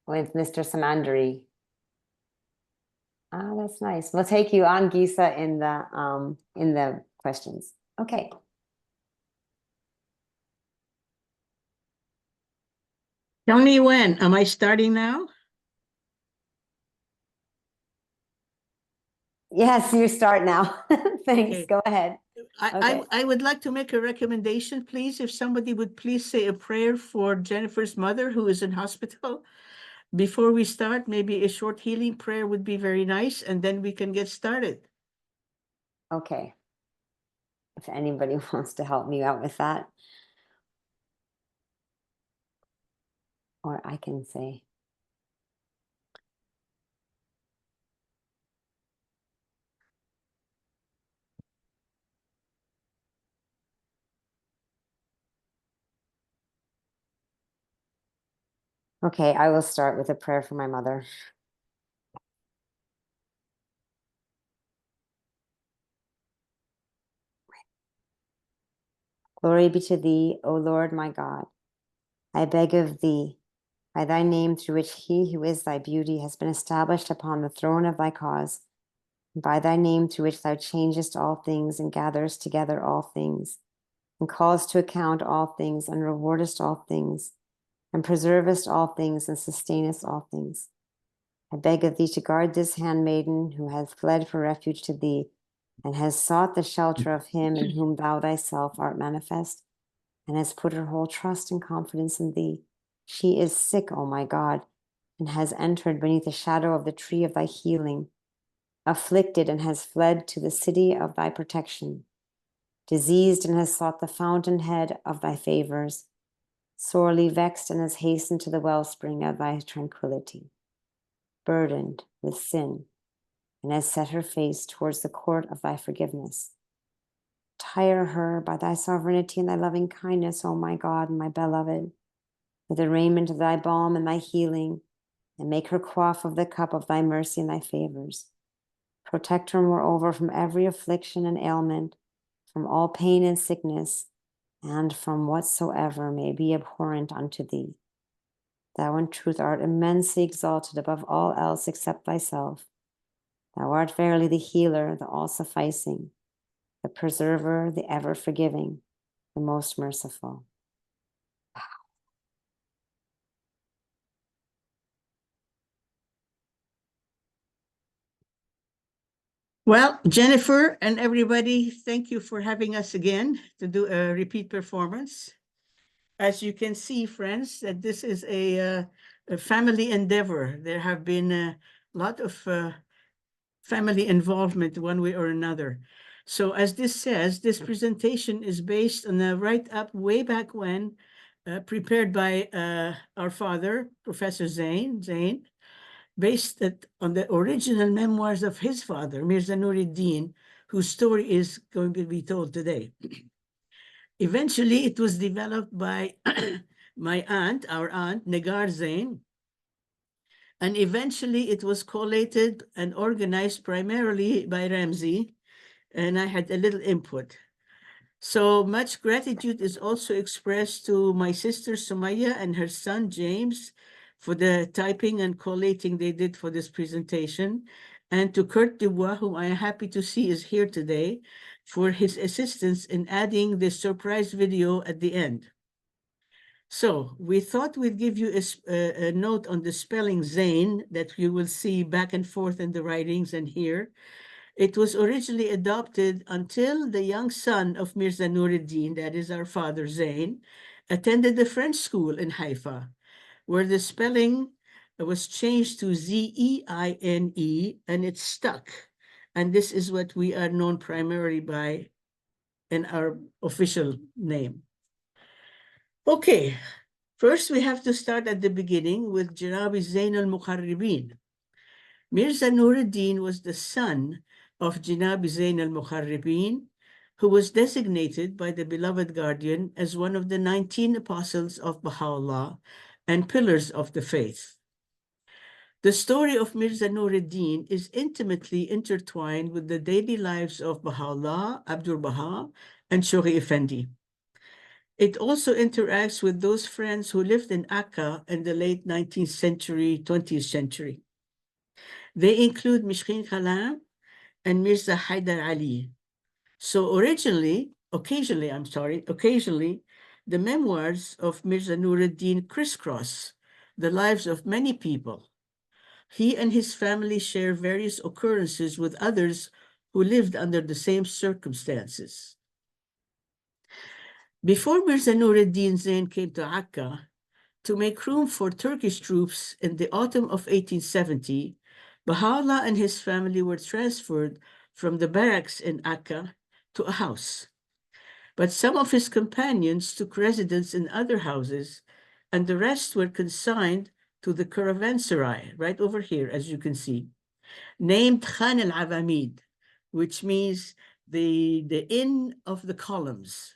with Mr. Samandari. Ah, that's nice. We'll take you on, Gisa, in the questions. Okay. Tell me when. Am I starting now? Yes, you start now. Thanks. Okay. Go ahead. I would like to make a recommendation, please. If somebody would please say a prayer for Jennifer's mother, who is in hospital. Before we start, maybe a short healing prayer would be very nice, and then we can get started. Okay. If anybody wants to help me out with that. Or I can say. Okay, I will start with a prayer for my mother. Glory be to thee, O Lord my God. I beg of thee, by thy name through which he who is thy beauty has been established upon the throne of thy cause, and by thy name through which thou changest all things and gatherest together all things, and callest to account all things, and rewardest all things, and preservest all things, and sustainest all things. I beg of thee to guard this handmaiden who has fled for refuge to thee, and has sought the shelter of him in whom thou thyself art manifest, and has put her whole trust and confidence in thee. She is sick, O my God, and has entered beneath the shadow of the tree of thy healing, afflicted, and has fled to the city of thy protection, diseased, and has sought the fountainhead of thy favors, sorely vexed, and has hastened to the wellspring of thy tranquility, burdened with sin, and has set her face towards the court of thy forgiveness. Tire her by thy sovereignty and thy loving kindness, O my God and my beloved, with the raiment of thy balm and thy healing, and make her quaff of the cup of thy mercy and thy favors. Protect her, moreover, from every affliction and ailment, from all pain and sickness, and from whatsoever may be abhorrent unto thee. Thou in truth art immensely exalted above all else except thyself. Thou art verily the healer, the all-sufficing, the preserver, the ever-forgiving, the most merciful. Well, Jennifer and everybody, thank you for having us again to do a repeat performance. As you can see, friends, that this is a family endeavor. There have been a lot of family involvement one way or another. So as this says, this presentation is based on a write-up way back when, prepared by our father, Professor Zeine, based on the original memoirs of his father, Mirza Nur'ud-din, whose story is going to be told today. Eventually, it was developed by our aunt, Negar Zayn, and eventually it was collated and organized primarily by Ramzi, and I had a little input. So much gratitude is also expressed to my sister Sumaya and her son James for the typing and collating they did for this presentation, and to Kurt Dubois, whom I am happy to see is here today, for his assistance in adding this surprise video at the end. So we thought we'd give you a note on the spelling Zayn that you will see back and forth in the writings and here. It was originally adopted until the young son of Mirza Nur'ud-din, that is our father Zayn, attended the French school in Haifa, where the spelling was changed to Z-E-I-N-E, and it stuck. And this is what we are known primarily by in our official name. Okay, first we have to start at the beginning with Janabi Zayn al-Mukharribin. Mirza Nur'ud-din was the son of Janabi Zayn al-Mukharribin, who was designated by the beloved guardian as one of the 19 apostles of Baha'u'llah and pillars of the faith. The story of Mirza Nur'ud-din is intimately intertwined with the daily lives of Baha'u'llah, Abdu Baha, and Shoghi Effendi. It also interacts with those friends who lived in Akka in the late 19th century, 20th century. They include Mishkin Khalam and Mirza Haidar Ali. So occasionally, the memoirs of Mirza Nur'ud-din crisscross the lives of many people. He and his family share various occurrences with others who lived under the same circumstances. Before Mirza Nur'ud-din Zayn came to Akka, to make room for Turkish troops in the autumn of 1870, Baha'u'llah and his family were transferred from the barracks in Akka to a house. But some of his companions took residence in other houses, and the rest were consigned to the caravanserai, right over here, as you can see, named Khan al-Awamid, which means the inn of the columns.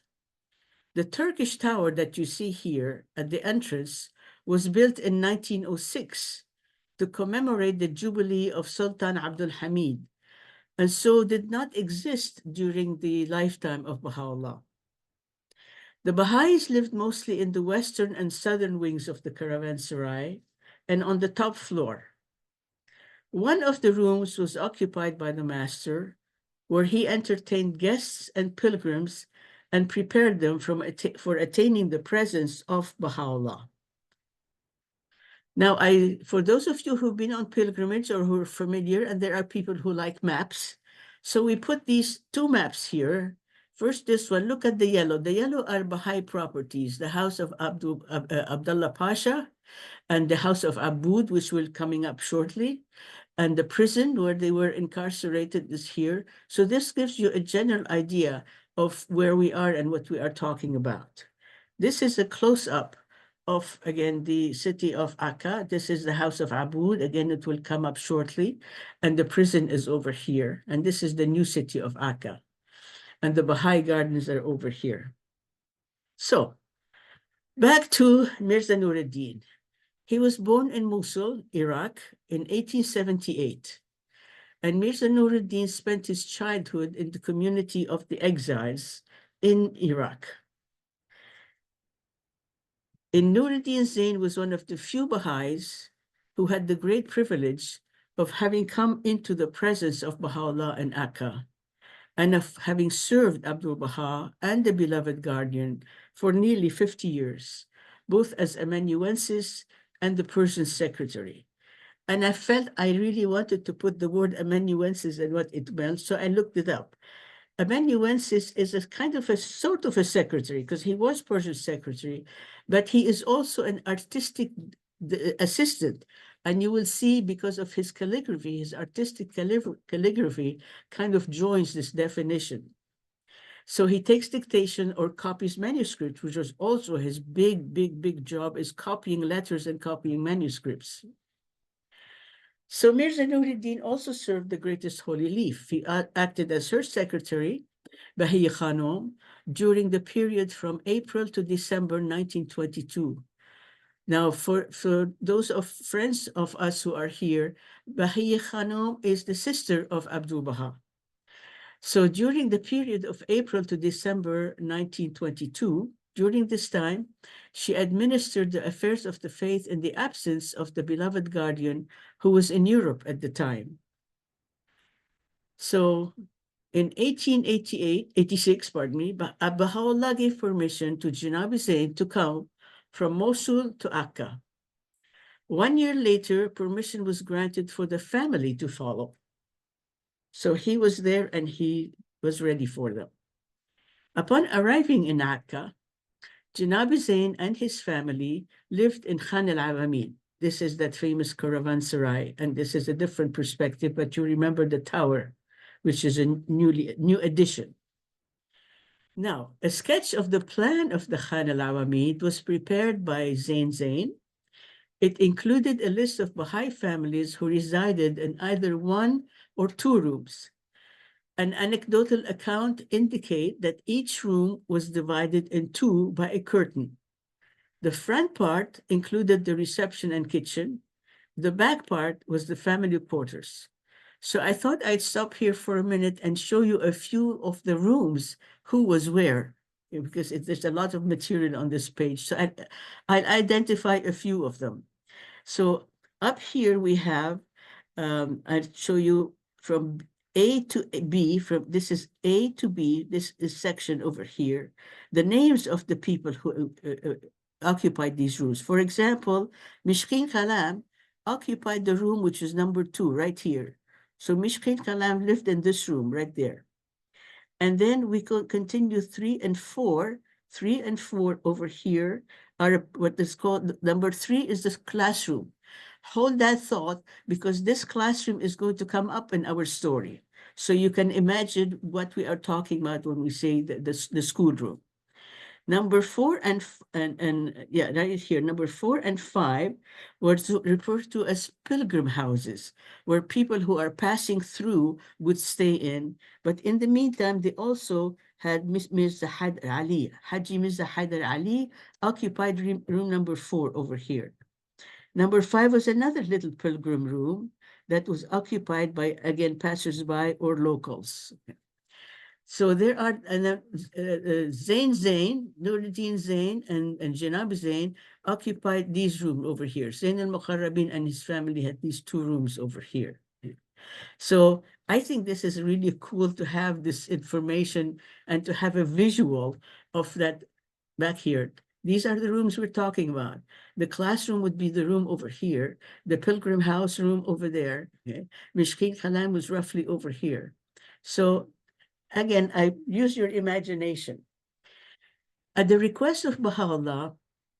The Turkish tower that you see here at the entrance was built in 1906 to commemorate the Jubilee of Sultan Abdul Hamid, and so did not exist during the lifetime of Baha'u'llah. The Baha'is lived mostly in the western and southern wings of the caravanserai and on the top floor. One of the rooms was occupied by the master, where he entertained guests and pilgrims and prepared them for attaining the presence of Baha'u'llah. Now, for those of you who've been on pilgrimage or who are familiar, and there are people who like maps, so we put these two maps here. First, this one, look at the yellow. The yellow are Baha'i properties, the house of Abdullah Pasha and the house of Abud, which will coming up shortly. And the prison where they were incarcerated is here. So this gives you a general idea of where we are and what we are talking about. This is a close-up of, again, the city of Akka. This is the house of Abud. Again, it will come up shortly. And the prison is over here. And this is the new city of Akka. And the Baha'i gardens are over here. So, back to Mirza Nur'ud-din. He was born in Mosul, Iraq, in 1878. And Mirza Nur'ud-din spent his childhood in the community of the exiles in Iraq. Nur'ud-din Zayn was one of the few Baha'is who had the great privilege of having come into the presence of Baha'u'llah in Akka, and of having served Abdu Baha and the beloved guardian for nearly 50 years, both as amanuensis and the Persian secretary. And I felt I really wanted to put the word amanuensis and what it meant, so I looked it up. Amanuensis is a kind of a sort of a secretary, because he was Persian secretary, but he is also an artistic assistant. And you will see, because of his calligraphy, his artistic calligraphy kind of joins this definition. So he takes dictation or copies manuscripts, which was also his big job, is copying letters and copying manuscripts. So Mirza Nur'ud-din also served the greatest holy leaf. He acted as her secretary, Bahiya Khanum, during the period from April to December 1922. Now, for those friends of us who are here, Bahiya Khanum is the sister of Abdu Baha. So during the period of April to December 1922, during this time, she administered the affairs of the faith in the absence of the beloved guardian who was in Europe at the time. So in 1886, Baha'u'llah gave permission to Janabi Zayn to come from Mosul to Akka. 1 year later, permission was granted for the family to follow. So he was there and he was ready for them. Upon arriving in Akka, Janabi Zayn and his family lived in Khan al-Awamid. This is that famous caravanserai, and this is a different perspective, but you remember the tower, which is a new addition. Now, a sketch of the plan of the Khan al-Awamid was prepared by Zayn. It included a list of Baha'i families who resided in either one or two rooms. An anecdotal account indicates that each room was divided in two by a curtain. The front part included the reception and kitchen. The back part was the family quarters. So I thought I'd stop here for a minute and show you a few of the rooms, who was where. because there's a lot of material on this page. So I'll identify a few of them. So up here we have, I'll show you from A to B, this is A to B, this is section over here, the names of the people who occupied these rooms. For example, Mishkin Kalam occupied the room which is number 2 right here. So Mishkin Kalam lived in this room right there. And then we could continue 3 and 4. 3 and 4 over here are what is called, number 3 is the classroom. Hold that thought, because this classroom is going to come up in our story. So you can imagine what we are talking about when we say the schoolroom. Number 4 and yeah, right here, number 4 and 5 were referred to as pilgrim houses, where people who are passing through would stay in. But in the meantime, they also had Mirza Haidar Ali. Haji Mirza Haidar Ali occupied room number 4 over here. Number 5 was another little pilgrim room that was occupied by, again, passersby or locals. So there are Zayn, Nur'ud-din Zayn, and Janab Zayn occupied these rooms over here. Zayn al-Muqarrabin and his family had these 2 rooms over here. So I think this is really cool to have this information and to have a visual of that back here. These are the rooms we're talking about. The classroom would be the room over here. The pilgrim house room over there. Okay? Mishkin Kalam was roughly over here. So again, I use your imagination. At the request of Baha'u'llah,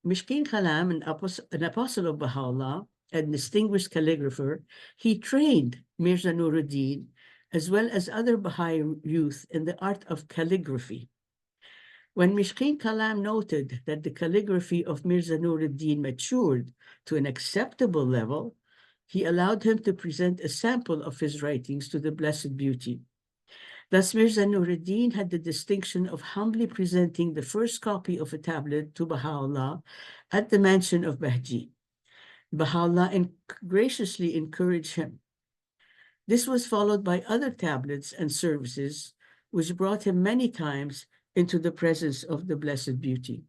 Mishkin Kalam, an apostle of Baha'u'llah, a distinguished calligrapher, he trained Mirza Nur'ud-din, as well as other Baha'i youth, in the art of calligraphy. When Mishkin Kalam noted that the calligraphy of Mirza Nur'ud-din matured to an acceptable level, he allowed him to present a sample of his writings to the Blessed Beauty. Thus, Mirza Nur'ud-din had the distinction of humbly presenting the first copy of a tablet to Baha'u'llah at the mansion of Bahji. Baha'u'llah graciously encouraged him. This was followed by other tablets and services, which brought him many times into the presence of the Blessed Beauty.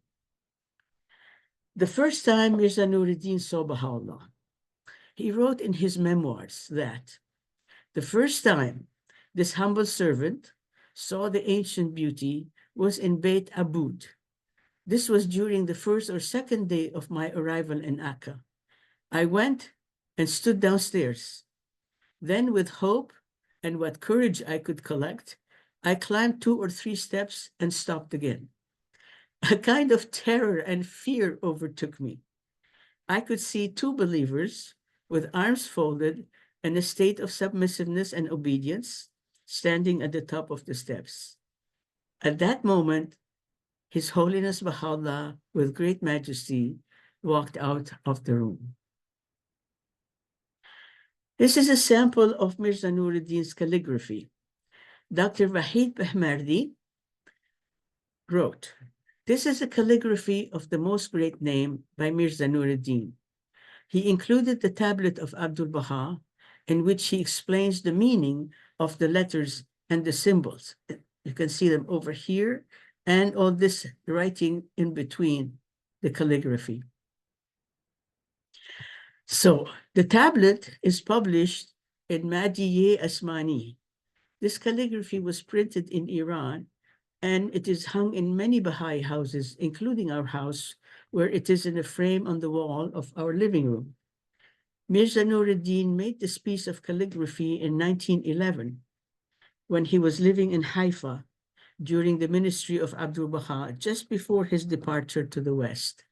The first time Mirza Nur'ud-din saw Baha'u'llah, he wrote in his memoirs that the first time this humble servant saw the ancient beauty was in Beit Abud. This was during the first or second day of my arrival in Akka. I went and stood downstairs. Then, with hope and what courage I could collect, I climbed 2 or 3 steps and stopped again. A kind of terror and fear overtook me. I could see 2 believers with arms folded in a state of submissiveness and obedience, standing at the top of the steps. At that moment, His Holiness Baha'u'llah, with great majesty, walked out of the room. This is a sample of Mirza Nur'ud-din's calligraphy. Dr. Wahid Behmardi wrote, "This is a calligraphy of the most great name by Mirza Nur'ud-din. He included the tablet of Abdu Baha, in which he explains the meaning of the letters and the symbols. You can see them over here, and all this writing in between the calligraphy. So the tablet is published in Madiye Asmani. This calligraphy was printed in Iran, and it is hung in many Baha'i houses, including our house, where it is in a frame on the wall of our living room. Mirza Nur'ud-din made this piece of calligraphy in 1911, when he was living in Haifa during the ministry of Abdu Baha, just before his departure to the West.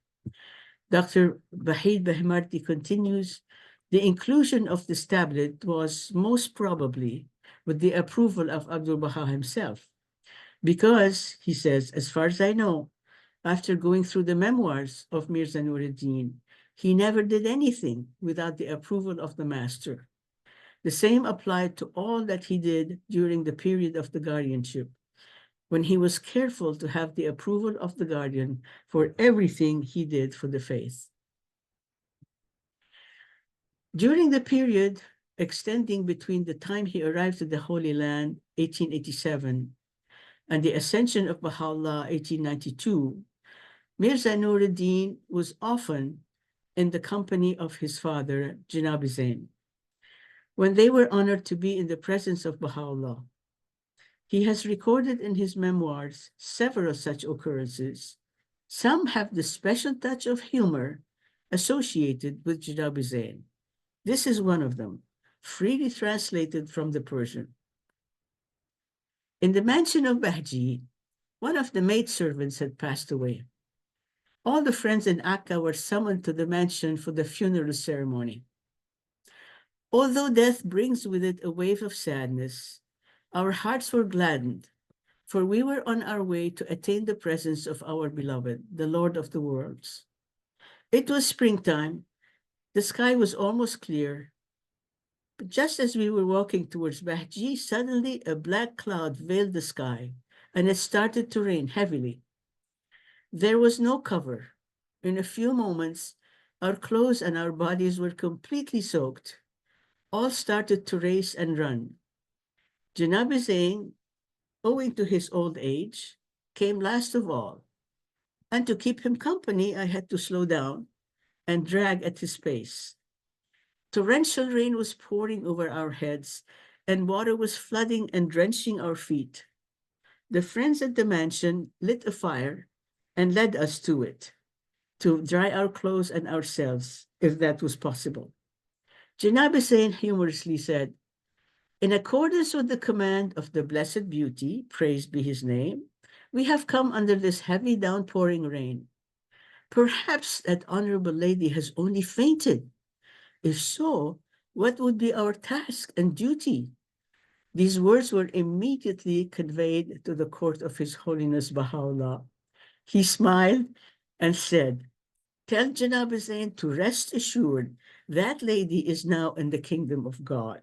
Dr. Wahid Behmardi continues, the inclusion of this tablet was most probably with the approval of Abdu Baha himself, because, he says, as far as I know, after going through the memoirs of Mirza Nur'ud-din, he never did anything without the approval of the master. The same applied to all that he did during the period of the guardianship, when he was careful to have the approval of the guardian for everything he did for the faith. During the period extending between the time he arrived to the Holy Land, 1887, and the ascension of Baha'u'llah, 1892, Mirza Nur'ud-din was often in the company of his father, Zayn. When they were honored to be in the presence of Baha'u'llah, he has recorded in his memoirs several such occurrences. Some have the special touch of humor associated with Zayn. This is one of them, freely translated from the Persian. In the mansion of Bahji, one of the maidservants had passed away. All the friends in Akka were summoned to the mansion for the funeral ceremony. Although death brings with it a wave of sadness, our hearts were gladdened, for we were on our way to attain the presence of our beloved, the Lord of the worlds. It was springtime. The sky was almost clear. But just as we were walking towards Bahji, suddenly a black cloud veiled the sky, and it started to rain heavily. There was no cover. In a few moments, our clothes and our bodies were completely soaked. All started to race and run. Zayn, owing to his old age, came last of all. And to keep him company, I had to slow down and drag at his pace. Torrential rain was pouring over our heads, and water was flooding and drenching our feet. The friends at the mansion lit a fire and led us to it, to dry our clothes and ourselves, if that was possible. Zayn humorously said, "In accordance with the command of the Blessed Beauty, praised be his name, we have come under this heavy downpouring rain. Perhaps that honorable lady has only fainted. If so, what would be our task and duty?" These words were immediately conveyed to the court of His Holiness Baha'u'llah. He smiled and said, "Tell Zayn to rest assured that lady is now in the kingdom of God."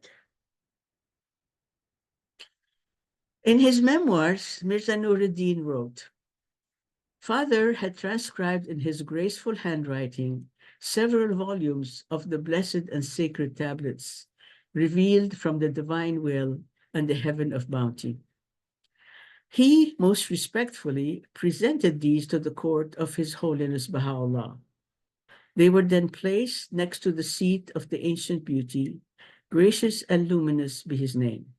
In his memoirs, Mirza Nur'ud-din wrote, "Father had transcribed in his graceful handwriting several volumes of the blessed and sacred tablets, revealed from the divine will and the heaven of bounty. He most respectfully presented these to the court of His Holiness Baha'u'llah. They were then placed next to the seat of the ancient beauty, gracious and luminous be his name.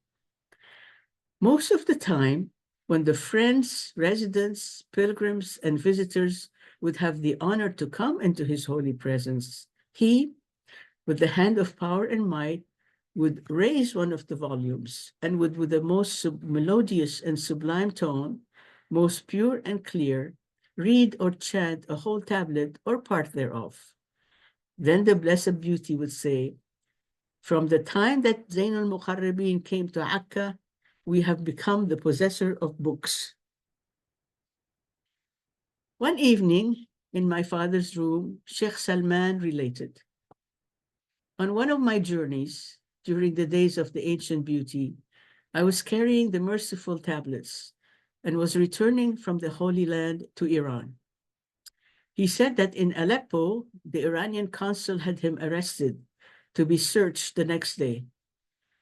Most of the time, when the friends, residents, pilgrims, and visitors would have the honor to come into his holy presence, he, with the hand of power and might, would raise one of the volumes and would, with the most melodious and sublime tone, most pure and clear, read or chant a whole tablet or part thereof. Then the Blessed Beauty would say, "From the time that Zayn al-Muqarrabin came to Akka, we have become the possessor of books." One evening, in my father's room, Sheikh Salman related, "On one of my journeys, during the days of the ancient beauty, I was carrying the merciful tablets and was returning from the Holy Land to Iran. He said that in Aleppo, the Iranian consul had him arrested to be searched the next day.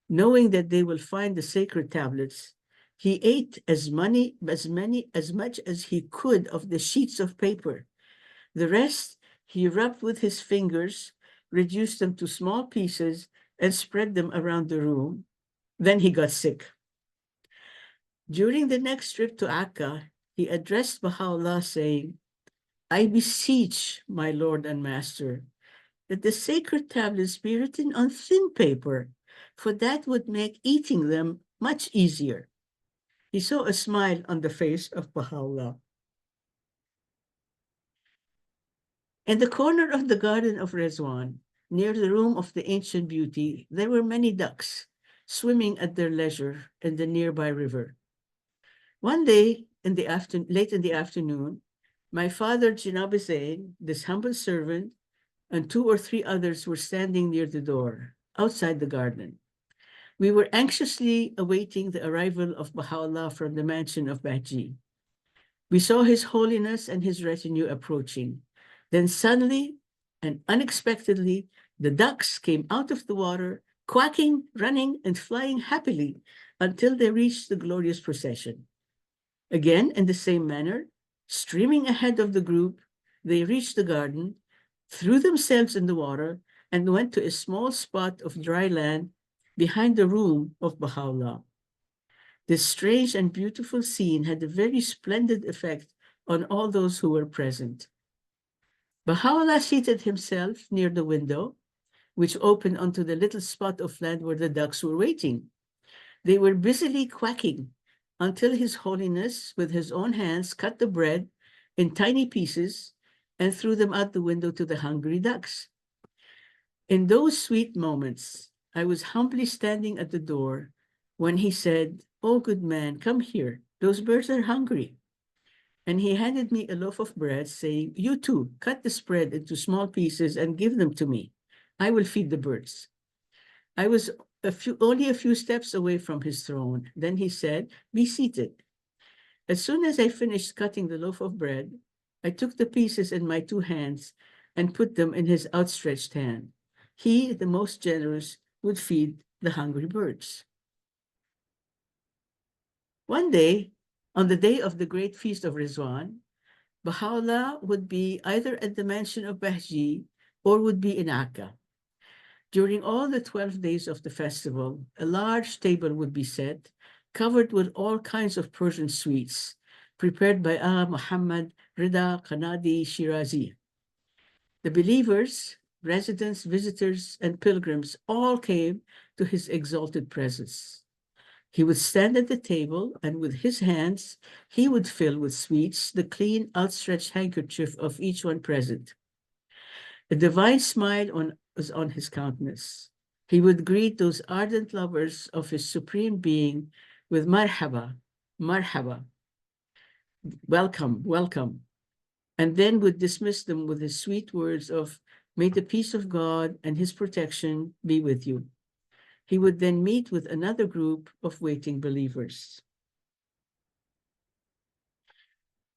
Knowing that they will find the sacred tablets, he ate as much as he could of the sheets of paper. The rest he rubbed with his fingers, reduced them to small pieces, and spread them around the room. Then he got sick. During the next trip to Akka, he addressed Baha'u'llah saying, 'I beseech my Lord and Master that the sacred tablets be written on thin paper, for that would make eating them much easier.' He saw a smile on the face of Baha'u'llah. In the corner of the garden of Rezwan, near the room of the ancient beauty, there were many ducks swimming at their leisure in the nearby river. One day, late in the afternoon, my father, Zayn, this humble servant, and 2 or 3 others were standing near the door, outside the garden. We were anxiously awaiting the arrival of Baha'u'llah from the mansion of Bahji. We saw His Holiness and his retinue approaching. Then suddenly and unexpectedly, the ducks came out of the water, quacking, running, and flying happily until they reached the glorious procession. Again, in the same manner, streaming ahead of the group, they reached the garden, threw themselves in the water, and went to a small spot of dry land behind the room of Baha'u'llah. This strange and beautiful scene had a very splendid effect on all those who were present. Baha'u'llah seated himself near the window, which opened onto the little spot of land where the ducks were waiting. They were busily quacking until His Holiness, with his own hands, cut the bread in tiny pieces and threw them out the window to the hungry ducks. In those sweet moments, I was humbly standing at the door when he said, "Oh, good man, come here. Those birds are hungry." And he handed me a loaf of bread, saying, "You too, cut this bread into small pieces and give them to me. I will feed the birds." I was only a few steps away from his throne. Then he said, "Be seated." As soon as I finished cutting the loaf of bread, I took the pieces in my two hands and put them in his outstretched hand. He, the most generous, would feed the hungry birds. One day, on the day of the great feast of Rizwan, Baha'u'llah would be either at the mansion of Bahji or would be in Akka. During all the 12 days of the festival, a large table would be set, covered with all kinds of Persian sweets, prepared by Muhammad Rida Kanadi Shirazi. The believers, residents, visitors, and pilgrims all came to his exalted presence. He would stand at the table, and with his hands, he would fill with sweets the clean, outstretched handkerchief of each one present. A divine smile was on his countenance. He would greet those ardent lovers of his supreme being with marhaba, marhaba, welcome, welcome, and then would dismiss them with his sweet words of, "May the peace of God and his protection be with you." He would then meet with another group of waiting believers.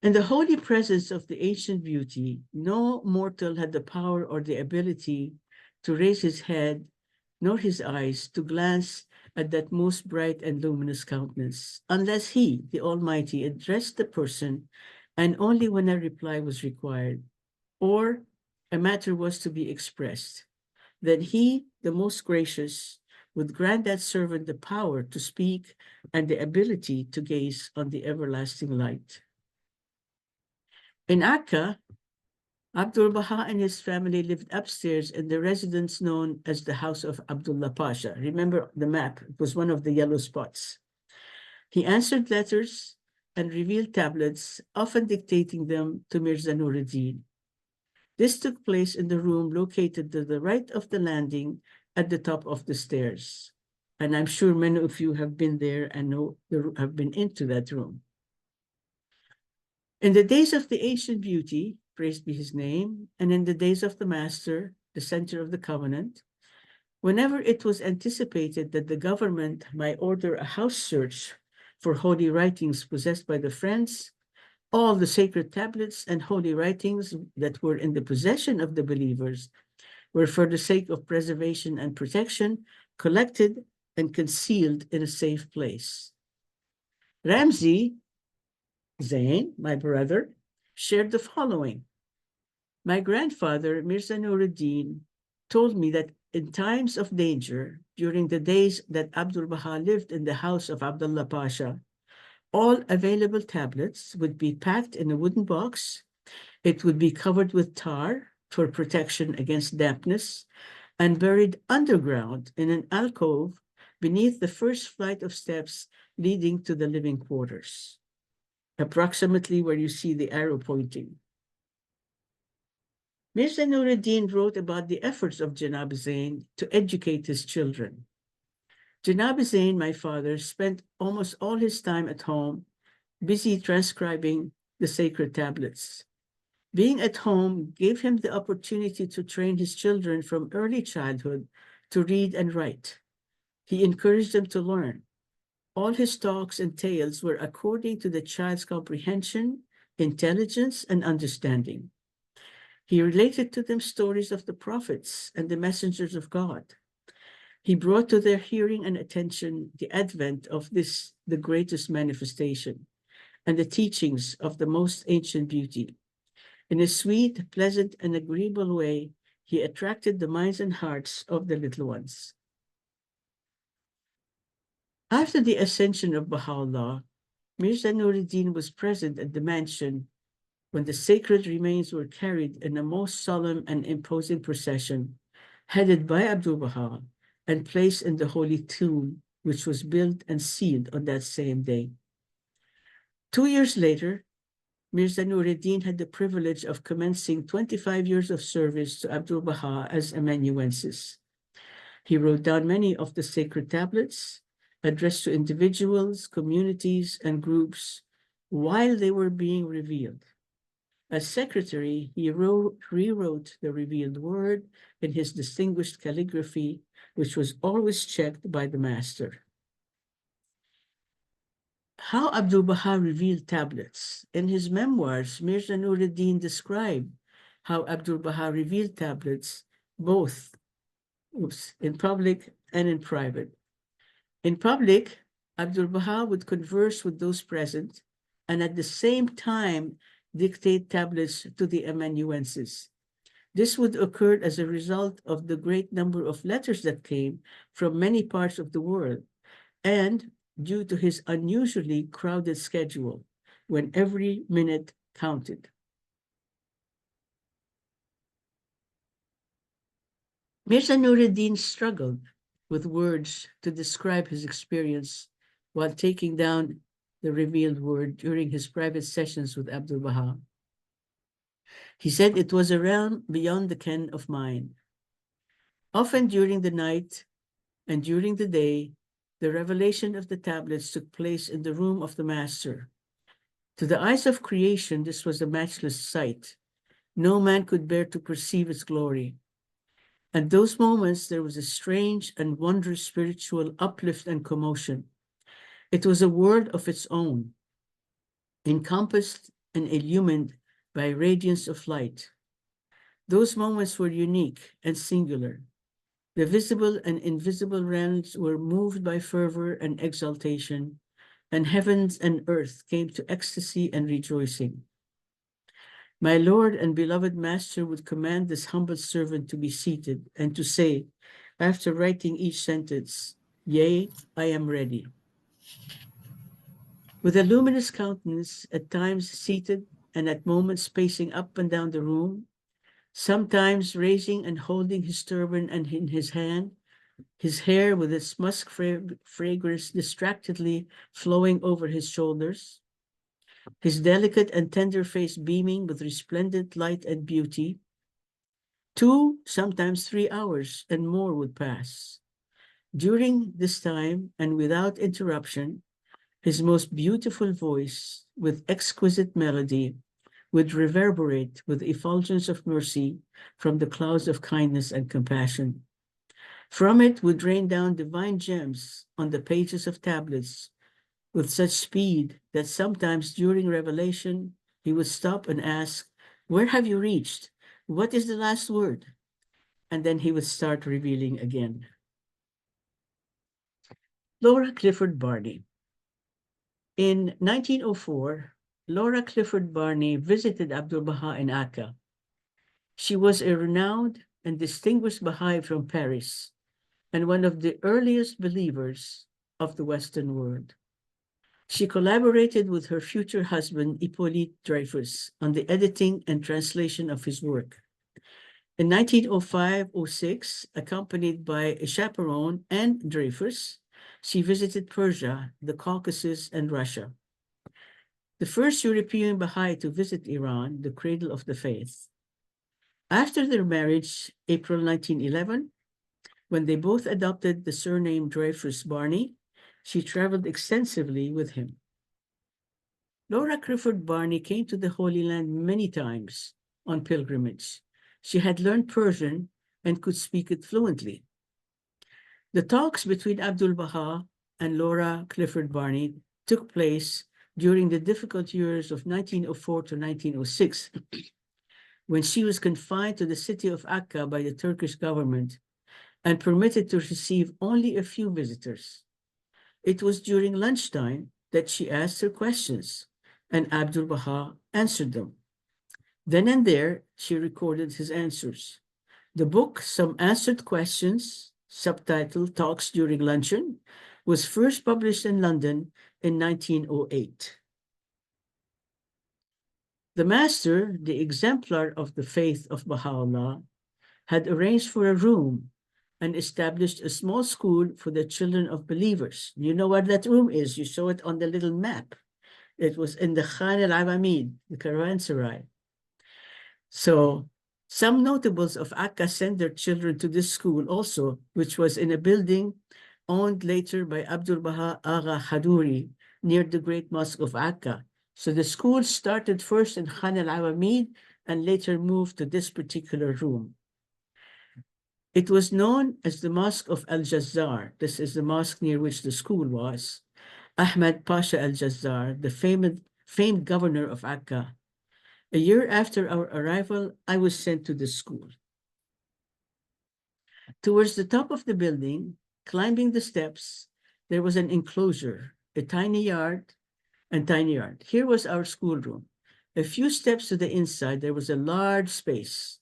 In the holy presence of the ancient beauty, no mortal had the power or the ability to raise his head, nor his eyes to glance at that most bright and luminous countenance, unless he, the Almighty, addressed the person, and only when a reply was required, or a matter was to be expressed. Then he, the most gracious, would grant that servant the power to speak and the ability to gaze on the everlasting light. In Akka, Abdu Baha and his family lived upstairs in the residence known as the house of Abdullah Pasha. Remember the map, it was one of the yellow spots. He answered letters and revealed tablets, often dictating them to Mirza Nur'ud-din. This took place in the room located to the right of the landing at the top of the stairs. And I'm sure many of you have been there and have been into that room. In the days of the ancient beauty, praised be his name, and in the days of the Master, the center of the covenant, whenever it was anticipated that the government might order a house search for holy writings possessed by the Friends, all the sacred tablets and holy writings that were in the possession of the believers were, for the sake of preservation and protection, collected and concealed in a safe place. Ramzi Zayn, my brother, shared the following. My grandfather, Mirza Nur'ud-din, told me that in times of danger, during the days that Abdul Baha lived in the house of Abdullah Pasha, all available tablets would be packed in a wooden box. It would be covered with tar for protection against dampness and buried underground in an alcove beneath the first flight of steps leading to the living quarters, approximately where you see the arrow pointing. Mirza Nur'ud-din wrote about the efforts of Janab Zayn to educate his children. Janab Zayn, my father, spent almost all his time at home, busy transcribing the sacred tablets. Being at home gave him the opportunity to train his children from early childhood to read and write. He encouraged them to learn. All his talks and tales were according to the child's comprehension, intelligence, and understanding. He related to them stories of the prophets and the messengers of God. He brought to their hearing and attention the advent of this, the greatest manifestation, and the teachings of the most ancient beauty. In a sweet, pleasant, and agreeable way, he attracted the minds and hearts of the little ones. After the ascension of Baha'u'llah, Mirza Nur'ud-din was present at the mansion when the sacred remains were carried in a most solemn and imposing procession, headed by Abdu Baha, and placed in the holy tomb, which was built and sealed on that same day. 2 years later, Mirza Nur'ud-din had the privilege of commencing 25 years of service to Abdu Baha as amanuensis. He wrote down many of the sacred tablets addressed to individuals, communities, and groups while they were being revealed. As secretary, he rewrote the revealed word in his distinguished calligraphy, which was always checked by the master. How Abdu Baha revealed tablets. In his memoirs, Mirza Nur'ud-din described how Abdu Baha revealed tablets both in public and in private. In public, Abdu Baha would converse with those present and at the same time dictate tablets to the amanuensis. This would occur as a result of the great number of letters that came from many parts of the world and due to his unusually crowded schedule when every minute counted. Mirza Nur'ud-din struggled with words to describe his experience while taking down the revealed word during his private sessions with Abdu Baha. He said it was a realm beyond the ken of mine. Often during the night and during the day, the revelation of the tablets took place in the room of the master. To the eyes of creation, this was a matchless sight. No man could bear to perceive its glory. At those moments, there was a strange and wondrous spiritual uplift and commotion. It was a world of its own, encompassed and illumined by radiance of light. Those moments were unique and singular. The visible and invisible realms were moved by fervor and exaltation, and heavens and earth came to ecstasy and rejoicing. My Lord and beloved Master would command this humble servant to be seated and to say, after writing each sentence, "Yea, I am ready." With a luminous countenance, at times seated and at moments pacing up and down the room, sometimes raising and holding his turban and in his hand, his hair with its musk fragrance distractedly flowing over his shoulders, his delicate and tender face beaming with resplendent light and beauty. 2, sometimes 3 hours and more would pass. During this time, and without interruption, his most beautiful voice, with exquisite melody, would reverberate with effulgence of mercy from the clouds of kindness and compassion. From it would rain down divine gems on the pages of tablets with such speed that sometimes during revelation, he would stop and ask, "Where have you reached? What is the last word?" And then he would start revealing again. Laura Clifford Barney. In 1904, Laura Clifford Barney visited Abdu Baha in Akka. She was a renowned and distinguished Baha'i from Paris and one of the earliest believers of the Western world. She collaborated with her future husband, Hippolyte Dreyfus, on the editing and translation of his work. In 1905-06, accompanied by a chaperone and Dreyfus, she visited Persia, the Caucasus, and Russia. The first European Baha'i to visit Iran, the cradle of the faith. After their marriage, April 1911, when they both adopted the surname Dreyfus Barney, she traveled extensively with him. Laura Clifford Barney came to the Holy Land many times on pilgrimage. She had learned Persian and could speak it fluently. The talks between Abdul Baha and Laura Clifford Barney took place during the difficult years of 1904 to 1906, when she was confined to the city of Akka by the Turkish government and permitted to receive only a few visitors. It was during lunchtime that she asked her questions, and Abdu Baha answered them. Then and there, she recorded his answers. The book, Some Answered Questions, subtitled Talks During Luncheon, was first published in London in 1908. The master, the exemplar of the faith of Baha'u'llah, had arranged for a room and established a small school for the children of believers. You know what that room is. You saw it on the little map. It was in the Khan al-Awamid, the Caravanserai. So some notables of Akka sent their children to this school also, which was in a building owned later by Abdu Baha Agha Khaduri near the Great Mosque of Akka. So the school started first in Khan al-Awamid and later moved to this particular room. It was known as the Mosque of Al-Jazzar. This is the mosque near which the school was. Ahmad Pasha Al-Jazzar, the famed governor of Akka. A year after our arrival, I was sent to the school. Towards the top of the building, climbing the steps, there was an enclosure, a tiny yard. Here was our schoolroom. A few steps to the inside, there was a large space.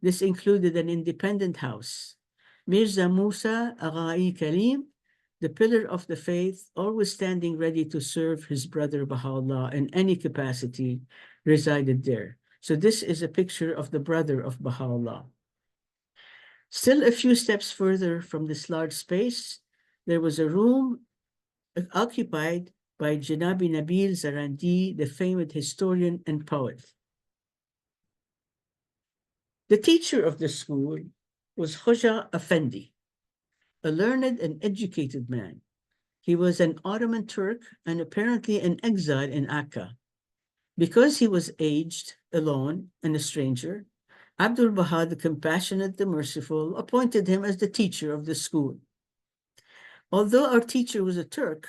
This included an independent house. Mirza Musa Aghai Kalim, the pillar of the faith, always standing ready to serve his brother Baha'u'llah in any capacity, resided there. So this is a picture of the brother of Baha'u'llah. Still a few steps further from this large space, there was a room occupied by Janabi Nabil Zarandi, the famed historian and poet. The teacher of the school was Khoja Effendi, a learned and educated man. He was an Ottoman Turk and apparently an exile in Akka. Because he was aged, alone, and a stranger, Abdul Baha, the compassionate, the merciful, appointed him as the teacher of the school. Although our teacher was a Turk,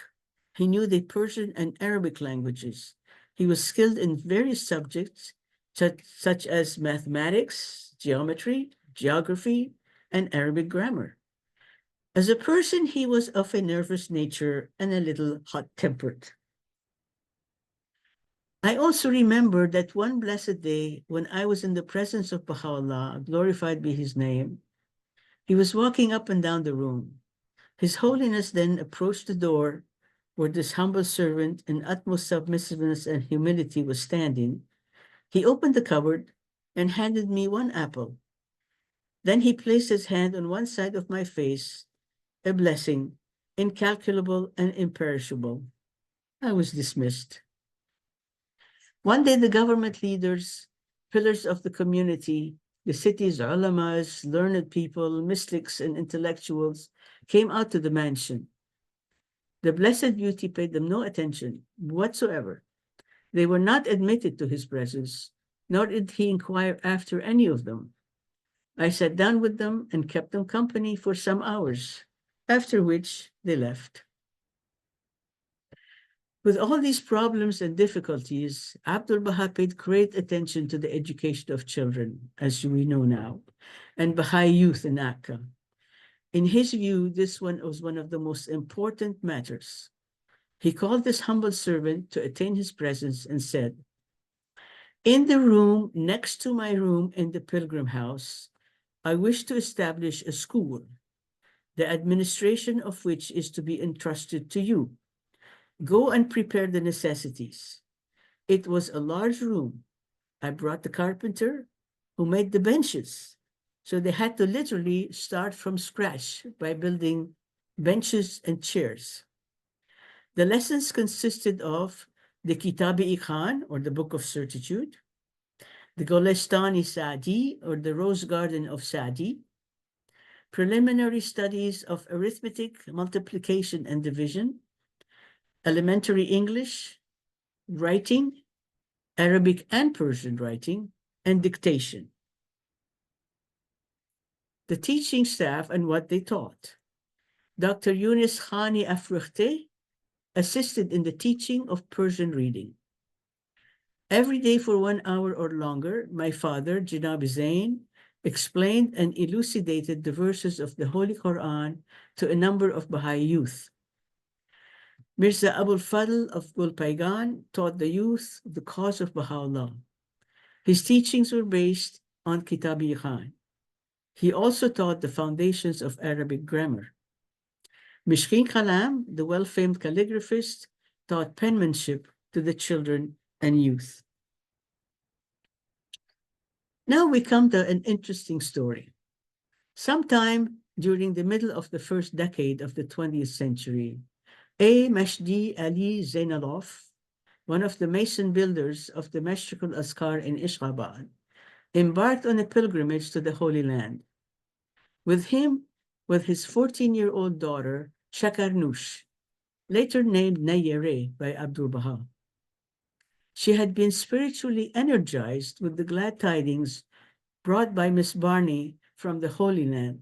he knew the Persian and Arabic languages. He was skilled in various subjects, such as mathematics, geometry, geography, and Arabic grammar. As a person, he was of a nervous nature and a little hot-tempered. I also remember that one blessed day when I was in the presence of Baha'u'llah, glorified be his name, he was walking up and down the room. His Holiness then approached the door where this humble servant in utmost submissiveness and humility was standing. He opened the cupboard and handed me one apple. Then he placed his hand on one side of my face, a blessing, incalculable and imperishable. I was dismissed. One day, the government leaders, pillars of the community, the city's ulamas, learned people, mystics, and intellectuals came out to the mansion. The Blessed Beauty paid them no attention whatsoever. They were not admitted to his presence, nor did he inquire after any of them. I sat down with them and kept them company for some hours, after which they left. With all these problems and difficulties, Abdul Baha paid great attention to the education of children, as we know now, and Baha'i youth in Akka. In his view, this one was one of the most important matters. He called this humble servant to attain his presence and said, "In the room next to my room in the pilgrim house, I wish to establish a school, the administration of which is to be entrusted to you. Go and prepare the necessities." It was a large room. I brought the carpenter who made the benches. So they had to literally start from scratch by building benches and chairs. The lessons consisted of the Kitab-i Khan, or the Book of Certitude, the Golestani Sa'di, or the Rose Garden of Sa'di, preliminary studies of arithmetic, multiplication and division, elementary English, writing, Arabic and Persian writing, and dictation. The teaching staff and what they taught. Dr. Yunus Khani Afrikhte assisted in the teaching of Persian reading. Every day for 1 hour or longer, my father, Janab Zayn, explained and elucidated the verses of the Holy Quran to a number of Baha'i youth. Mirza Abul Fadl of Gulpaigan taught the youth the cause of Baha'u'llah. His teachings were based on Kitab-i-Khan. He also taught the foundations of Arabic grammar. Mishkin Kalam, the well-famed calligraphist, taught penmanship to the children and youth. Now we come to an interesting story. Sometime during the middle of the first decade of the 20th century, A. Mashdi Ali Zainalov, one of the mason builders of the Masjid al-Azkar in Ishabad, embarked on a pilgrimage to the Holy Land. With him, with his 14-year-old daughter, Shakarnush, later named Nayere by Abdu Baha. She had been spiritually energized with the glad tidings brought by Miss Barney from the Holy Land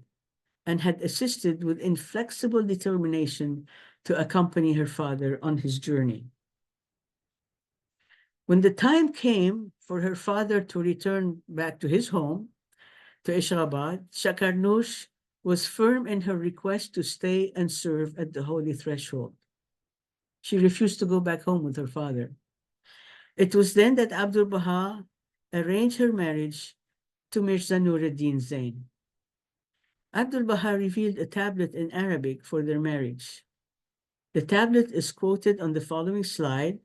and had assisted with inflexible determination to accompany her father on his journey. When the time came for her father to return back to his home, to Ishabad, Shakarnush was firm in her request to stay and serve at the holy threshold. She refused to go back home with her father. It was then that Abdu Baha arranged her marriage to Mirza Nur'ud-din Zayn. Abdul Baha revealed a tablet in Arabic for their marriage. The tablet is quoted on the following slide.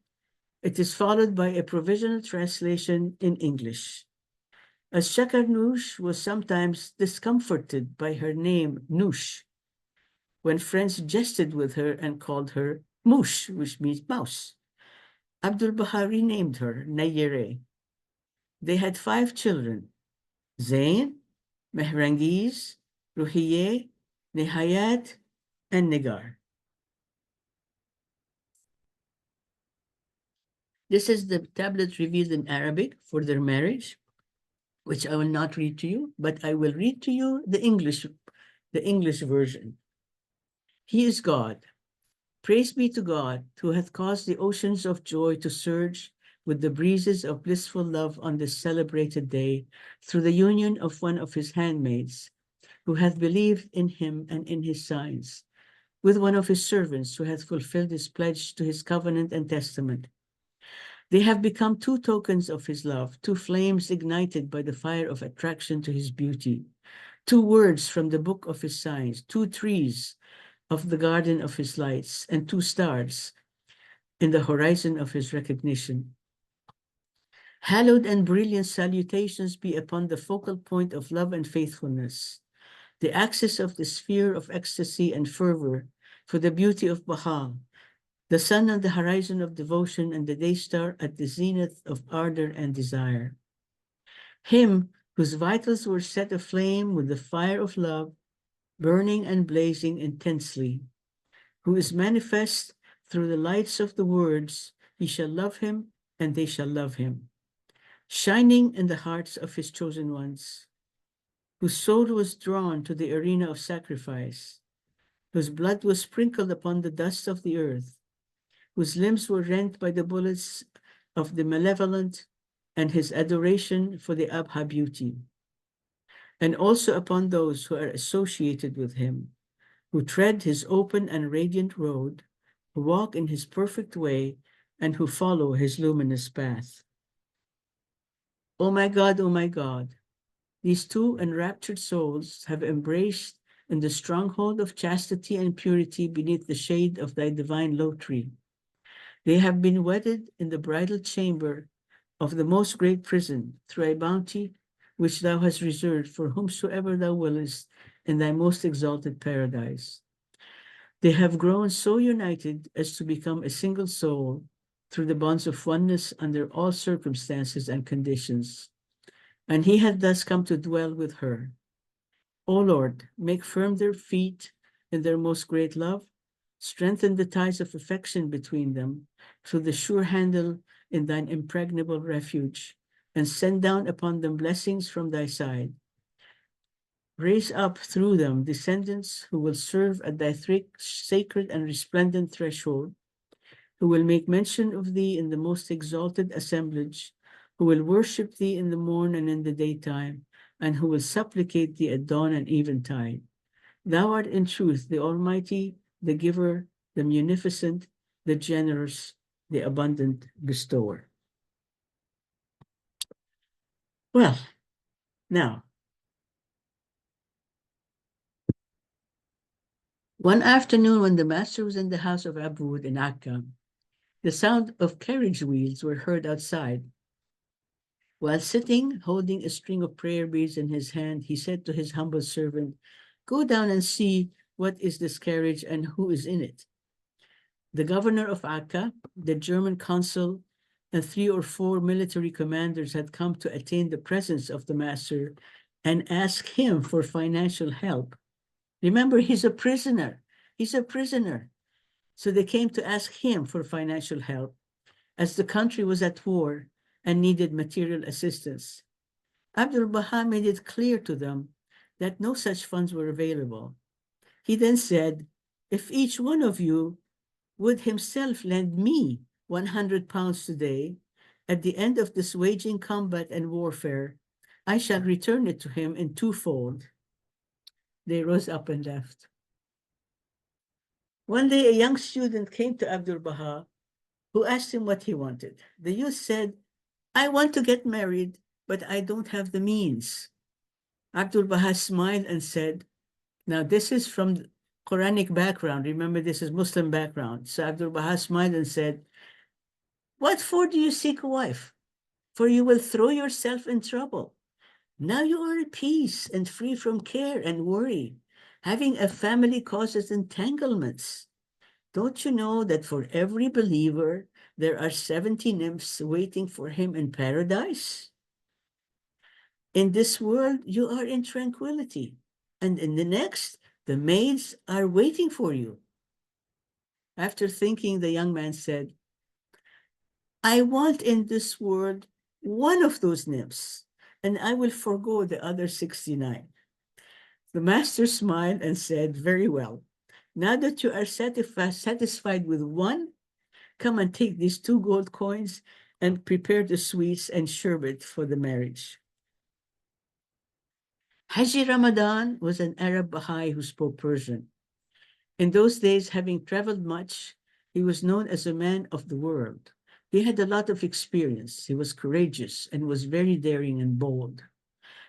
It is followed by a provisional translation in English. As Shakarnush was sometimes discomforted by her name Nush, when friends jested with her and called her Mush, which means mouse, Abdul Baha renamed her Nayere. They had 5 children, Zain, Mehrangiz, Ruhiye, Nihayat, and Nigar. This is the tablet revealed in Arabic for their marriage, which I will not read to you, but I will read to you the English version. He is God. Praise be to God, who hath caused the oceans of joy to surge with the breezes of blissful love on this celebrated day through the union of one of his handmaids, who hath believed in him and in his signs, with one of his servants who hath fulfilled his pledge to his covenant and testament. They have become 2 tokens of his love, 2 flames ignited by the fire of attraction to his beauty, 2 words from the book of his signs, 2 trees of the garden of his lights, and 2 stars in the horizon of his recognition. Hallowed and brilliant salutations be upon the focal point of love and faithfulness, the axis of the sphere of ecstasy and fervor for the beauty of Baha, the sun on the horizon of devotion and the day star at the zenith of ardor and desire. Him whose vitals were set aflame with the fire of love, burning and blazing intensely, who is manifest through the lights of the words, he shall love him and they shall love him, shining in the hearts of his chosen ones, whose soul was drawn to the arena of sacrifice, whose blood was sprinkled upon the dust of the earth, whose limbs were rent by the bullets of the malevolent, and his adoration for the Abha beauty, and also upon those who are associated with him, who tread his open and radiant road, who walk in his perfect way, and who follow his luminous path. O my God, these 2 enraptured souls have embraced in the stronghold of chastity and purity beneath the shade of thy divine low tree. They have been wedded in the bridal chamber of the most great prison through a bounty which thou hast reserved for whomsoever thou willest in thy most exalted paradise. They have grown so united as to become a single soul through the bonds of oneness under all circumstances and conditions. And he had thus come to dwell with her. O Lord, make firm their feet in their most great love, strengthen the ties of affection between them through the sure handle in thine impregnable refuge, and send down upon them blessings from thy side. Raise up through them descendants who will serve at thy sacred and resplendent threshold, who will make mention of thee in the most exalted assemblage, who will worship thee in the morn and in the daytime, and who will supplicate thee at dawn and eventide. Thou art in truth the Almighty, the Giver, the Munificent, the generous, the abundant bestower. Well, now, one afternoon when the master was in the house of Abud in Akka, the sound of carriage wheels were heard outside. While sitting, holding a string of prayer beads in his hand, he said to his humble servant, "Go down and see what is this carriage and who is in it." The governor of Akka, the German consul, and 3 or 4 military commanders had come to attain the presence of the master and ask him for financial help. Remember, he's a prisoner. He's a prisoner. So they came to ask him for financial help as the country was at war and needed material assistance. Abdu Baha made it clear to them that no such funds were available. He then said, "If each one of you would himself lend me 100 pounds today, at the end of this waging combat and warfare, I shall return it to him in twofold." They rose up and left. One day, a young student came to Abdul Baha, who asked him what he wanted. The youth said, "I want to get married, but I don't have the means." Abdul Baha smiled and said, now this is from Quranic background. Remember, this is Muslim background. So Abdul Baha smiled and said, "What for do you seek a wife? For you will throw yourself in trouble. Now you are at peace and free from care and worry. Having a family causes entanglements. Don't you know that for every believer, there are 70 nymphs waiting for him in paradise? In this world, you are in tranquility, and in the next, the maids are waiting for you." After thinking, the young man said, "I want in this world one of those nymphs, and I will forego the other 69. The master smiled and said, "Very well. Now that you are satisfied with one, come and take these 2 gold coins and prepare the sweets and sherbet for the marriage." Haji Ramadan was an Arab Baha'i who spoke Persian. In those days, having traveled much, he was known as a man of the world. He had a lot of experience. He was courageous and was very daring and bold.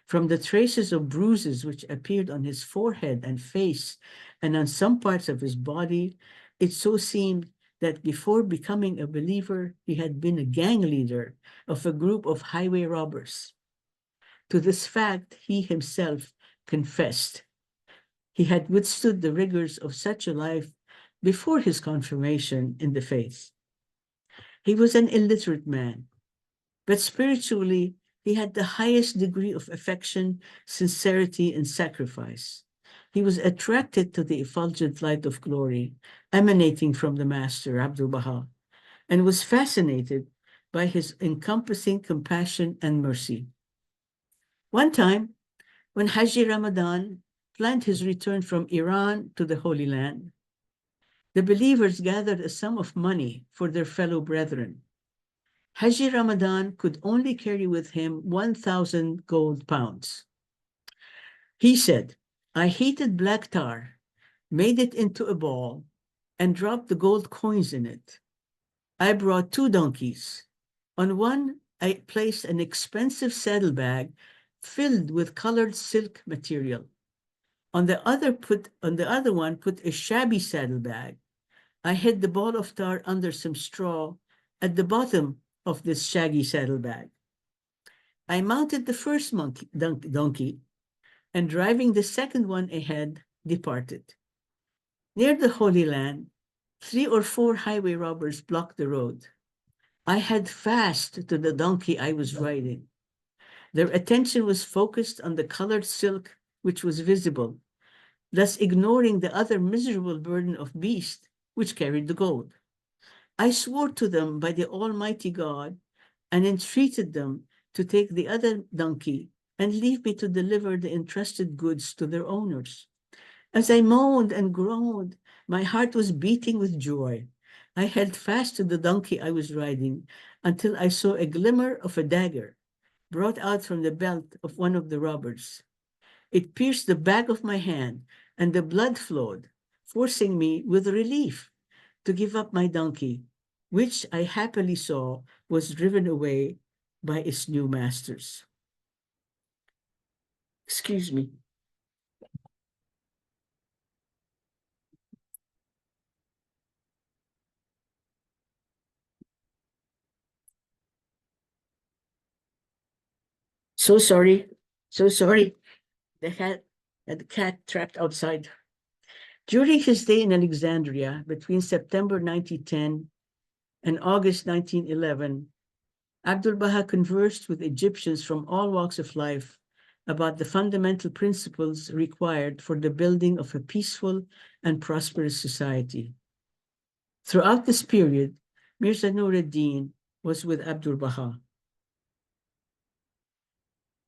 From the traces of bruises which appeared on his forehead and face and on some parts of his body, it so seemed that before becoming a believer, he had been a gang leader of a group of highway robbers. To this fact, he himself confessed. He had withstood the rigors of such a life before his confirmation in the faith. He was an illiterate man, but spiritually, he had the highest degree of affection, sincerity, and sacrifice. He was attracted to the effulgent light of glory emanating from the Master, Abdu Baha, and was fascinated by his encompassing compassion and mercy. One time, when Haji Ramadan planned his return from Iran to the Holy Land, the believers gathered a sum of money for their fellow brethren. Haji Ramadan could only carry with him 1,000 gold pounds. He said, "I heated black tar, made it into a ball, and dropped the gold coins in it. I brought 2 donkeys. On one, I placed an expensive saddlebag filled with colored silk material. On the other one, put a shabby saddlebag. I hid the ball of tar under some straw at the bottom of this shaggy saddlebag. I mounted the first donkey, and driving the second one ahead, departed. Near the Holy Land, 3 or 4 highway robbers blocked the road. I had fast to the donkey I was riding. Their attention was focused on the colored silk which was visible, thus ignoring the other miserable burden of beast which carried the gold. I swore to them by the Almighty God and entreated them to take the other donkey and leave me to deliver the entrusted goods to their owners. As I moaned and groaned, my heart was beating with joy. I held fast to the donkey I was riding until I saw a glimmer of a dagger brought out from the belt of one of the robbers. It pierced the back of my hand, and the blood flowed, forcing me with relief to give up my donkey, which I happily saw was driven away by its new masters. Excuse me. So sorry. So sorry. The cat trapped outside. During his stay in Alexandria between September 1910 and August 1911, Abdul Baha conversed with Egyptians from all walks of life about the fundamental principles required for the building of a peaceful and prosperous society. Throughout this period, Mirza Nur'ud-din was with Abdul Baha.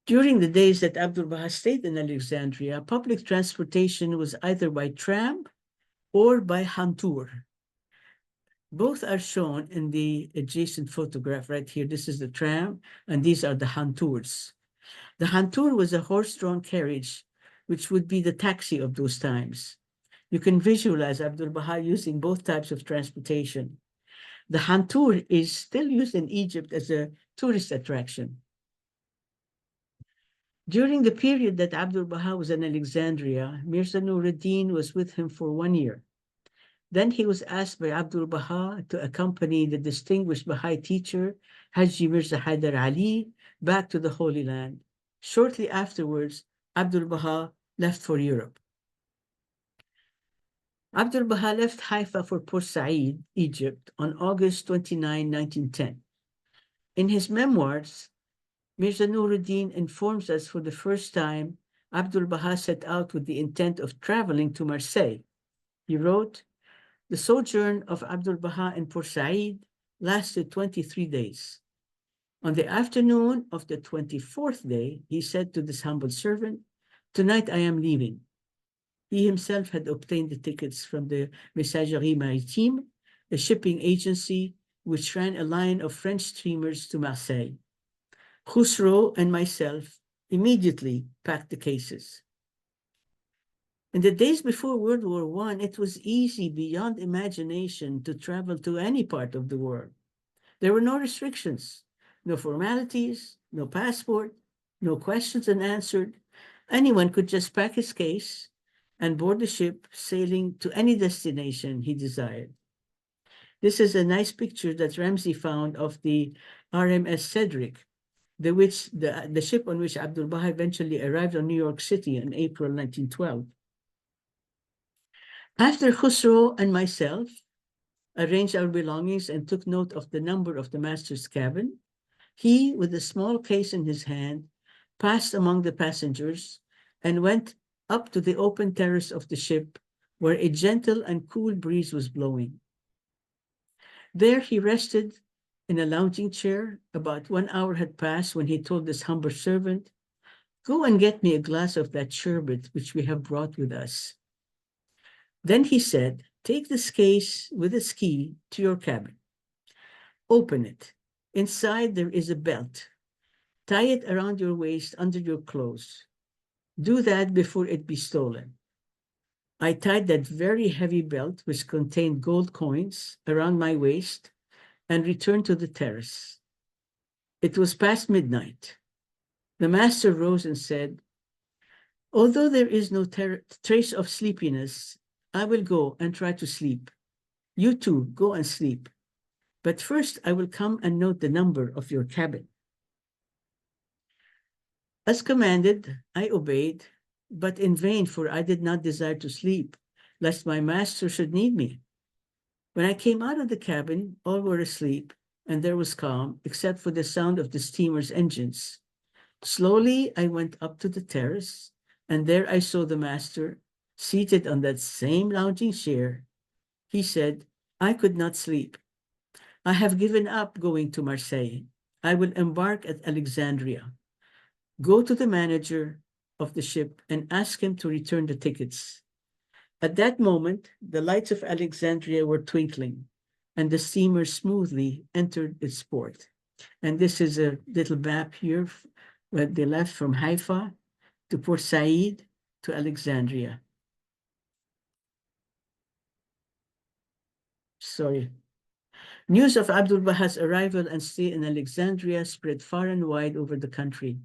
During the days that Abdul Baha stayed in Alexandria, public transportation was either by tram or by hantur. Both are shown in the adjacent photograph right here. This is the tram, and these are the hanturs. The hantur was a horse-drawn carriage, which would be the taxi of those times. You can visualize Abdul Baha using both types of transportation. The hantur is still used in Egypt as a tourist attraction. During the period that Abdul Baha was in Alexandria, Mirza Nur'ud-din was with him for 1 year. Then he was asked by Abdul Baha to accompany the distinguished Baha'i teacher, Haji Mirza Haidar Ali, back to the Holy Land. Shortly afterwards, Abdul Baha left for Europe. Abdul Baha left Haifa for Port Said, Egypt, on August 29, 1910. In his memoirs, Mirza Nur'ud-din informs us for the first time Abdul Baha set out with the intent of traveling to Marseille. He wrote, "The sojourn of Abdul Baha in Port Said lasted 23 days. On the afternoon of the 24th day, he said to this humble servant, 'Tonight I am leaving.' He himself had obtained the tickets from the Messagerie Maritime, a shipping agency which ran a line of French steamers to Marseille. Khusro and myself immediately packed the cases. In the days before World War I, it was easy beyond imagination to travel to any part of the world. There were no restrictions, no formalities, no passport, no questions unanswered. Anyone could just pack his case and board the ship sailing to any destination he desired." This is a nice picture that Ramsey found of the RMS Cedric, the ship on which Abdul Baha eventually arrived on New York City in April 1912. After Khusro and myself arranged our belongings and took note of the number of the master's cabin, he, with a small case in his hand, passed among the passengers and went up to the open terrace of the ship, where a gentle and cool breeze was blowing. There he rested in a lounging chair. About 1 hour had passed when he told this humble servant, "Go and get me a glass of that sherbet which we have brought with us." Then he said, "Take this case with its key to your cabin. Open it. Inside there is a belt. Tie it around your waist under your clothes. Do that before it be stolen." I tied that very heavy belt, which contained gold coins, around my waist and returned to the terrace. It was past midnight. The master rose and said, "Although there is no trace of sleepiness, I will go and try to sleep. You too, go and sleep. But first I will come and note the number of your cabin." As commanded, I obeyed, but in vain, for I did not desire to sleep, lest my master should need me. When I came out of the cabin, all were asleep, and there was calm, except for the sound of the steamer's engines. Slowly, I went up to the terrace, and there I saw the master, seated on that same lounging chair. He said, "I could not sleep. I have given up going to Marseille. I will embark at Alexandria. Go to the manager of the ship and ask him to return the tickets." At that moment, the lights of Alexandria were twinkling, and the steamer smoothly entered its port. And this is a little map here where they left from Haifa to Port Said to Alexandria. sorry. News of Abdul Baha's arrival and stay in Alexandria spread far and wide over the country.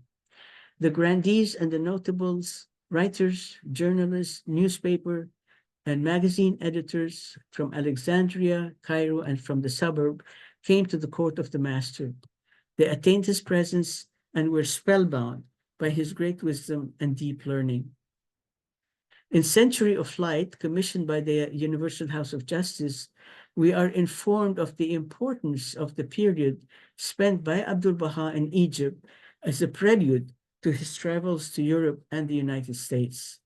The grandees and the notables, writers, journalists, newspaper, and magazine editors from Alexandria, Cairo, and from the suburb came to the court of the master. They attained his presence and were spellbound by his great wisdom and deep learning. In Century of Light, commissioned by the Universal House of Justice, we are informed of the importance of the period spent by Abdul Baha in Egypt as a prelude to his travels to Europe and the United States.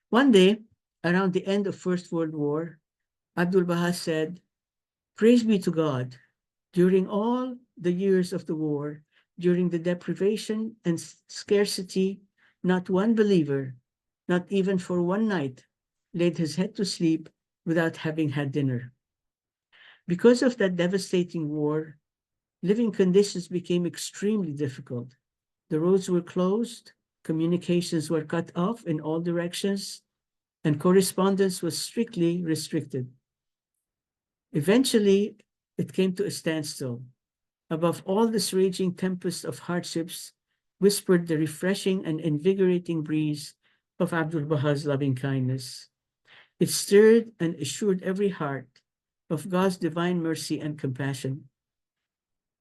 One day, around the end of First World War, Abdul Baha said, "Praise be to God, during all the years of the war, during the deprivation and scarcity, not one believer, not even for one night, laid his head to sleep without having had dinner." Because of that devastating war, living conditions became extremely difficult. The roads were closed, communications were cut off in all directions, and correspondence was strictly restricted. Eventually, it came to a standstill. Above all this raging tempest of hardships, whispered the refreshing and invigorating breeze of Abdul Baha's loving kindness. It stirred and assured every heart of God's divine mercy and compassion.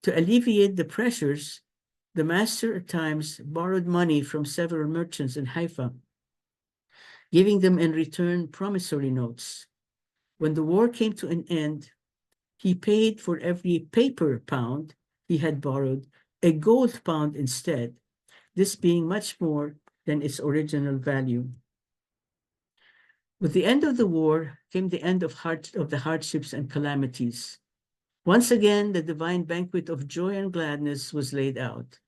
To alleviate the pressures, the master at times borrowed money from several merchants in Haifa, giving them in return promissory notes. When the war came to an end, he paid for every paper pound he had borrowed a gold pound instead, this being much more than its original value. With the end of the war came the end of the hardships and calamities. Once again, the divine banquet of joy and gladness was laid out.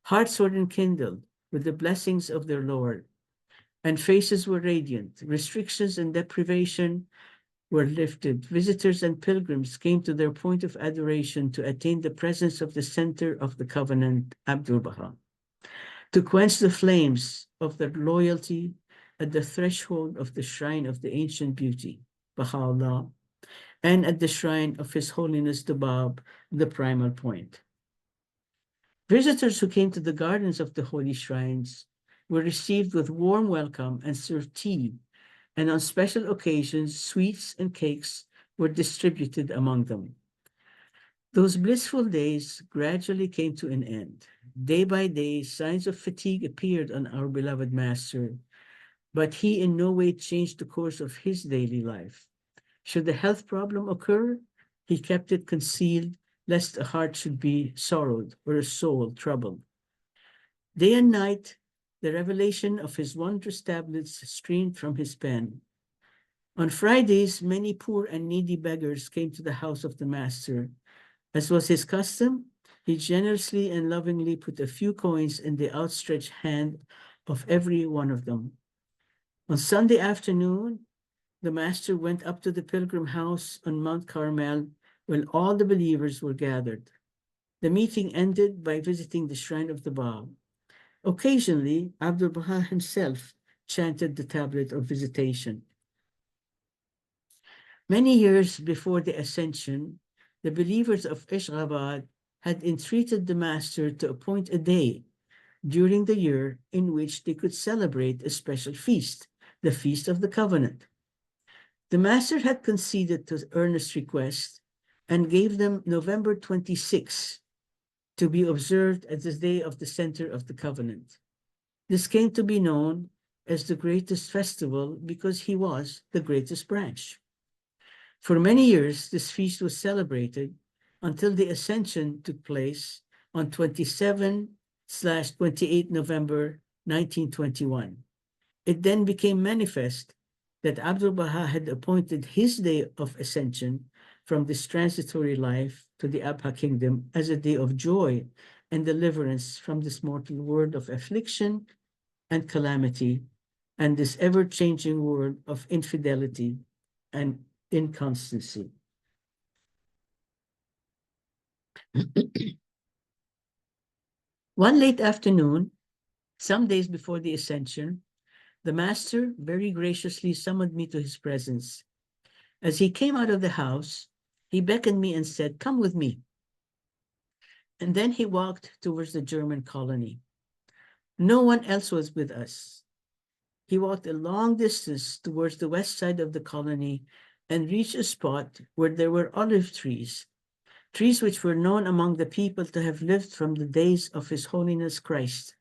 Hearts were enkindled with the blessings of their Lord, and faces were radiant. Restrictions and deprivation were lifted. Visitors and pilgrims came to their point of adoration to attain the presence of the center of the covenant, Abdul Baha, to quench the flames of their loyalty at the threshold of the shrine of the ancient beauty, Baha'u'llah, and at the shrine of His Holiness the Bab, the primal point. Visitors who came to the gardens of the holy shrines were received with warm welcome and served tea, and on special occasions, sweets and cakes were distributed among them. Those blissful days gradually came to an end. Day by day, signs of fatigue appeared on our beloved master, but he in no way changed the course of his daily life. Should a health problem occur, he kept it concealed, lest a heart should be sorrowed or a soul troubled. Day and night, the revelation of his wondrous tablets streamed from his pen. On Fridays, many poor and needy beggars came to the house of the master. As was his custom, he generously and lovingly put a few coins in the outstretched hand of every one of them. On Sunday afternoon, the master went up to the pilgrim house on Mount Carmel when all the believers were gathered. The meeting ended by visiting the shrine of the Bab. Occasionally, Abdul Baha himself chanted the tablet of visitation. Many years before the ascension, the believers of Ishrabad had entreated the master to appoint a day during the year in which they could celebrate a special feast, the Feast of the Covenant. The master had conceded to earnest request and gave them November 26 to be observed as the day of the center of the covenant. This came to be known as the greatest festival because he was the greatest branch. For many years, this feast was celebrated until the ascension took place on 27/28 November 1921. It then became manifest that Abdul Baha had appointed his day of ascension from this transitory life to the Abha kingdom as a day of joy and deliverance from this mortal world of affliction and calamity and this ever-changing world of infidelity and inconstancy. One late afternoon, some days before the ascension, the master very graciously summoned me to his presence. As he came out of the house, he beckoned me and said, "Come with me." And then he walked towards the German colony. No one else was with us. He walked a long distance towards the west side of the colony and reached a spot where there were olive trees, trees which were known among the people to have lived from the days of His Holiness Christ.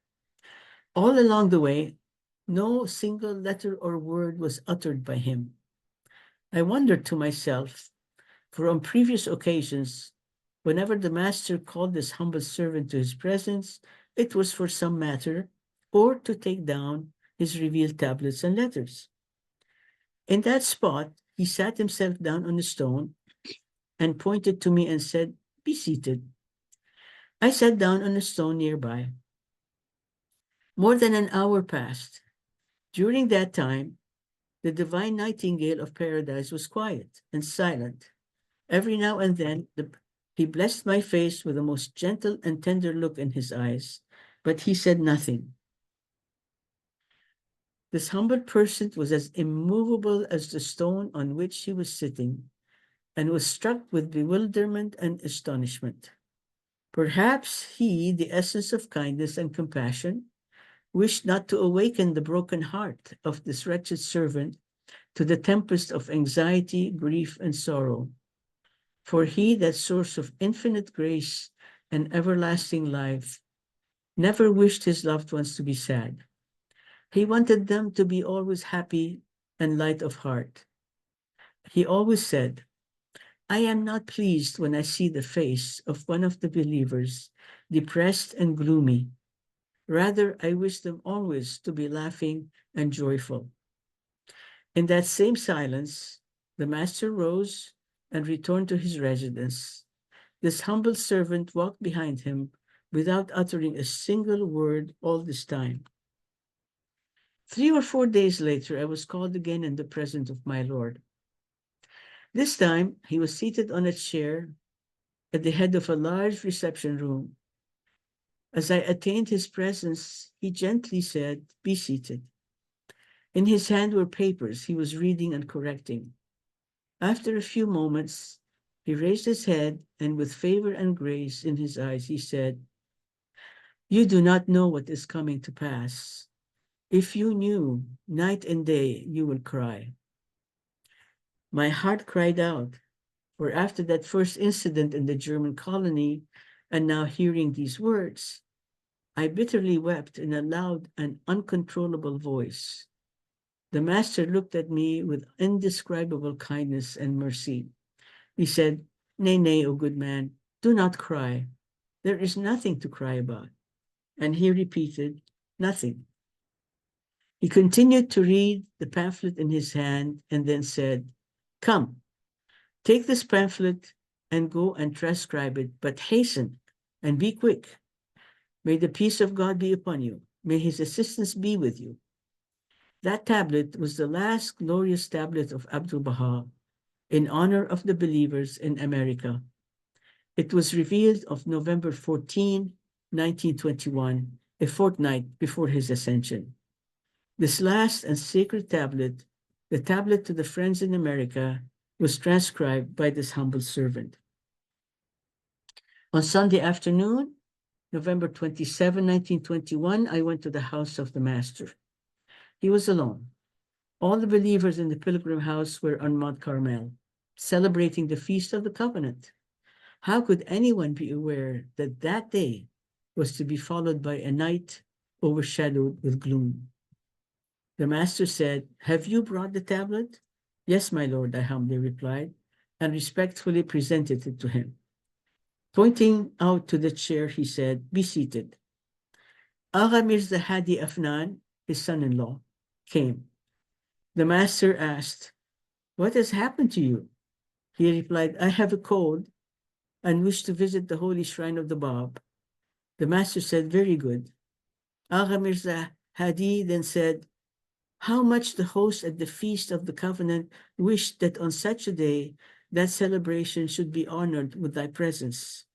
All along the way, no single letter or word was uttered by him. I wondered to myself, for on previous occasions, whenever the master called this humble servant to his presence, it was for some matter or to take down his revealed tablets and letters. In that spot, he sat himself down on a stone and pointed to me and said, "Be seated." I sat down on a stone nearby. More than an hour passed. During that time, the divine nightingale of paradise was quiet and silent. Every now and then, he blessed my face with the most gentle and tender look in his eyes, but he said nothing. This humble person was as immovable as the stone on which he was sitting, and was struck with bewilderment and astonishment. Perhaps he, the essence of kindness and compassion, wished not to awaken the broken heart of this wretched servant to the tempest of anxiety, grief, and sorrow. For he, that source of infinite grace and everlasting life, never wished his loved ones to be sad. He wanted them to be always happy and light of heart. He always said, "I am not pleased when I see the face of one of the believers depressed and gloomy. Rather, I wish them always to be laughing and joyful." In that same silence, the master rose and returned to his residence. This humble servant walked behind him without uttering a single word all this time. 3 or 4 days later, I was called again in the presence of my Lord. This time, he was seated on a chair at the head of a large reception room. As I attained his presence, he gently said, "Be seated." In his hand were papers he was reading and correcting. After a few moments, he raised his head, and with favor and grace in his eyes, he said, "You do not know what is coming to pass. If you knew, night and day you will cry." My heart cried out, for after that first incident in the German colony, and now hearing these words, I bitterly wept in a loud and uncontrollable voice. The master looked at me with indescribable kindness and mercy. He said, "Nay, nay, O good man, do not cry. There is nothing to cry about." And he repeated, "Nothing." He continued to read the pamphlet in his hand and then said, "Come, take this pamphlet and go and transcribe it, but hasten and be quick. May the peace of God be upon you. May his assistance be with you." That tablet was the last glorious tablet of Abdu Baha in honor of the believers in America. It was revealed on November 14, 1921, a fortnight before his ascension. This last and sacred tablet, the tablet to the friends in America, was transcribed by this humble servant. On Sunday afternoon, November 27, 1921, I went to the house of the master. He was alone. All the believers in the pilgrim house were on Mount Carmel, celebrating the Feast of the Covenant. How could anyone be aware that that day was to be followed by a night overshadowed with gloom? The master said, "Have you brought the tablet?" "Yes, my lord," I humbly replied, and respectfully presented it to him. Pointing out to the chair, he said, "Be seated." Agha Mirza Hadi Afnan, his son-in-law, came. The master asked, "What has happened to you?" He replied, "I have a cold and wish to visit the holy shrine of the Bab." The master said, "Very good." Agha Mirza Hadi then said, "How much the host at the Feast of the Covenant wished that on such a day, that celebration should be honored with thy presence."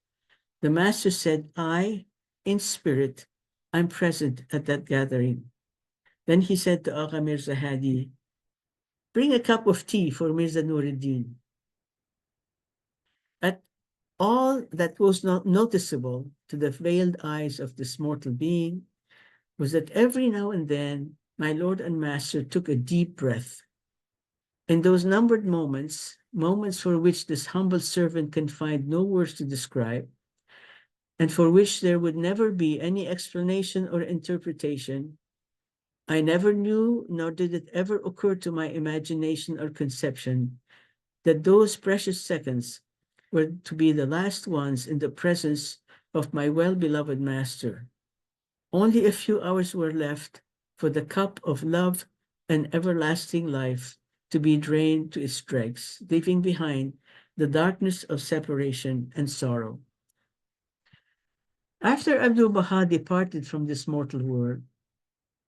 The master said, "I, in spirit, am present at that gathering." Then he said to Agha Mirza Hadi, Bring a cup of tea for Mirza Nur'ud-din. At all that was not noticeable to the veiled eyes of this mortal being was that every now and then my Lord and Master took a deep breath. In those numbered moments, moments for which this humble servant can find no words to describe, and for which there would never be any explanation or interpretation, I never knew, nor did it ever occur to my imagination or conception, that those precious seconds were to be the last ones in the presence of my well-beloved Master. Only a few hours were left for the cup of love and everlasting life to be drained to its dregs, leaving behind the darkness of separation and sorrow. After Abdu Baha departed from this mortal world,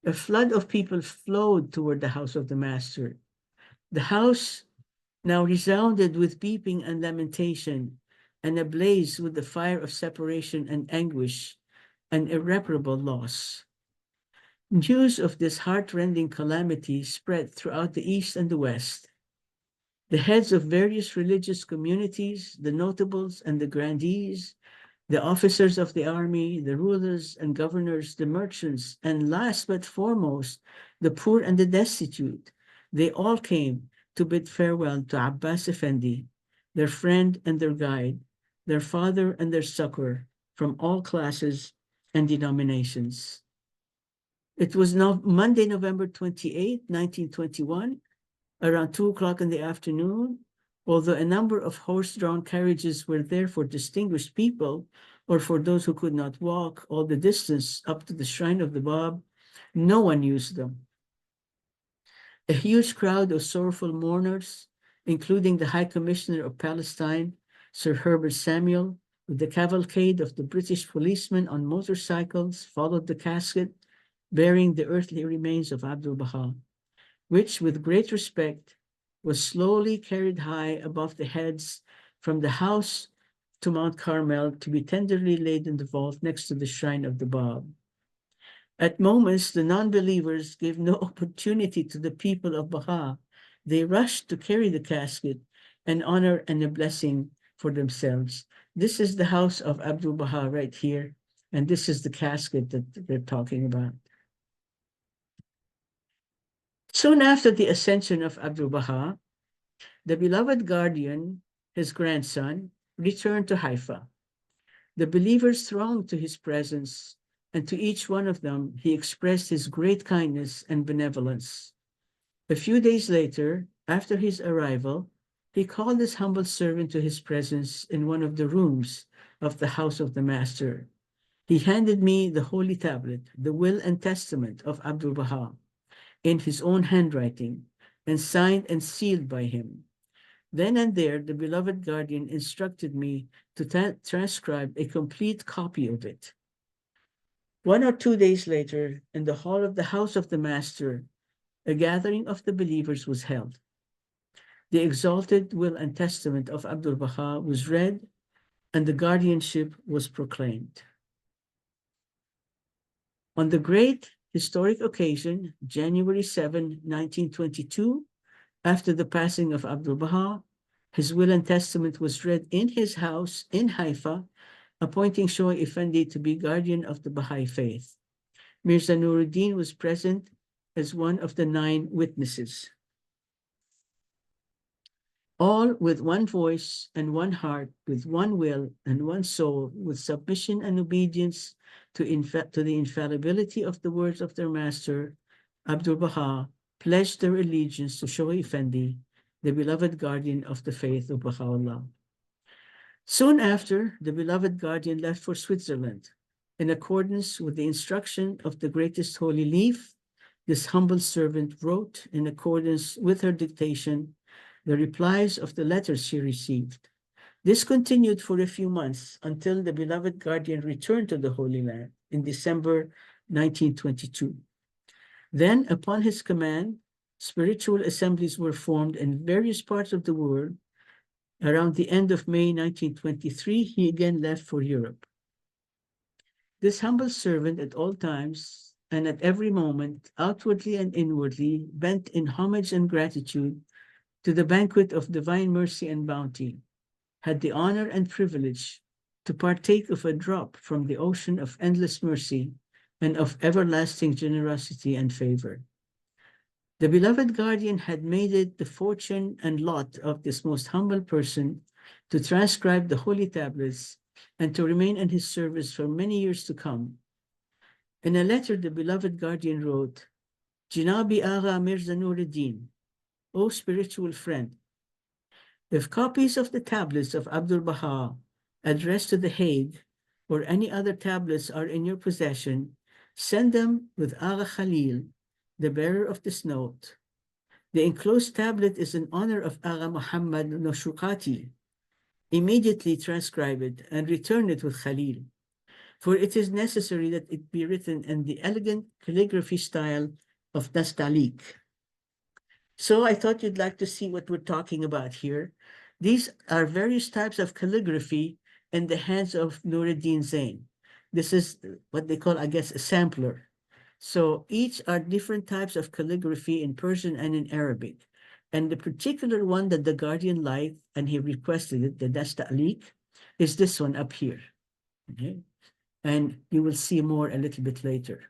a flood of people flowed toward the house of the Master. The house now resounded with weeping and lamentation, and ablaze with the fire of separation and anguish and irreparable loss. News of this heart-rending calamity spread throughout the East and the West. The heads of various religious communities, the notables and the grandees, the officers of the army, the rulers and governors, the merchants, and last but foremost, the poor and the destitute, they all came to bid farewell to Abbas Effendi, their friend and their guide, their father and their succor, from all classes and denominations. It was now Monday, November 28, 1921, around 2 o'clock in the afternoon. Although a number of horse-drawn carriages were there for distinguished people or for those who could not walk all the distance up to the shrine of the Bab, no one used them. A huge crowd of sorrowful mourners, including the High Commissioner of Palestine, Sir Herbert Samuel, with the cavalcade of the British policemen on motorcycles, followed the casket bearing the earthly remains of Abdu Baha, which, with great respect, was slowly carried high above the heads from the house to Mount Carmel to be tenderly laid in the vault next to the shrine of the Bab. At moments, the non-believers gave no opportunity to the people of Baha. They rushed to carry the casket and honor and a blessing for themselves. This is the house of Abdu Baha right here, and this is the casket that they're talking about. Soon after the ascension of Abdu Baha, the beloved guardian, his grandson, returned to Haifa. The believers thronged to his presence, and to each one of them he expressed his great kindness and benevolence. A few days later, after his arrival, he called his humble servant to his presence in one of the rooms of the house of the Master. He handed me the holy tablet, the will and testament of Abdu Baha, in his own handwriting, and signed and sealed by him. Then and there, the beloved guardian instructed me to transcribe a complete copy of it. 1 or 2 days later, in the hall of the house of the Master, a gathering of the believers was held. The exalted will and testament of Abdul Baha was read, and the guardianship was proclaimed. On the great historic occasion, January 7, 1922, after the passing of Abdu Baha, his will and testament was read in his house in Haifa, appointing Shoai Effendi to be guardian of the Baha'i faith. Mirza Nur'ud-din was present as one of the 9 witnesses. All with one voice and one heart, with one will and one soul, with submission and obedience to the infallibility of the words of their master, Abdul Baha, pledged their allegiance to Shoai Effendi, the beloved guardian of the faith of Baha'u'llah. Soon after, the beloved guardian left for Switzerland. In accordance with the instruction of the greatest holy leaf, this humble servant wrote, in accordance with her dictation, the replies of the letters she received. This continued for a few months until the beloved guardian returned to the Holy Land in December 1922. Then, upon his command, spiritual assemblies were formed in various parts of the world. Around the end of May 1923, he again left for Europe. This humble servant at all times and at every moment, outwardly and inwardly, bent in homage and gratitude to the banquet of divine mercy and bounty, had the honor and privilege to partake of a drop from the ocean of endless mercy and of everlasting generosity and favor. The beloved guardian had made it the fortune and lot of this most humble person to transcribe the holy tablets and to remain in his service for many years to come. In a letter, the beloved guardian wrote, Jinabi Agha Mirza Nur'ud-din, O spiritual friend, if copies of the tablets of Abdu Baha addressed to The Hague or any other tablets are in your possession, send them with Agha Khalil, the bearer of this note. The enclosed tablet is in honor of Agha Muhammad Noshukati. Immediately transcribe it and return it with Khalil, for it is necessary that it be written in the elegant calligraphy style of Nastaliq. So I thought you'd like to see what we're talking about here. These are various types of calligraphy in the hands of Nur'ud-din Zayn. This is what they call, I guess, a sampler. So each are different types of calligraphy in Persian and in Arabic. And the particular one that the guardian liked, and he requested it, the Nastaliq, is this one up here. Okay? And you will see more a little bit later.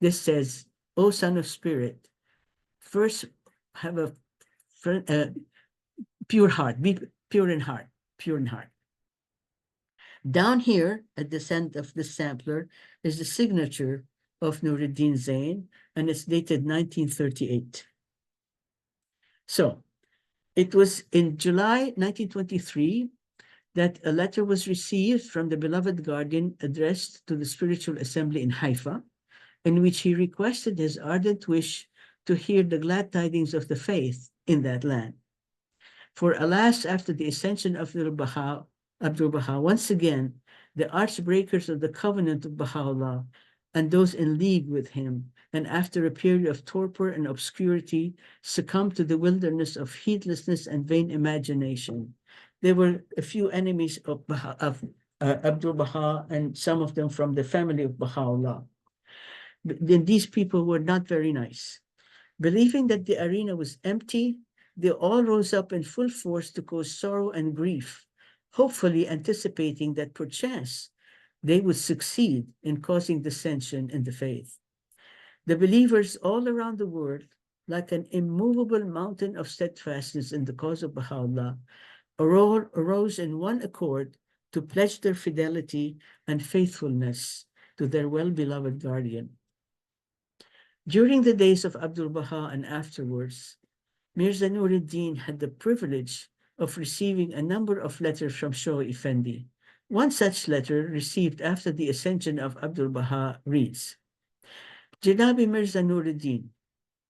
This says, O Son of Spirit, first have a pure heart, be pure in heart, pure in heart. Down here at the center of the sampler is the signature of Nur'ud-din Zayn, and it's dated 1938. So it was in July 1923 that a letter was received from the beloved guardian addressed to the spiritual assembly in Haifa, in which he requested his ardent wish to hear the glad tidings of the faith in that land. For alas, after the ascension of Abdu Baha, once again, the archbreakers of the covenant of Baha'u'llah and those in league with him, and after a period of torpor and obscurity, succumbed to the wilderness of heedlessness and vain imagination. There were a few enemies of Abdu Baha, and some of them from the family of Baha'u'llah. Then these people were not very nice. Believing that the arena was empty, they all rose up in full force to cause sorrow and grief, hopefully anticipating that perchance they would succeed in causing dissension in the faith. The believers all around the world, like an immovable mountain of steadfastness in the cause of Baha'u'llah, arose in one accord to pledge their fidelity and faithfulness to their well-beloved guardian. During the days of Abdul Baha and afterwards, Mirza Nur'ud-din had the privilege of receiving a number of letters from Shah Effendi. One such letter, received after the ascension of Abdul Baha, reads, Janabi Mirza Nur'ud-din,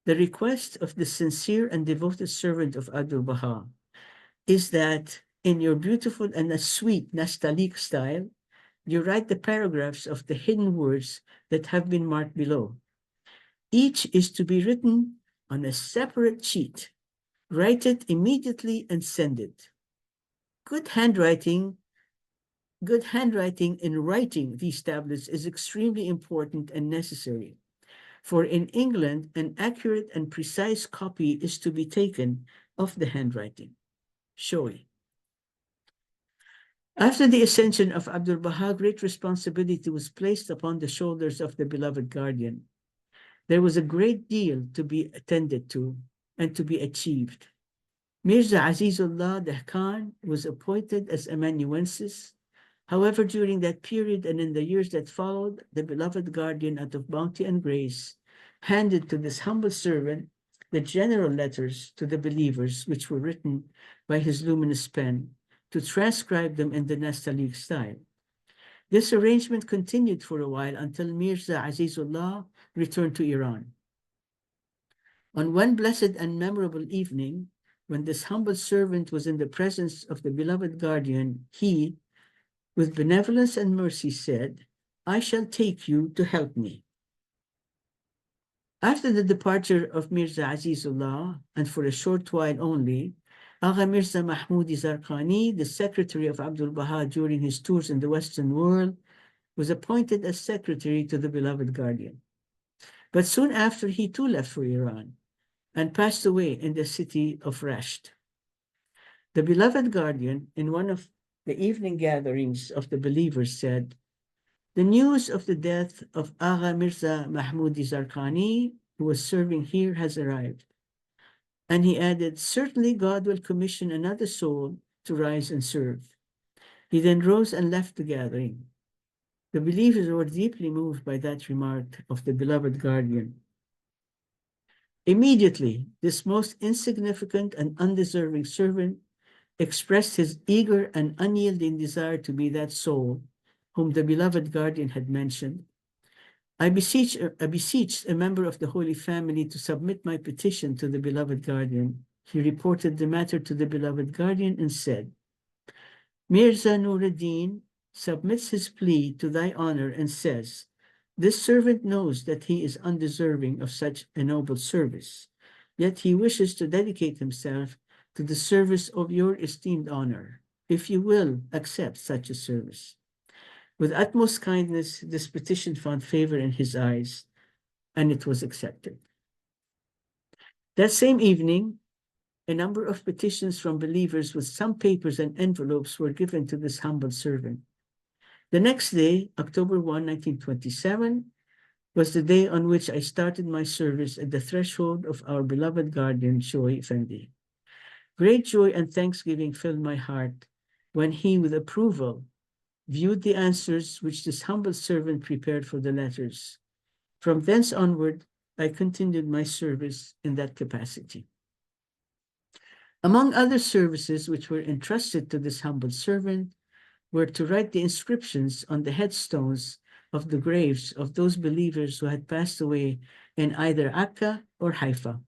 the request of the sincere and devoted servant of Abdul Baha is that in your beautiful and a sweet Nastaliq style, you write the paragraphs of the hidden words that have been marked below. Each is to be written on a separate sheet. Write it immediately and send it. Good handwriting in writing these tablets is extremely important and necessary. For in England, an accurate and precise copy is to be taken of the handwriting. Showy. After the ascension of Abdul Baha, great responsibility was placed upon the shoulders of the beloved guardian. There was a great deal to be attended to and to be achieved. Mirza Azizullah Dehkan was appointed as amanuensis. However, during that period and in the years that followed, the beloved guardian, out of bounty and grace, handed to this humble servant the general letters to the believers, which were written by his luminous pen, to transcribe them in the Nastaliq style. This arrangement continued for a while until Mirza Azizullah returned to Iran. On one blessed and memorable evening, when this humble servant was in the presence of the beloved guardian, he, with benevolence and mercy, said, I shall take you to help me. After the departure of Mirza Azizullah, and for a short while only, Agha Mirza Mahmud Zarqani, the secretary of Abdul Baha during his tours in the Western world, was appointed as secretary to the beloved guardian. But soon after, he too left for Iran and passed away in the city of Rasht. The beloved guardian, in one of the evening gatherings of the believers, said, "The news of the death of Agha Mirza Mahmoudi Zarqani, who was serving here, has arrived." And he added, "Certainly God will commission another soul to rise and serve." He then rose and left the gathering. The believers were deeply moved by that remark of the beloved guardian. Immediately, this most insignificant and undeserving servant expressed his eager and unyielding desire to be that soul whom the beloved guardian had mentioned. I beseech a member of the Holy Family to submit my petition to the beloved guardian." He reported the matter to the beloved guardian and said, "Mirza Nur'ud-din submits his plea to thy honor and says, this servant knows that he is undeserving of such a noble service, yet he wishes to dedicate himself to the service of your esteemed honor, if you will accept such a service." With utmost kindness, this petition found favor in his eyes, and it was accepted. That same evening, a number of petitions from believers with some papers and envelopes were given to this humble servant. The next day, October 1, 1927, was the day on which I started my service at the threshold of our beloved guardian, Shoei Effendi. Great joy and thanksgiving filled my heart when he, with approval, viewed the answers which this humble servant prepared for the letters. From thence onward, I continued my service in that capacity. Among other services which were entrusted to this humble servant were to write the inscriptions on the headstones of the graves of those believers who had passed away in either Akka or Haifa.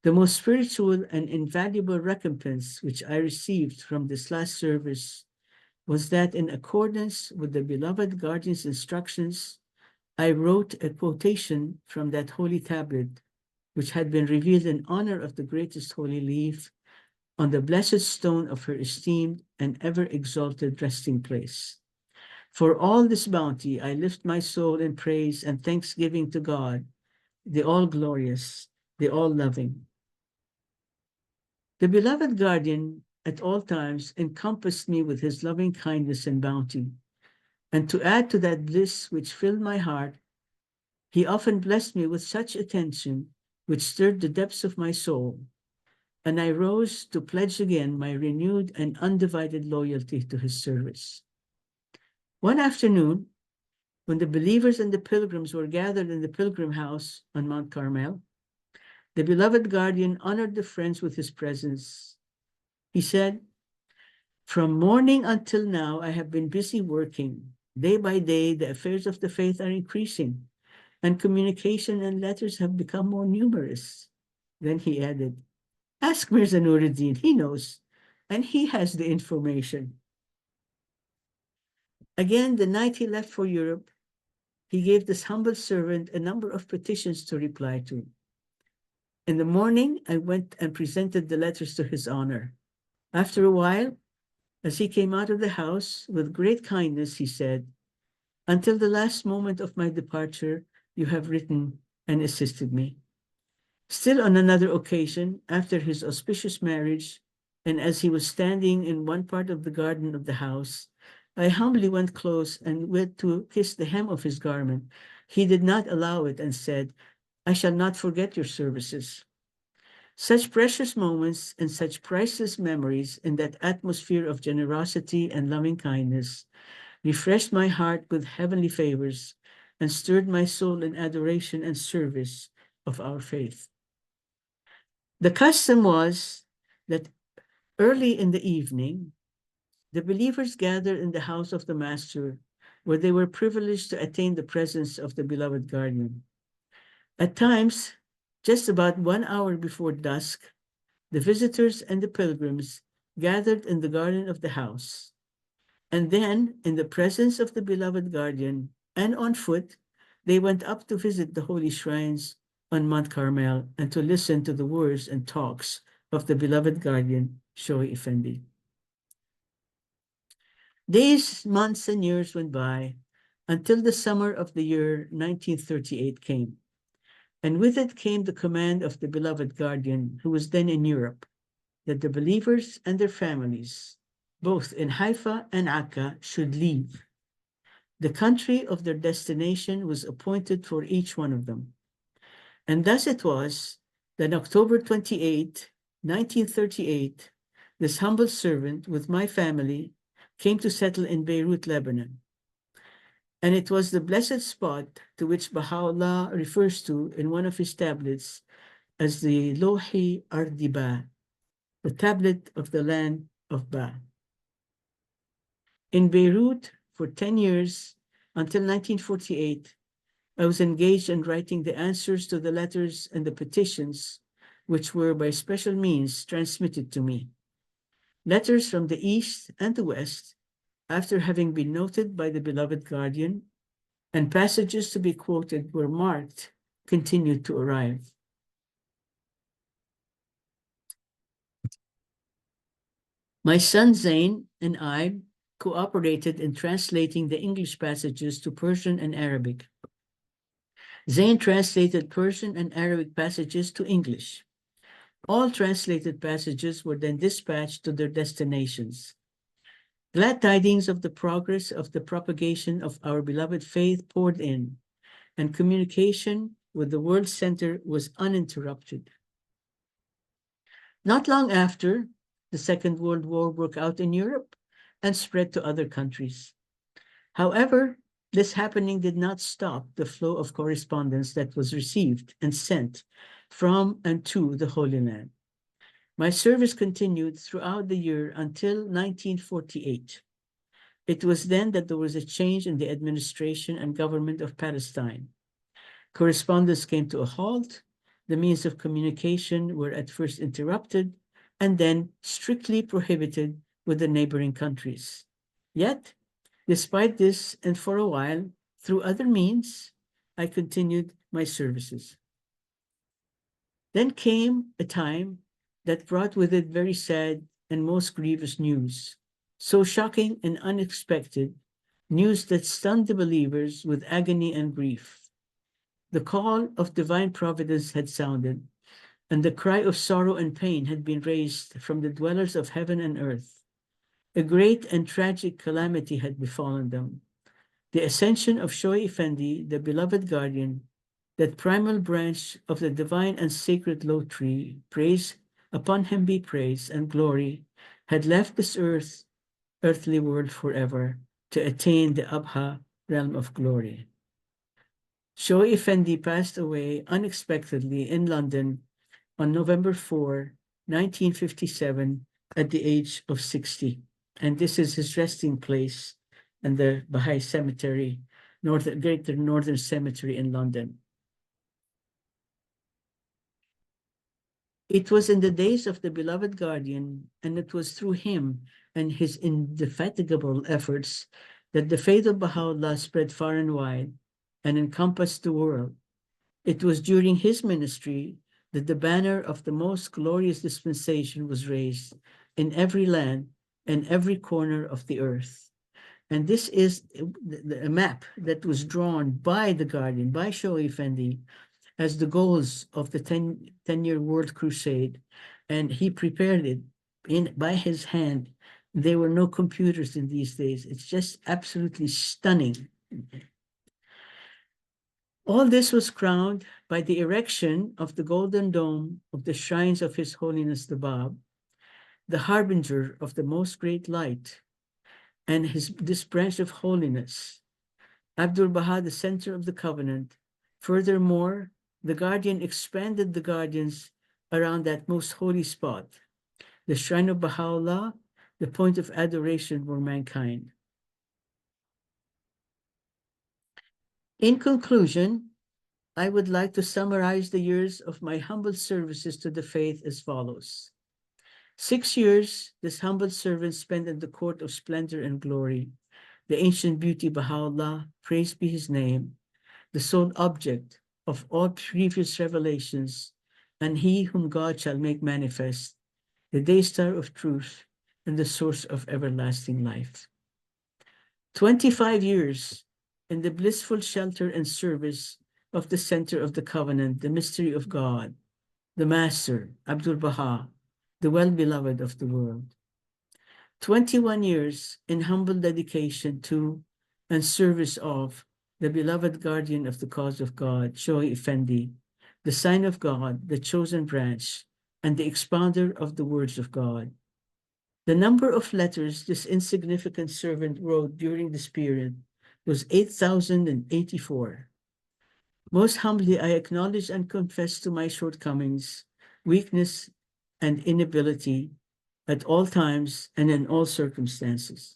The most spiritual and invaluable recompense which I received from this last service was that, in accordance with the beloved guardian's instructions, I wrote a quotation from that holy tablet, which had been revealed in honor of the greatest holy leaf, on the blessed stone of her esteemed and ever exalted resting place. For all this bounty, I lift my soul in praise and thanksgiving to God, the all-glorious, the all-loving. The beloved guardian at all times encompassed me with his loving kindness and bounty. And to add to that bliss which filled my heart, he often blessed me with such attention which stirred the depths of my soul, and I rose to pledge again my renewed and undivided loyalty to his service. One afternoon, when the believers and the pilgrims were gathered in the pilgrim house on Mount Carmel, the beloved guardian honored the friends with his presence. He said, "From morning until now, I have been busy working. Day by day, the affairs of the faith are increasing, and communication and letters have become more numerous." Then he added, "Ask Mirza Nur'ud-din, he knows, and he has the information." Again, the night he left for Europe, he gave this humble servant a number of petitions to reply to. In the morning, I went and presented the letters to his honor. After a while, as he came out of the house, with great kindness, he said, "Until the last moment of my departure, you have written and assisted me." Still on another occasion, after his auspicious marriage, and as he was standing in one part of the garden of the house, I humbly went close and went to kiss the hem of his garment. He did not allow it and said, "I shall not forget your services." Such precious moments and such priceless memories in that atmosphere of generosity and loving kindness refreshed my heart with heavenly favors and stirred my soul in adoration and service of our faith. The custom was that early in the evening, the believers gathered in the house of the Master, where they were privileged to attain the presence of the beloved guardian. At times, just about 1 hour before dusk, the visitors and the pilgrims gathered in the garden of the house. And then, in the presence of the beloved guardian and on foot, they went up to visit the holy shrines on Mount Carmel and to listen to the words and talks of the beloved guardian, Shoei Effendi. Days, months, and years went by, until the summer of the year 1938 came. And with it came the command of the beloved guardian, who was then in Europe, that the believers and their families, both in Haifa and Akka, should leave. The country of their destination was appointed for each one of them. And thus it was that October 28, 1938, this humble servant with my family came to settle in Beirut, Lebanon. And it was the blessed spot to which Baha'u'llah refers to in one of his tablets as the Lohi Ardi Ba, the tablet of the land of Ba. In Beirut for 10 years, until 1948, I was engaged in writing the answers to the letters and the petitions, which were by special means transmitted to me. Letters from the East and the West, after having been noted by the beloved guardian, and passages to be quoted were marked, continued to arrive. My son Zeine and I cooperated in translating the English passages to Persian and Arabic. Zeine translated Persian and Arabic passages to English. All translated passages were then dispatched to their destinations. Glad tidings of the progress of the propagation of our beloved faith poured in, and communication with the World Center was uninterrupted. Not long after, the Second World War broke out in Europe and spread to other countries. However, this happening did not stop the flow of correspondence that was received and sent from and to the Holy Land. My service continued throughout the year until 1948. It was then that there was a change in the administration and government of Palestine. Correspondence came to a halt. The means of communication were at first interrupted and then strictly prohibited with the neighboring countries. Yet, despite this, and for a while, through other means, I continued my services. Then came a time that brought with it very sad and most grievous news, so shocking and unexpected, news that stunned the believers with agony and grief. The call of divine providence had sounded, and the cry of sorrow and pain had been raised from the dwellers of heaven and earth. A great and tragic calamity had befallen them. The ascension of Shoa'i Effendi, the beloved guardian, that primal branch of the divine and sacred low tree, praise upon him be praise and glory, had left this earthly world forever to attain the Abha realm of glory. Shoa'i Effendi passed away unexpectedly in London on November 4, 1957, at the age of 60. And this is his resting place in the Baha'i Cemetery, Greater Northern Cemetery in London. It was in the days of the beloved guardian, and it was through him and his indefatigable efforts that the faith of Baha'u'llah spread far and wide and encompassed the world. It was during his ministry that the banner of the most glorious dispensation was raised in every land and every corner of the earth. And this is a map that was drawn by the guardian, by Shoa'i Effendi, as the goals of the 10-year World Crusade. And he prepared it by his hand. There were no computers in these days. It's just absolutely stunning. All this was crowned by the erection of the golden dome of the shrines of His Holiness the Bab, the harbinger of the most great light, and this branch of holiness, Abdu Baha, the center of the covenant. Furthermore, the guardian expanded the guardians around that most holy spot, the shrine of Baha'u'llah, the point of adoration for mankind. In conclusion, I would like to summarize the years of my humble services to the faith as follows. 6 years, this humble servant spent in the court of splendor and glory, the ancient beauty Baha'u'llah, praised be his name, the sole object of all previous revelations, and he whom God shall make manifest, the day star of truth and the source of everlasting life. 25 years in the blissful shelter and service of the center of the covenant, the mystery of God, the Master, Abdu Baha, the well-beloved of the world. 21 years in humble dedication to and service of the beloved guardian of the cause of God, Shoei Effendi, the sign of God, the chosen branch, and the expounder of the words of God. The number of letters this insignificant servant wrote during this period was 8,084. Most humbly, I acknowledge and confess to my shortcomings, weakness, and inability at all times and in all circumstances.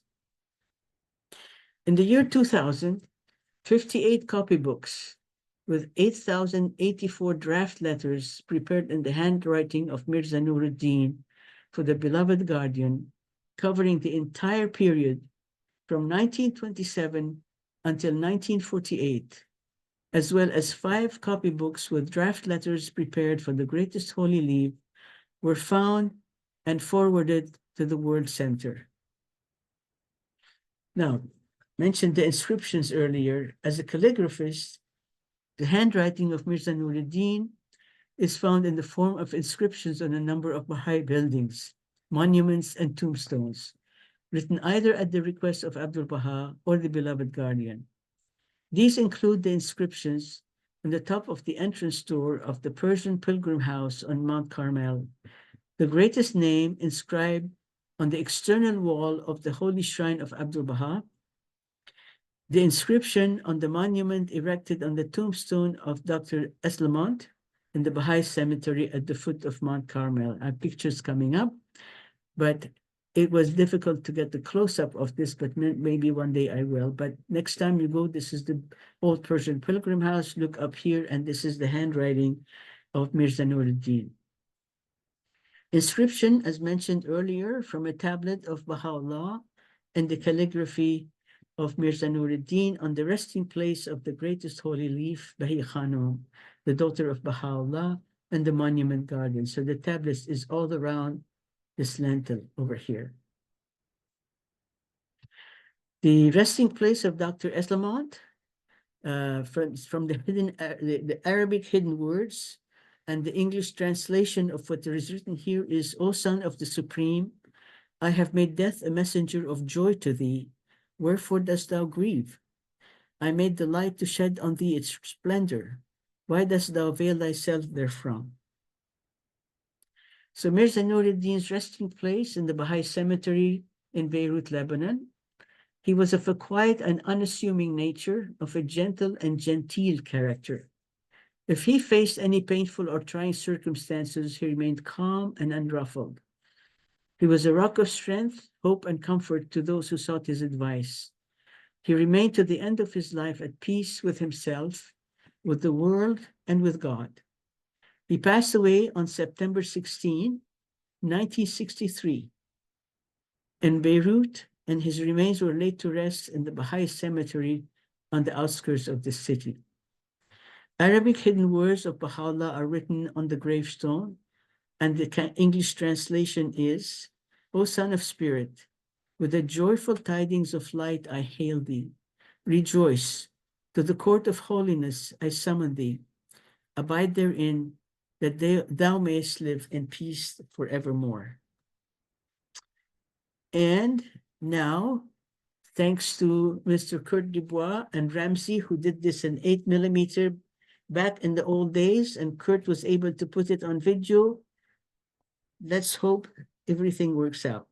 In the year 2000, 58 copybooks with 8,084 draft letters prepared in the handwriting of Mirza Nur'ud-din for the beloved guardian, covering the entire period from 1927 until 1948, as well as 5 copybooks with draft letters prepared for the greatest holy leave, were found and forwarded to the World Center. Now, mentioned the inscriptions earlier. As a calligraphist, the handwriting of Mirza Nur'ud-din is found in the form of inscriptions on a number of Baha'i buildings, monuments, and tombstones, written either at the request of Abdu Baha or the beloved guardian. These include the inscriptions on the top of the entrance door of the Persian pilgrim house on Mount Carmel, the greatest name inscribed on the external wall of the holy shrine of Abdu Baha, the inscription on the monument erected on the tombstone of Dr. Eslamont in the Baha'i cemetery at the foot of Mount Carmel. I have pictures coming up, but it was difficult to get the close-up of this, but maybe one day I will. But next time you go, this is the old Persian pilgrim house. Look up here, and this is the handwriting of Mirza Nur'ud-din. Inscription, as mentioned earlier, from a tablet of Baha'u'llah and the calligraphy of Mirza Nur'ud-din on the resting place of the greatest holy leaf, Bahi Khanum, the daughter of Baha'u'llah, and the monument garden. So the tablet is all around this lentil over here. The resting place of Dr. Eslamont, from the Arabic hidden words, and the English translation of what is written here is, O Son of the Supreme, I have made death a messenger of joy to thee. Wherefore dost thou grieve? I made the light to shed on thee its splendor. Why dost thou veil thyself therefrom? So Mirza Nur'ud-din's resting place in the Baha'i cemetery in Beirut, Lebanon. He was of a quiet and unassuming nature, of a gentle and genteel character. If he faced any painful or trying circumstances, he remained calm and unruffled. He was a rock of strength, hope, and comfort to those who sought his advice. He remained to the end of his life at peace with himself, with the world, and with God. He passed away on September 16, 1963, in Beirut, and his remains were laid to rest in the Baha'i cemetery on the outskirts of the city. Arabic hidden words of Baha'u'llah are written on the gravestone, and the English translation is, O Son of Spirit, with the joyful tidings of light I hail thee. Rejoice, to the court of holiness I summon thee. Abide therein, that thou mayest live in peace forevermore. And now, thanks to Mr. Kurt Dubois and Ramsey, who did this in 8mm back in the old days, and Kurt was able to put it on video. Let's hope everything works out.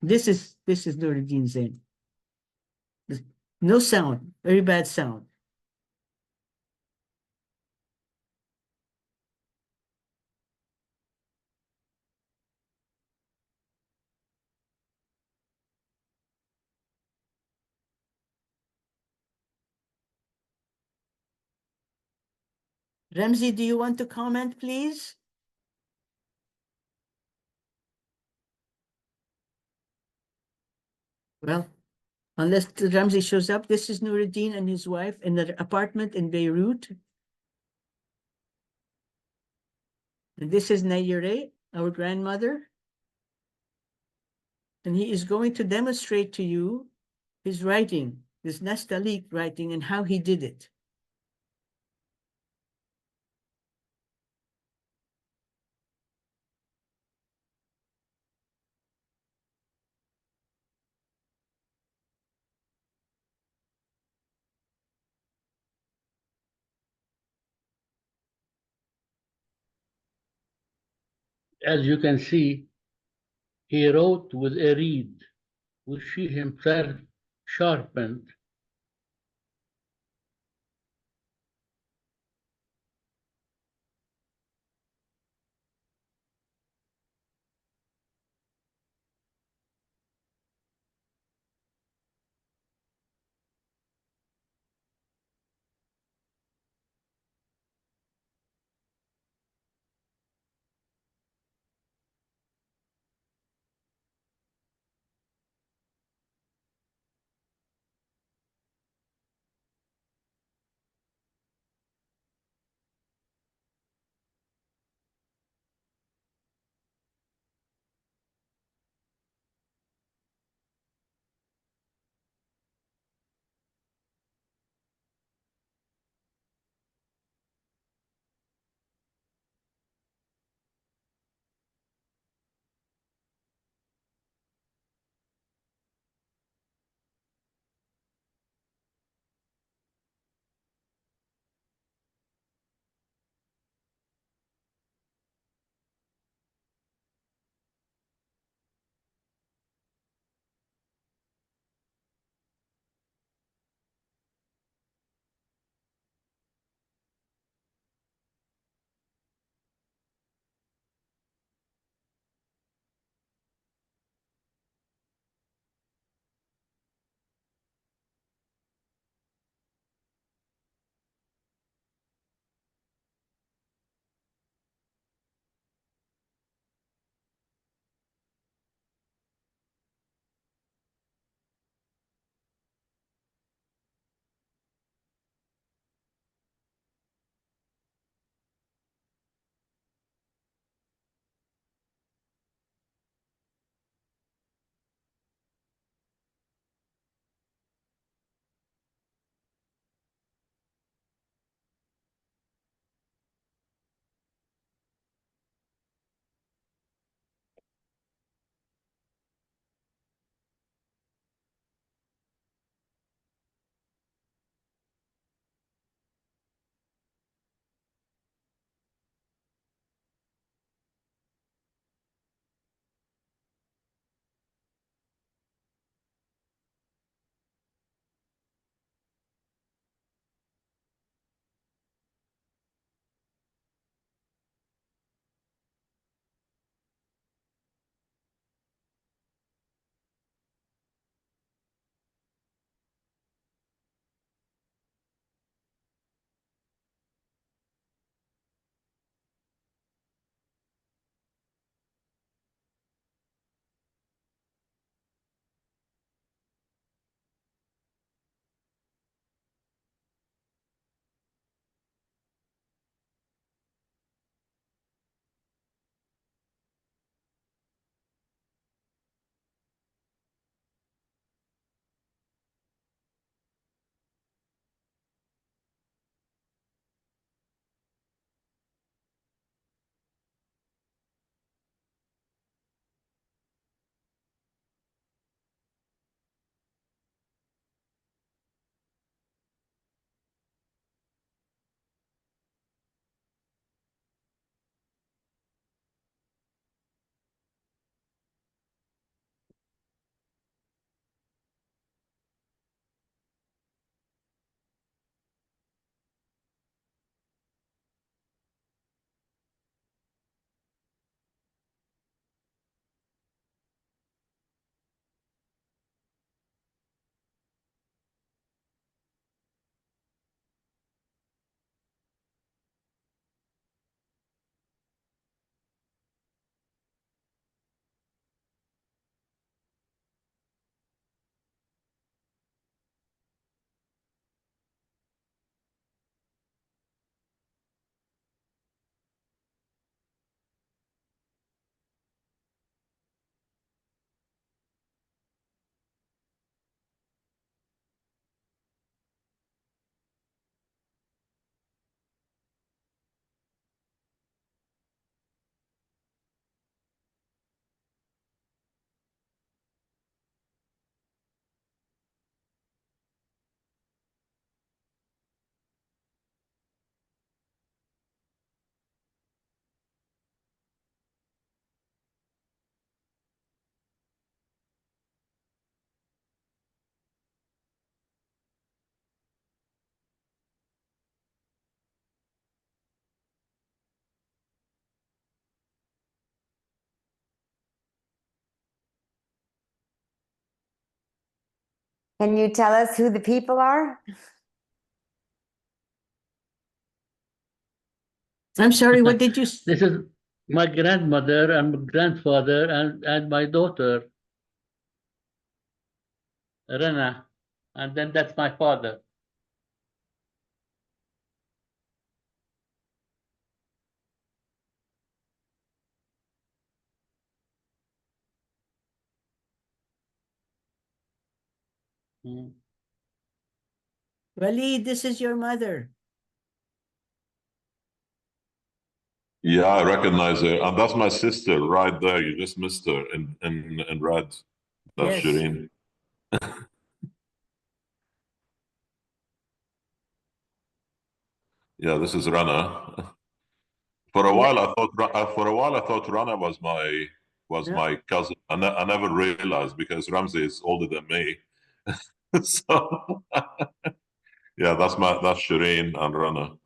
This is Nur'ud-din Zayn. No sound, very bad sound. Ramsey, do you want to comment, please? Well, unless Ramsey shows up, this is Nur'ud-din and his wife in their apartment in Beirut. And this is Nayire, our grandmother. And he is going to demonstrate to you his writing, this Nastaliq writing, and how he did it. As you can see, he wrote with a reed, which he himself sharpened. Can you tell us who the people are? I'm sorry, what did you? This is my grandmother and grandfather and my daughter, Rana. And then that's my father. Waleed, this is your mother. Yeah, I recognize her. And that's my sister right there. You just missed her in red. That's Yes. Shireen. Yeah, this is Rana. For a while, I thought Rana was my cousin. I never realized because Ramsey is older than me. So yeah, that's Shireen and Rana.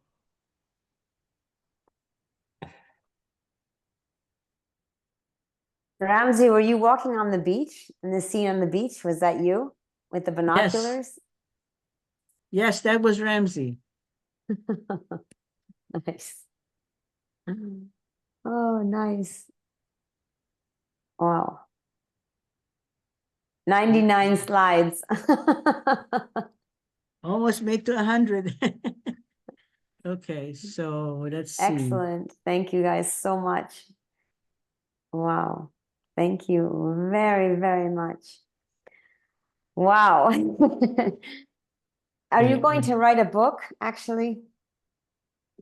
Ramsey, were you walking on the beach in the scene on the beach? Was that you with the binoculars? Yes, that was Ramsey. Nice. Oh, nice. Wow. 99 slides. Almost made to 100. Okay, so let's see. Excellent. Thank you guys so much. Wow. Thank you very, very much. Wow. Are you going to write a book, actually?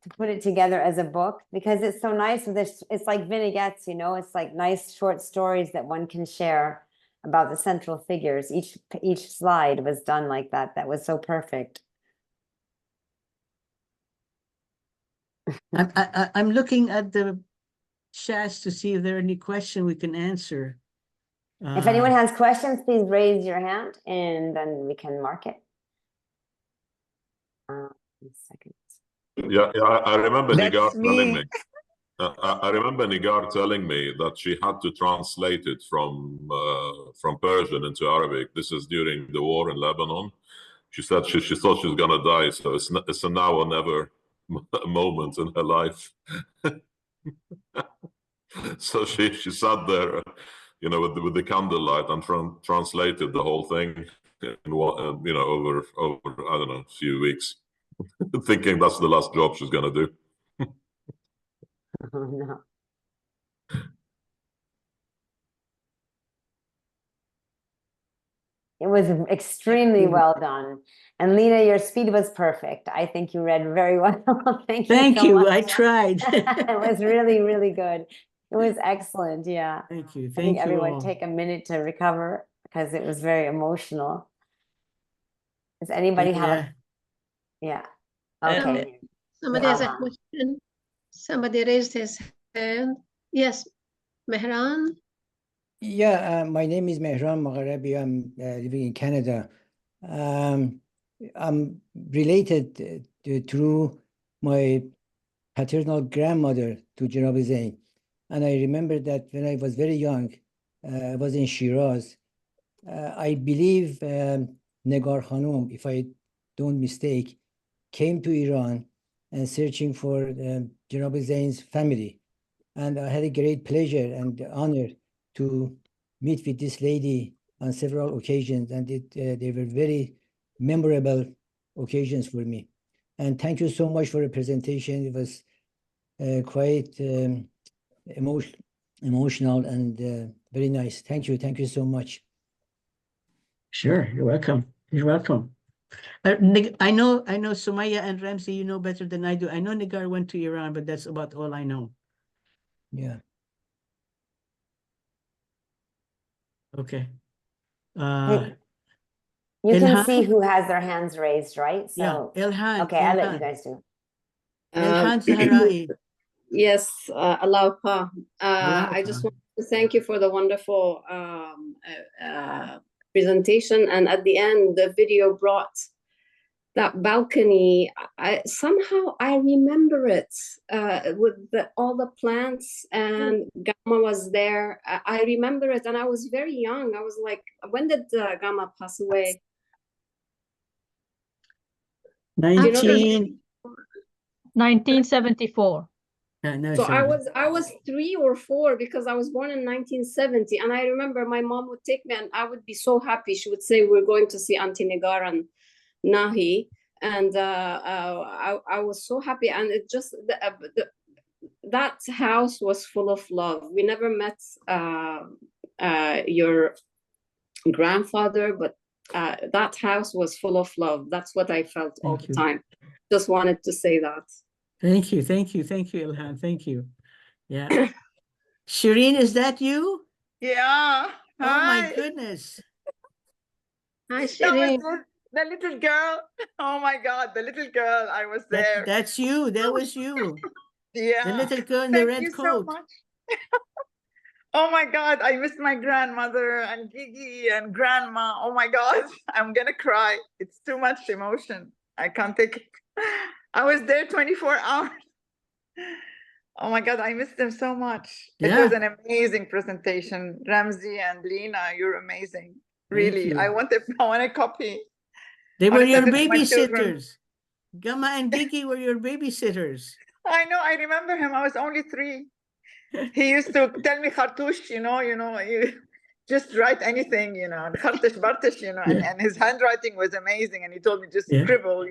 To put it together as a book? Because it's so nice with this, it's like vignettes, you know, it's like nice short stories that one can share about the central figures. Each slide was done like that. That was so perfect. I'm looking at the chats to see if there are any questions we can answer. If anyone has questions, please raise your hand and then we can mark it. Second. Yeah, I remember Nigar That's telling me. me. I remember Nigar telling me that she had to translate it from Persian into Arabic. This is during the war in Lebanon. She said she thought she was gonna die, so it's a now or never moment in her life. So she sat there, you know, with the candlelight and translated the whole thing, you know, over I don't know, a few weeks, thinking that's the last job she's gonna do. Oh, no. It was extremely well done. And Lena, your speed was perfect. I think you read very well. Thank so you. much. I tried. It was really, really good. It was excellent. Yeah. Thank you. I think Thank you everyone all. take a minute to recover because it was very emotional. Does anybody have? Yeah. Okay. Somebody has a question. Somebody raised his hand. Yes, Mehran. Yeah, my name is Mehran Magharabi. I'm living in Canada. I'm related through my paternal grandmother to Janab Zayn. And I remember that when I was very young, I was in Shiraz. I believe Negar Khanum, if I don't mistake, came to Iran and searching for Janab Zayn's family. And I had a great pleasure and honor to meet with this lady on several occasions, and they were very memorable occasions for me. And thank you so much for the presentation. It was quite emotional and very nice. Thank you. Thank you so much. Sure, you're welcome. You're welcome. I know Sumaya and Ramsey, you know better than I do. I know Nigar went to Iran, but that's about all I know. Yeah. Okay. You can see who has their hands raised, right? So yeah, Ilhan. Okay, I'll let you guys do. Ilhan Zahrai. Yes, Alaupa. I just want to thank you for the wonderful presentation. And at the end, the video brought that balcony. Somehow I remember it with all the plants, and Gama was there. I remember it, and I was very young. I was like, when did Gama pass away? 19. 1974. No, So sorry. I was 3 or 4 because I was born in 1970, and I remember my mom would take me, and I would be so happy. She would say, "We're going to see Auntie Nigar and Nahi," and I was so happy. And it just that house was full of love. We never met your grandfather, but that house was full of love. That's what I felt all Thank the you. time. Just wanted to say that. Thank you, Ilhan. Thank you. Yeah. Shireen, is that you? Yeah. Oh my Hi. goodness. Hi, That was Shireen. the little girl. Oh my God, the little girl. I was there. That's you. That was you. Yeah. The little girl in the Thank red you so coat. much. Oh my God, I missed my grandmother and Gigi and grandma. Oh my God, I'm gonna cry. It's too much emotion. I can't take it. I was there 24 hours. Oh my God, I missed them so much. It was Yeah. an amazing presentation. Ramzi and Lena, you're amazing. Thank Really. you. I want a copy. They I were wanna your send it to my children. babysitters. Gamma and Gigi were your babysitters. I know, I remember him. I was only 3. He used to tell me khartouche, you just write anything, khartish bartish, Yeah. and his handwriting was amazing. And he told me just Yeah. scribble,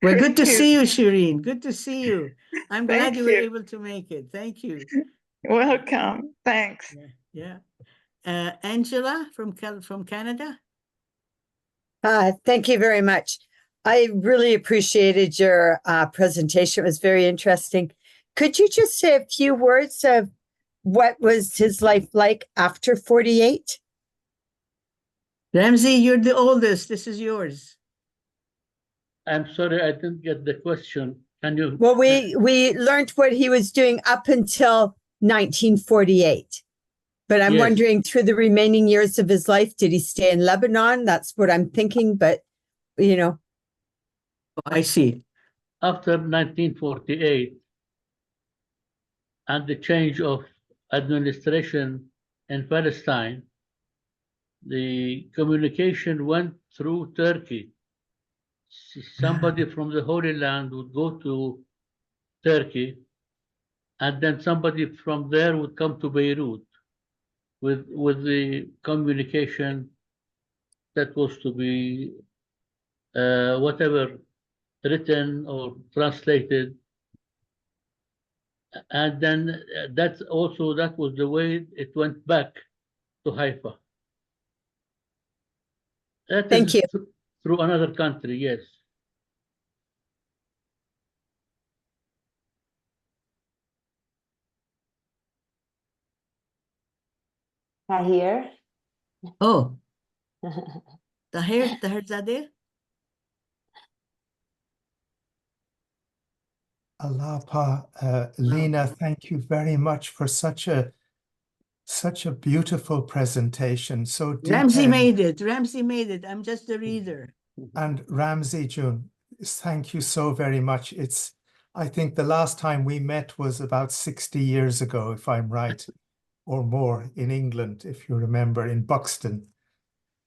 Well, good to Crazy. see you, Shireen. Good to see you. I'm glad Thank you were you. able to make it. Thank you. Welcome. Thanks. Yeah. Angela from Canada. Thank you very much. I really appreciated your presentation. It was very interesting. Could you just say a few words of what was his life like after 48? Ramzi, you're the oldest. This is yours. I'm sorry, I didn't get the question. Can you? Well, we learned what he was doing up until 1948. But I'm Yes. wondering, through the remaining years of his life, did he stay in Lebanon? That's what I'm thinking, but Oh, I see. After 1948 and the change of administration in Palestine, the communication went through Turkey. Somebody from the Holy Land would go to Turkey, and then somebody from there would come to Beirut with the communication that was to be whatever, written or translated. And then that was the way it went back to Haifa. That Thank is you. through another country, yes. Tahir. Oh, Tahirzadeh? Allah, Lena, thank you very much for such a beautiful presentation. So Ramzi detailed. made it. Ramzi made it. I'm just the reader. And Ramzi Jun, thank you so very much. I think the last time we met was about 60 years ago, if I'm right, or more, in England, if you remember, in Buxton.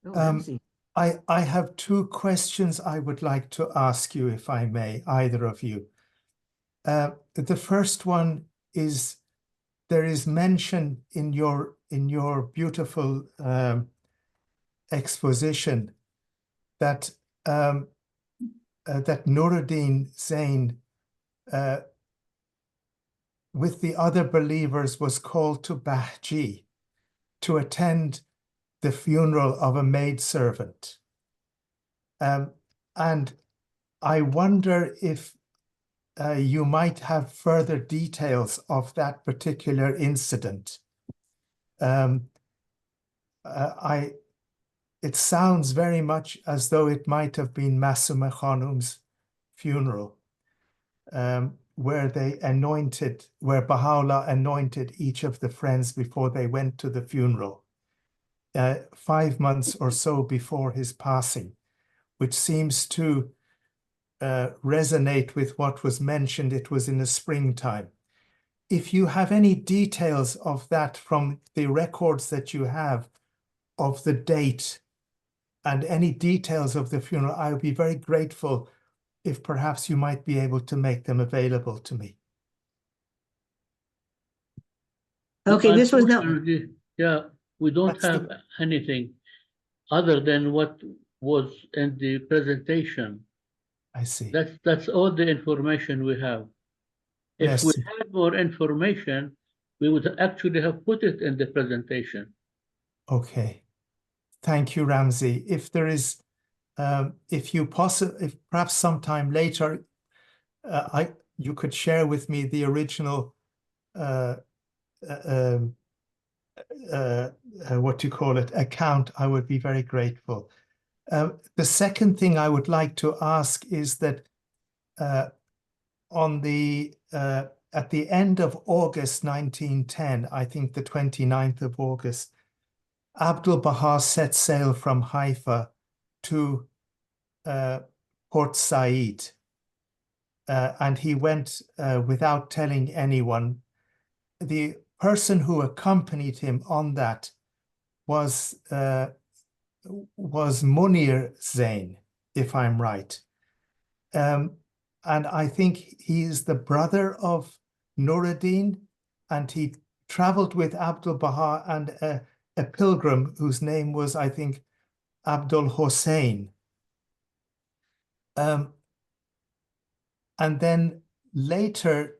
Oh, Ramzi. I have 2 questions I would like to ask you, if I may, either of you. The first one is, there is mention in your beautiful exposition that that Nur'ud-din Zayn with the other believers was called to Bahji to attend the funeral of a maidservant. And I wonder if you might have further details of that particular incident. It sounds very much as though it might have been Masume Khanum's funeral, where Baha'u'llah anointed each of the friends before they went to the funeral, 5 months or so before his passing, which seems to resonate with what was mentioned. It was in the springtime. If you have any details of that from the records that you have of the date and any details of the funeral, I would be very grateful if perhaps you might be able to make them available to me. Okay, this was not. Unfortunately, yeah, we don't That's have anything other than what was in the presentation. I see. That's all the information we have. If Bless we you. had more information, we would actually have put it in the presentation. Okay. Thank you, Ramzi. If there is, if perhaps sometime later, you could share with me the original, what do you call it, account, I would be very grateful. The second thing I would like to ask is that at the end of August 1910, I think the 29th of August, Abdu Baha set sail from Haifa to Port Said, and he went without telling anyone. The person who accompanied him on that was Munir Zayn, if I'm right. And I think he is the brother of Nur'ud-din, and he traveled with Abdul Baha and a pilgrim whose name was, I think, Abdul Hussein. And then later,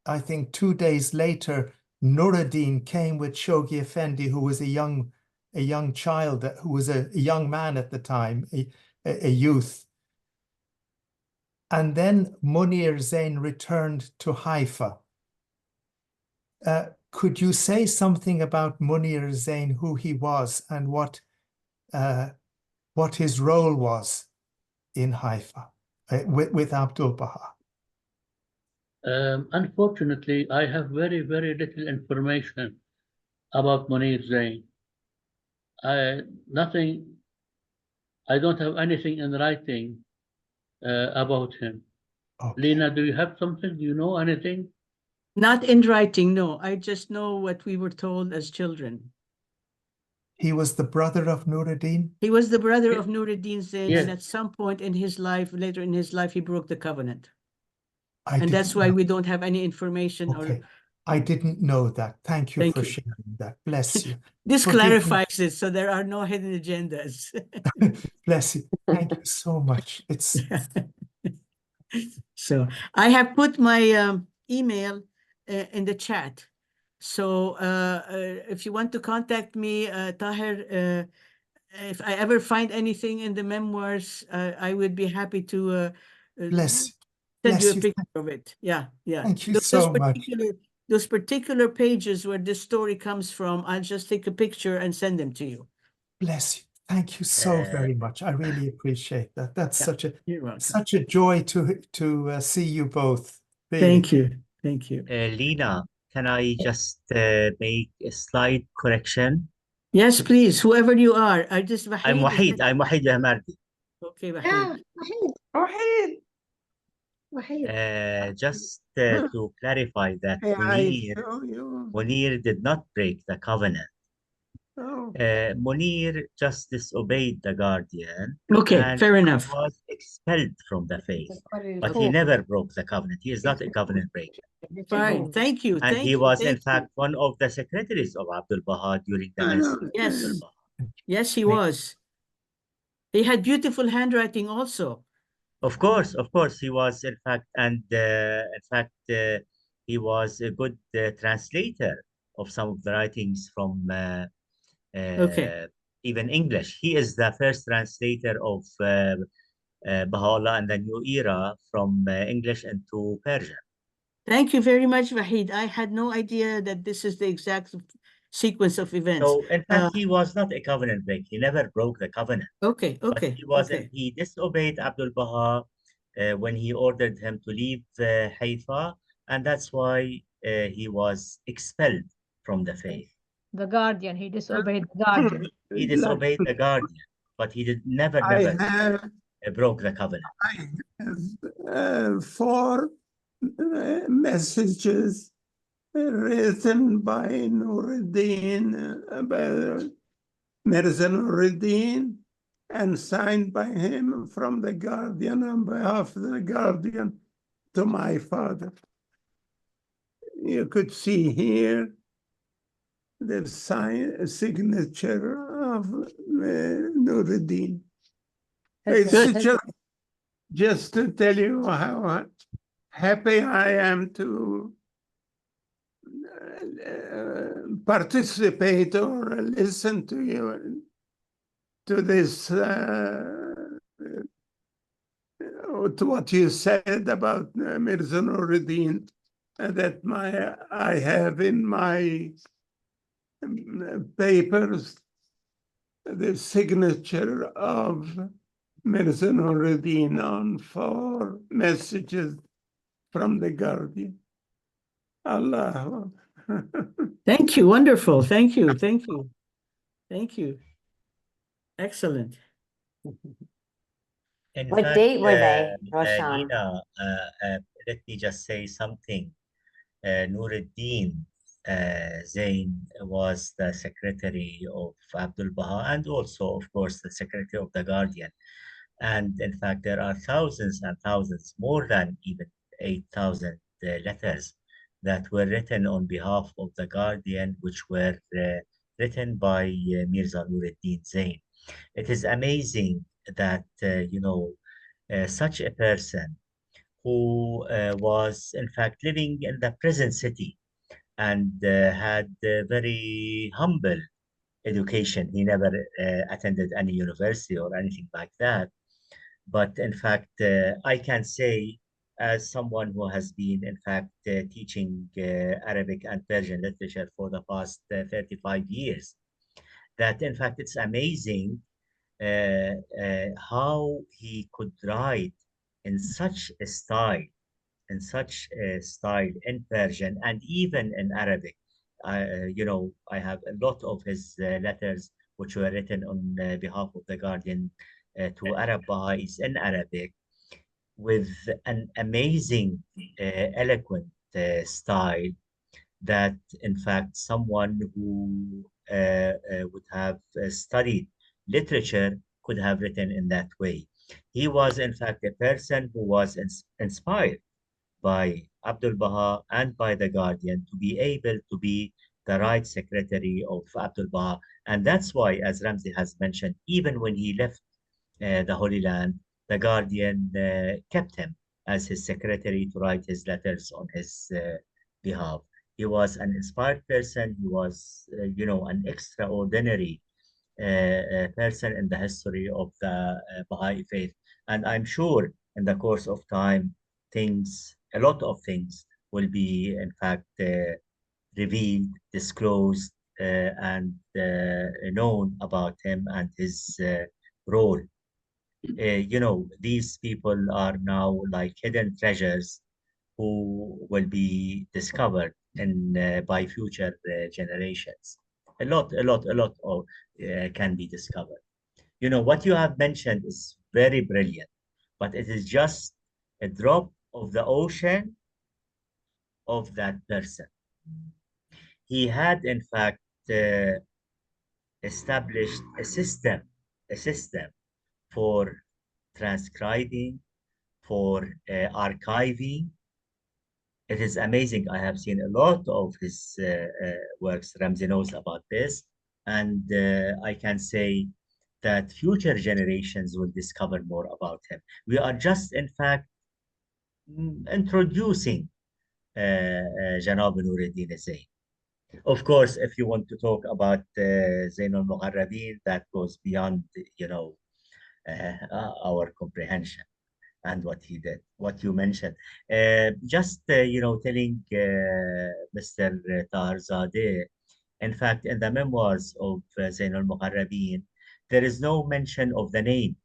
I think 2 days later, Nur'ud-din came with Shoghi Effendi, who was a young child, who was a young man at the time, a youth. And then Munir Zayn returned to Haifa. Could you say something about Munir Zayn, who he was, and what his role was in Haifa with Abdul Baha? Unfortunately, I have very, very little information about Munir Zayn. I don't have anything in writing about him. Okay. Lena, do you have something? Do you know anything? Not in writing, no. I just know what we were told as children. He was the brother of Nur'ud-din? He was the brother of Nur'ud-din Zayn, Yes. and at some point in his life, later in his life, he broke the covenant. I And that's didn't why know. we don't have any information. Okay. I didn't know that. Thank you Thank for you. sharing that. Bless you. This Forgive me. clarifies it, so there are no hidden agendas. Bless you. Thank you so much. It's So I have put my email in the chat. So if you want to contact me, Tahir, if I ever find anything in the memoirs, I would be happy to bless you. send you a Bless you. picture of it. Yeah, yeah. Thank you Those so much. those particular pages where this story comes from, I'll just take a picture and send them to you. Bless you. Thank you so very much. I really appreciate that. That's Yeah, you're welcome. such a joy to see you both. Really. Thank you. Thank you. Lena, can I just make a slight correction? Yes, please. Whoever you are. I'm Wahid. I'm Wahid Al-Mardi. Okay, Wahid. Yeah, Wahid. Wahid. Just to clarify that Munir did not break the covenant. Munir just disobeyed the guardian. Okay, and fair enough. was expelled from the faith, but he never broke the covenant. He is not a covenant breaker. Fine, thank you. And thank he you, was, thank in you. fact, one of the secretaries of Abdul Baha during the Ministry. Yes, yes, he was. He had beautiful handwriting also. Of course, he was, in fact, and he was a good translator of some of the writings from even English. He is the first translator of Baha'u'llah and the New Era from English into Persian. Thank you very much, Wahid. I had no idea that this is the exact sequence of events. So, in fact, he was not a covenant breaker. He never broke the covenant. Okay. He disobeyed Abdul Baha when he ordered him to leave Haifa, and that's why he was expelled from the faith. The guardian, he disobeyed the guardian. He disobeyed the guardian, but he did never broke the covenant. I have 4 messages written by Nur'ud-din, by Mirza Nur'ud-din, and signed by him from the guardian on behalf of the guardian to my father. You could see here the signature of Nur'ud-din. It's just to tell you how happy I am to participate or listen to you, to this, to what you said about Mirza Nur'ud-din, that I have in my papers the signature of Mirza Nur'ud-din on 4 messages from the guardian. Allah. Thank you. Wonderful. Thank you. Thank you. Thank you. Excellent. In What fact, date were they, Roshan? Nina, let me just say something. Nur'ud-din Zayn was the secretary of Abdul Baha and also, of course, the secretary of the Guardian. And in fact, there are thousands and thousands, more than even 8,000 letters that were written on behalf of the Guardian, which were written by Mirza Nur'ud-din Zayn. It is amazing that, such a person who was, in fact, living in the present city and had very humble education. He never attended any university or anything like that. But in fact, I can say, as someone who has been, in fact, teaching Arabic and Persian literature for the past 35 years, that in fact, it's amazing how he could write in such a style, in Persian and even in Arabic. I have a lot of his letters which were written on behalf of the Guardian to Arab Baha'is in Arabic, with an amazing, eloquent style that, in fact, someone who would have studied literature could have written in that way. He was, in fact, a person who was inspired by Abdul Baha and by the Guardian to be able to be the right secretary of Abdul Baha. And that's why, as Ramzi has mentioned, even when he left the Holy Land, the Guardian kept him as his secretary to write his letters on his behalf. He was an inspired person. He was, an extraordinary person in the history of the Baha'i faith. And I'm sure in the course of time, a lot of things will be, in fact, revealed, disclosed, and known about him and his role. These people are now like hidden treasures who will be discovered by future generations. A lot of can be discovered. What you have mentioned is very brilliant, but it is just a drop of the ocean of that person. He had, in fact, established a system for transcribing, for archiving. It is amazing. I have seen a lot of his works. Ramzi knows about this. And I can say that future generations will discover more about him. We are just, in fact, introducing Janab Nur'ud-din Zayn. Of course, if you want to talk about Zayn al-Muqarrabin, that goes beyond, our comprehension and what he did, what you mentioned. Just, telling Mr. Taharzadeh, in fact, in the memoirs of Zayn al-Muqarrabin, there is no mention of the name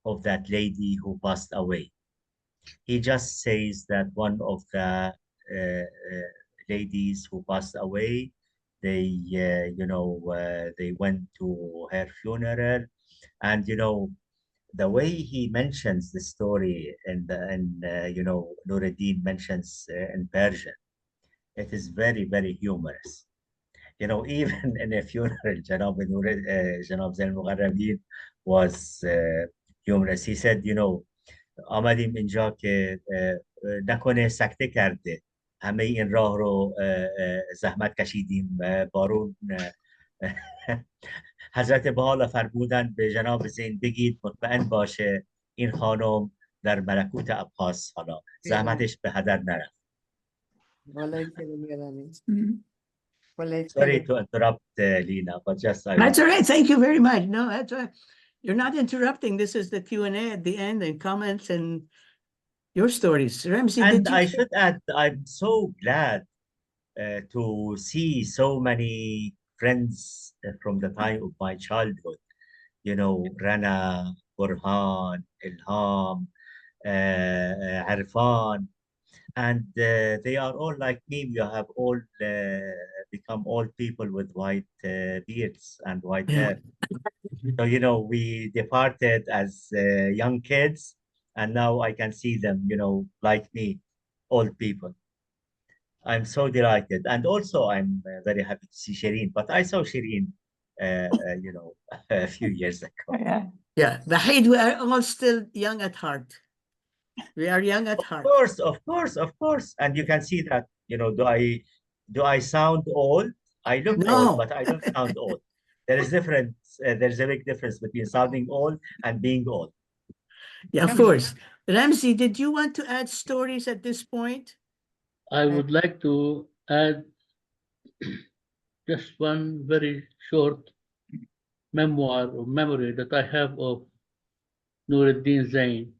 of that lady who passed away. He just says that one of the ladies who passed away, they, they went to her funeral, and the way he mentions the story, and Nur'ud-din mentions in Persian, it is very, very humorous. You know, even in a funeral, Janab Zain al-Muqarrabin was humorous. He said, you know, آمدیم اینجا که نکنه سکته کرده، همه این راه رو زحمت کشیدیم، بارون. حضرت بها فرمودن به جناب زین بگید مطمئن باشه این خانم در ملکوت ابخاص حالا زحمتش به هدر نرفت. Sorry to interrupt, Lina, but just That's all right. Thank you very much. No, that's all right. You're not interrupting. This is the Q&A at the end and comments and your stories. Ramsey, and did you I should add, I'm so glad to see so many friends from the time of my childhood. You know, Rana, Burhan, Ilham, Arfan, and they are all like me. We have all become old people with white beards and white hair. So, you know, we departed as young kids, and now I can see them, you know, like me, old people. I'm so delighted. And also, I'm very happy to see Shireen. But I saw Shireen, you know, a few years ago. Yeah, Bahid, we are all still young at heart. We are young at heart. Of course, of course, of course. And you can see that, you know, do I sound old? I look old, but I don't sound old. There is difference. There's a big difference between sounding old and being old. Yeah, of course. Ramsey, did you want to add stories at this point? I would like to add just one very short memoir or memory that I have of Nur'ud-din Zayn.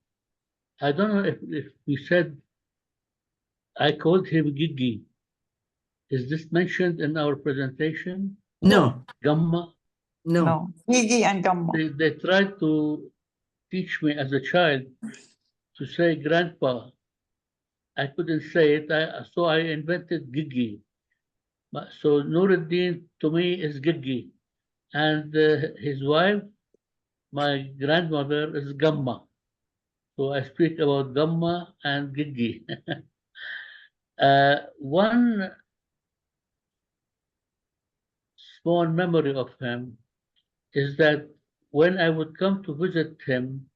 I don't know if we said, I called him Gigi. Is this mentioned in our presentation? No. Gamma? No. Gigi and Gamma. They tried to teach me as a child to say grandpa. I couldn't say it, so I invented Gigi. So Nur'ud-din to me is Gigi. And his wife, my grandmother, is Gamma. So I speak about Gamma and Gigi. One small memory of him is that when I would come to visit him,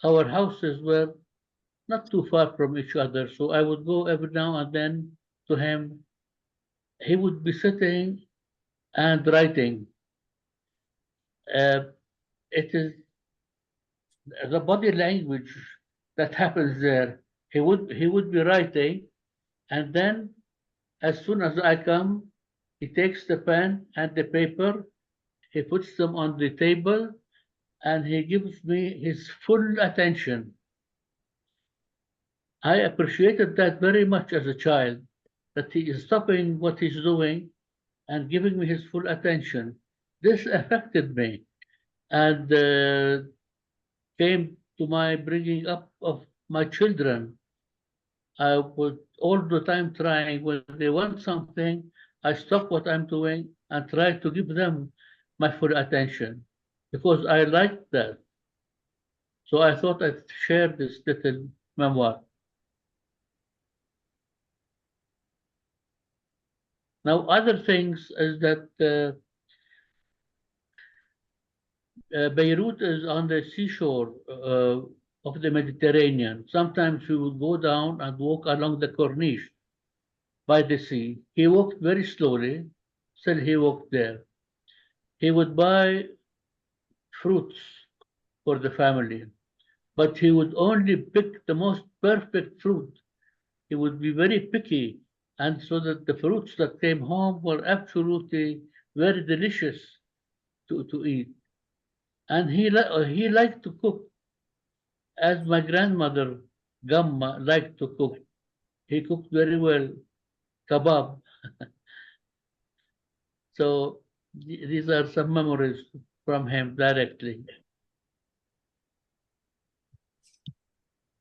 our houses were not too far from each other. So I would go every now and then to him. He would be sitting and writing. It is the body language that happens there. He would be writing, and then as soon as I come, he takes the pen and the paper, he puts them on the table, and he gives me his full attention. I appreciated that very much as a child, that he is stopping what he's doing and giving me his full attention. This affected me and came to my bringing up of my children. I was all the time trying, when they want something, I stop what I'm doing and try to give them my full attention because I liked that. So I thought I'd share this little memoir. Now, other things is that Beirut is on the seashore of the Mediterranean. Sometimes we would go down and walk along the Corniche by the sea. He walked very slowly, still he walked there. He would buy fruits for the family, but he would only pick the most perfect fruit. He would be very picky, and so that the fruits that came home were absolutely very delicious to eat. And he liked to cook, as my grandmother Gamma liked to cook. He cooked very well, kebab. So these are some memories from him directly.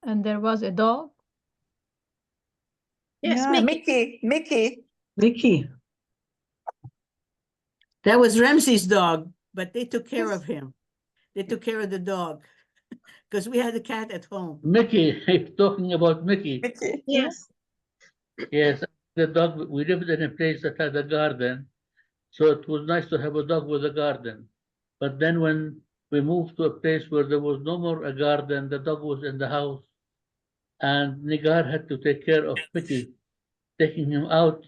And there was a dog? Yes, Yeah, Mickey. Mickey. That was Ramsey's dog, but they took care of him. They took care of the dog because we had a cat at home. Mickey, talking about Mickey. Mickey. Yes. Yes, the dog, we lived in a place that had a garden. So it was nice to have a dog with a garden. But then when we moved to a place where there was no more a garden, the dog was in the house, and Nigar had to take care of Mickey, taking him out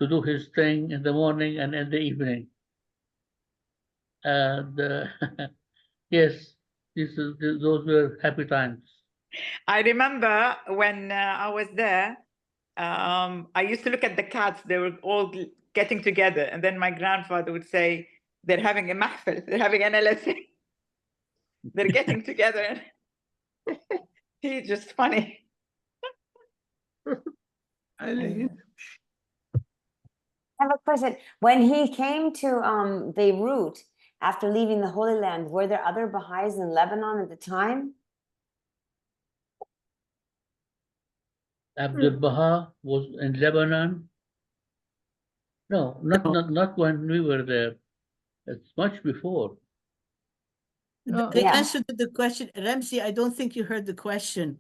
to do his thing in the morning and in the evening. And yes, those were happy times. I remember when I was there, I used to look at the cats. They were all getting together. And then my grandfather would say, they're having a mahfil, they're having an LSA. They're getting together. He's just funny. I have a question. When he came to Beirut after leaving the Holy Land, were there other Baha'is in Lebanon at the time? Abdu Baha was in Lebanon. No, not when we were there. It's much before. The answer to the question, Ramsey, I don't think you heard the question.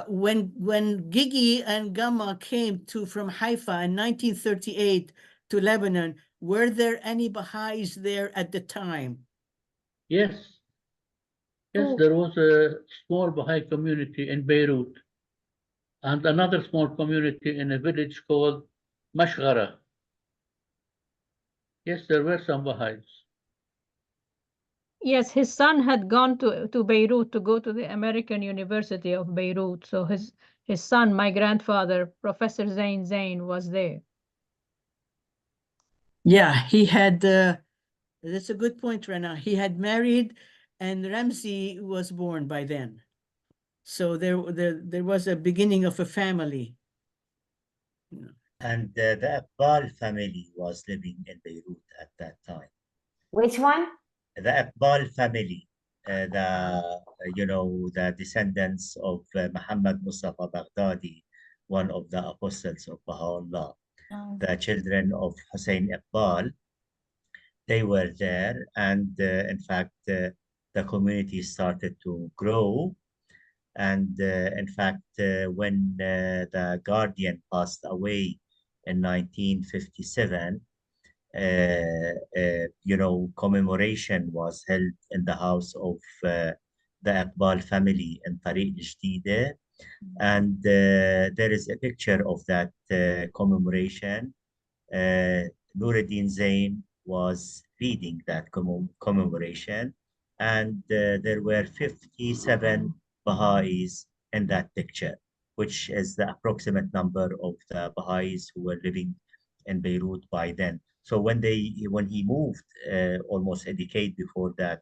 When Gigi and Gamma came from Haifa in 1938 to Lebanon, were there any Baha'is there at the time? Yes. Yes, there was a small Baha'i community in Beirut and another small community in a village called Mashghara. Yes, there were some Baha'is. Yes, his son had gone to Beirut to go to the American University of Beirut. So his son, my grandfather, Professor Zayn, was there. Yeah, he had, that's a good point, Rana. He had married and Ramsey was born by then. So there was a beginning of a family. And the Iqbal family was living in Beirut at that time. Which one? The Iqbal family, the descendants of Muhammad Mustafa Baghdadi, one of the apostles of Baha'u'llah, the children of Hussein Iqbal, they were there. And in fact, the community started to grow. And in fact, when the Guardian passed away in 1957, commemoration was held in the house of the Iqbal family in Tariq al-Jadida. And there is a picture of that commemoration. Nur'ud-din Zayn was leading that commemoration. And there were 57 Baha'is in that picture, which is the approximate number of the Baha'is who were living in Beirut by then. So when he moved almost a decade before that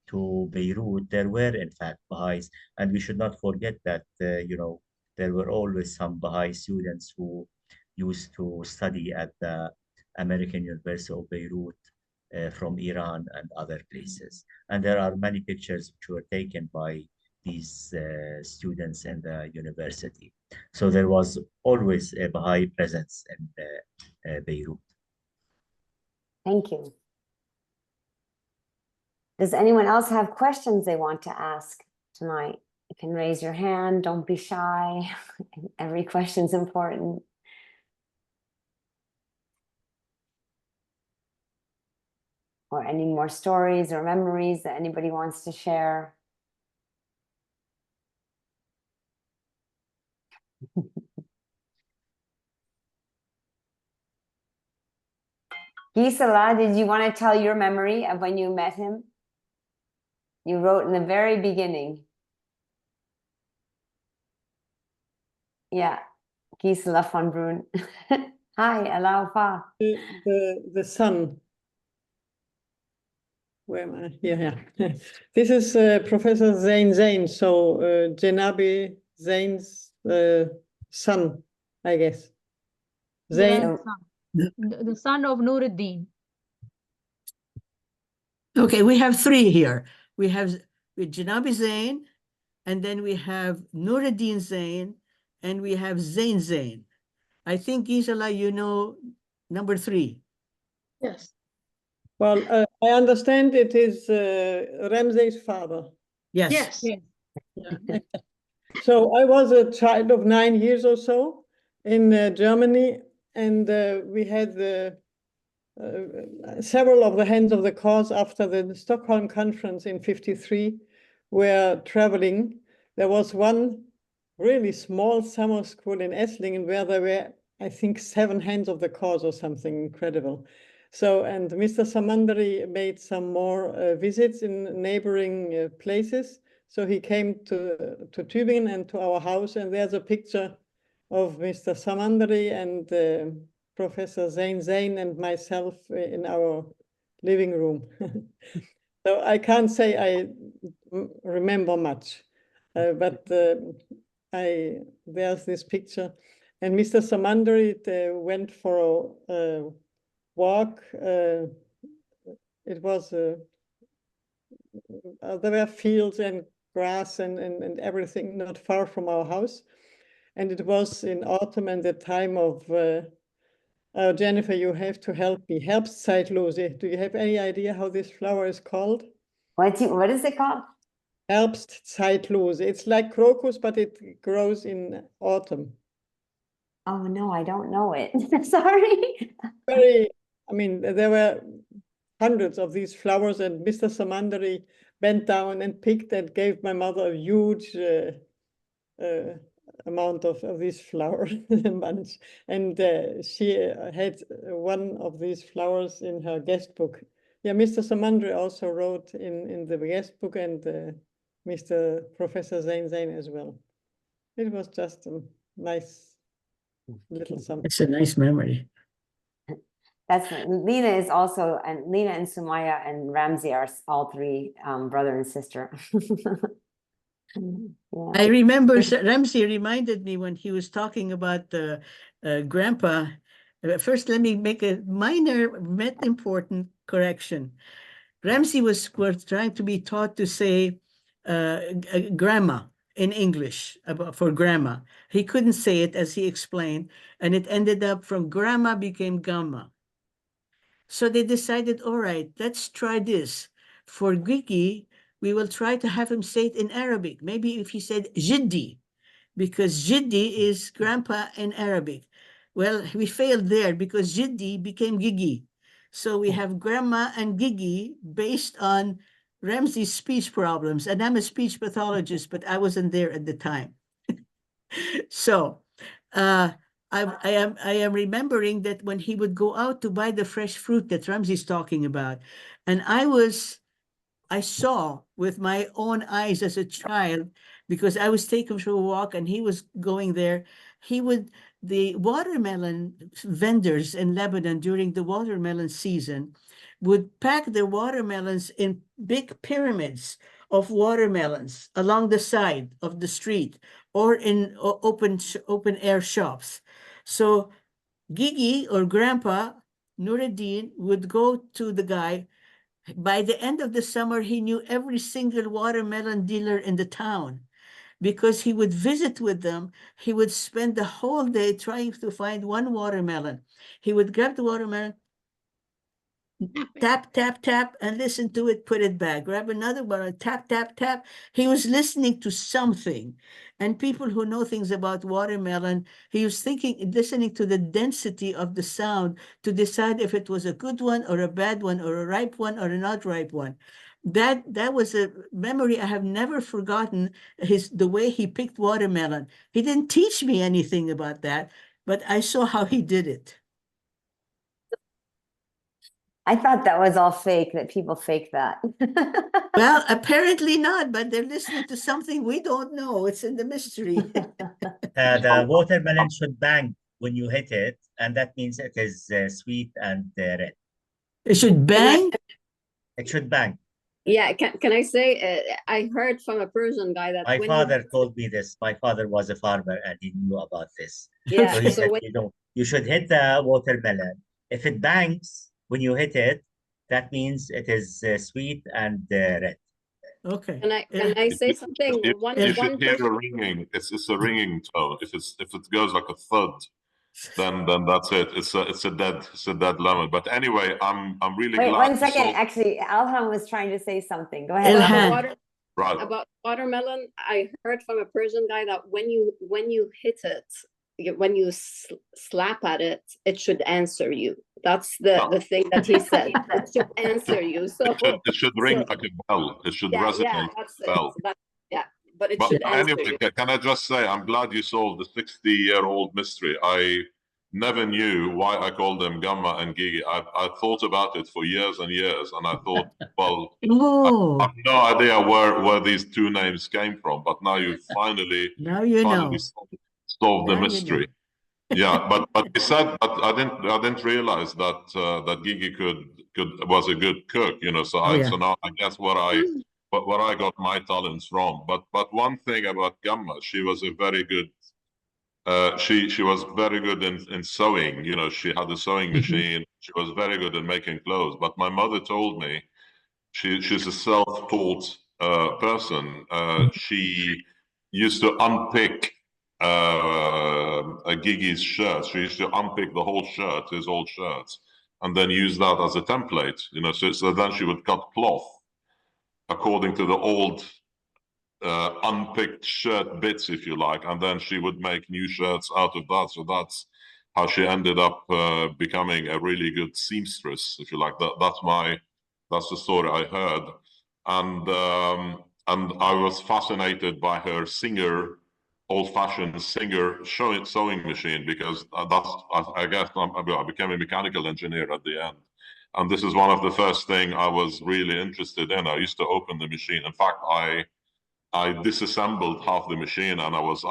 to Beirut, there were in fact Baha'is, and we should not forget that there were always some Baha'i students who used to study at the American University of Beirut from Iran and other places. And there are many pictures which were taken by these students in the university. So there was always a Baha'i presence in Beirut. Thank you. Does anyone else have questions they want to ask tonight? You can raise your hand. Don't be shy. Every question's important. Or any more stories or memories that anybody wants to share? Gisela, did you want to tell your memory of when you met him? You wrote in the very beginning. Yeah, Gisela von Brunn. Hi, Alaufa. The son. Where am I? Yeah. This is Professor Zayn. So Jenabi Zayn's son, I guess. Zayn. The son of Nur'ud-din. Okay, we have three here. We have Jenabi Zayn, and then we have Nur'ud-din Zayn, and we have Zayn. I think, Gisela, you know number three. Yes. Well, I understand it is Ramsey's father. Yes. Yeah. So I was a child of 9 years or so in Germany, and we had several of the hands of the cause after the Stockholm conference in '53 were traveling. There was one really small summer school in Esslingen where there were, I think, 7 hands of the cause or something incredible. So, and Mr. Samandari made some more visits in neighboring places. So he came to Tübingen and to our house, and there's a picture of Mr. Samandari and Professor Zeine and myself in our living room. So I can't say I remember much, but there's this picture. And Mr. Samandari went for a walk. It was, there were fields and grass and everything not far from our house. And it was in autumn and the time of, Jennifer, you have to help me. Herbstzeitlose. Do you have any idea how this flower is called? What is it called? Herbstzeitlose. It's like crocus, but it grows in autumn. Oh, no, I don't know it. Sorry. I mean, there were hundreds of these flowers, and Mr. Samandari bent down and picked and gave my mother a huge amount of these flowers bunch. And she had one of these flowers in her guest book. Yeah, Mr. Samandari also wrote in the guest book, and Mr. Professor Zayn as well. It was just a nice little something. It's a nice memory. That's Lena is also, and Lena and Sumaya and Ramsey are all 3 brother and sister. Yeah. I remember Ramsey reminded me when he was talking about the grandpa. First, let me make a minor but important correction. Ramsey was trying to be taught to say grandma in English for grandma. He couldn't say it, as he explained, and it ended up from grandma became gamma. So they decided, all right, let's try this. For Gigi, we will try to have him say it in Arabic. Maybe if he said Jiddi, because Jiddi is grandpa in Arabic. Well, we failed there because Jiddi became Gigi. So we have grandma and Gigi based on Ramsey's speech problems. And I'm a speech pathologist, but I wasn't there at the time. So I am remembering that when he would go out to buy the fresh fruit that Ramsey's talking about, and I saw with my own eyes as a child, because I was taking him for a walk and he was going there, the watermelon vendors in Lebanon during the watermelon season would pack their watermelons in big pyramids of watermelons along the side of the street or in open air shops. So Gigi or Grandpa Nur'ud-din would go to the guy. By the end of the summer, he knew every single watermelon dealer in the town because he would visit with them. He would spend the whole day trying to find one watermelon. He would grab the watermelon, tap, tap, tap, and listen to it, put it back. Grab another one, tap, tap, tap. He was listening to something. And people who know things about watermelon, he was listening to the density of the sound to decide if it was a good one or a bad one or a ripe one or a not ripe one. That was a memory I have never forgotten, the way he picked watermelon. He didn't teach me anything about that, but I saw how he did it. I thought that was all fake, that people fake that. Well, apparently not, but they're listening to something we don't know. It's in the mystery. The watermelon should bang when you hit it, and that means it is sweet and red. It should bang? It should bang. Yeah, can I say, I heard from a Persian guy that my father told me this. My father was a farmer and he knew about this. Yeah, so he said, you should hit the watermelon. If it bangs when you hit it, that means it is sweet and red. Okay. Can I say something? You should hear a ringing. It's a ringing tone. If it goes like a thud, then that's it. It's a dead lemon. But anyway, I'm really Wait, glad. 1 second. Actually, Alham was trying to say something. Go ahead. About watermelon, I heard from a Persian guy that when you hit it, when you slap at it, it should answer you. That's the thing that he said. It should answer you. So it should ring like a bell. It should resonate yeah, that's like a bell. it. Yeah, but it should answer anyway, you. can I just say, I'm glad you solved the 60-year-old mystery. I never knew why I called them Gamma and Gigi. I thought about it for years and years, and I thought, well, I have no idea where these two names came from. But now you finally solved the mystery. Yeah, but he said, but I didn't realize that that Gigi was a good cook, you know. So so now I guess where I got my talents from. But one thing about Gamma, she was a very good. She was very good in sewing. You know, she had a sewing machine. She was very good in making clothes. But my mother told me she's a self-taught person. She used to unpick Gigi's shirt. She used to unpick the whole shirt, his old shirts, and then use that as a template. You know, so then she would cut cloth according to the old unpicked shirt bits, if you like, and then she would make new shirts out of that. So that's how she ended up becoming a really good seamstress, if you like. That's the story I heard, and I was fascinated by her old-fashioned Singer sewing machine, because I guess I became a mechanical engineer at the end, and this is one of the first thing I was really interested in. I used to open the machine. In fact, I disassembled half the machine, and I was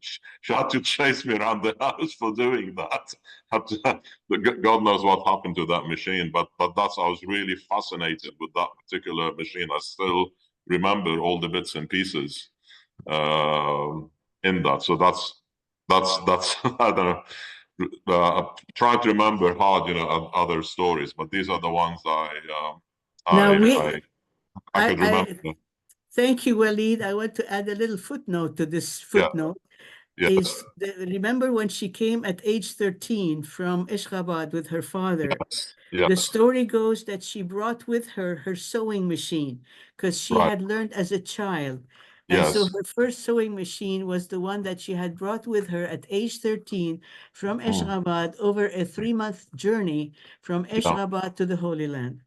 she had to chase me around the house for doing that. God knows what happened to that machine, but I was really fascinated with that particular machine. I still remember all the bits and pieces in that. So that's I don't know. I'm trying to remember hard, you know, other stories, but these are the ones I could remember. Thank you, Walid. I want to add a little footnote to this footnote. Remember when she came at age 13 from Ashgabat with her father? The story goes that she brought with her sewing machine, because she had learned as a child. And so her first sewing machine was the one that she had brought with her at age 13 from Ashgabat over a 3-month journey from Ashgabat to the Holy Land.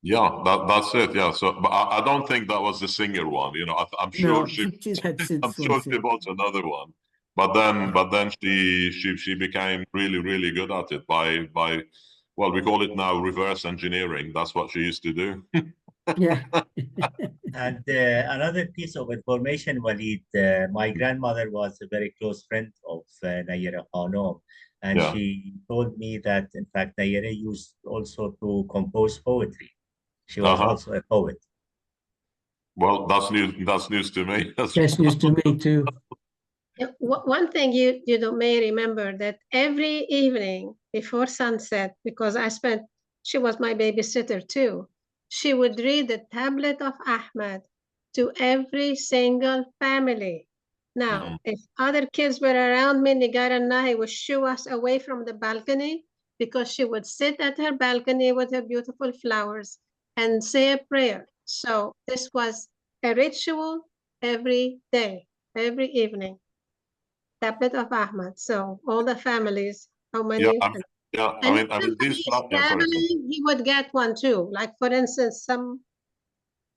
Yeah, that's it. Yeah, so but I don't think that was the Singer one. You know, I'm sure she bought another one, but then she became really good at it by well, we call it now reverse engineering. That's what she used to do. And another piece of information, Walid, my grandmother was a very close friend of Nayera Khanum, and she told me that in fact Nayera used also to compose poetry. She was also a poet. Well, that's news to me. That's news to me too. One thing you may remember, that every evening before sunset, because she was my babysitter too, she would read the Tablet of Ahmad to every single family. Now, if other kids were around me, Nigara Nahi would shoo us away from the balcony, because she would sit at her balcony with her beautiful flowers and say a prayer. So this was a ritual every day, every evening. Tablet of Ahmad. So all the families, how many? I mean these family, he would get one too. Like for instance, some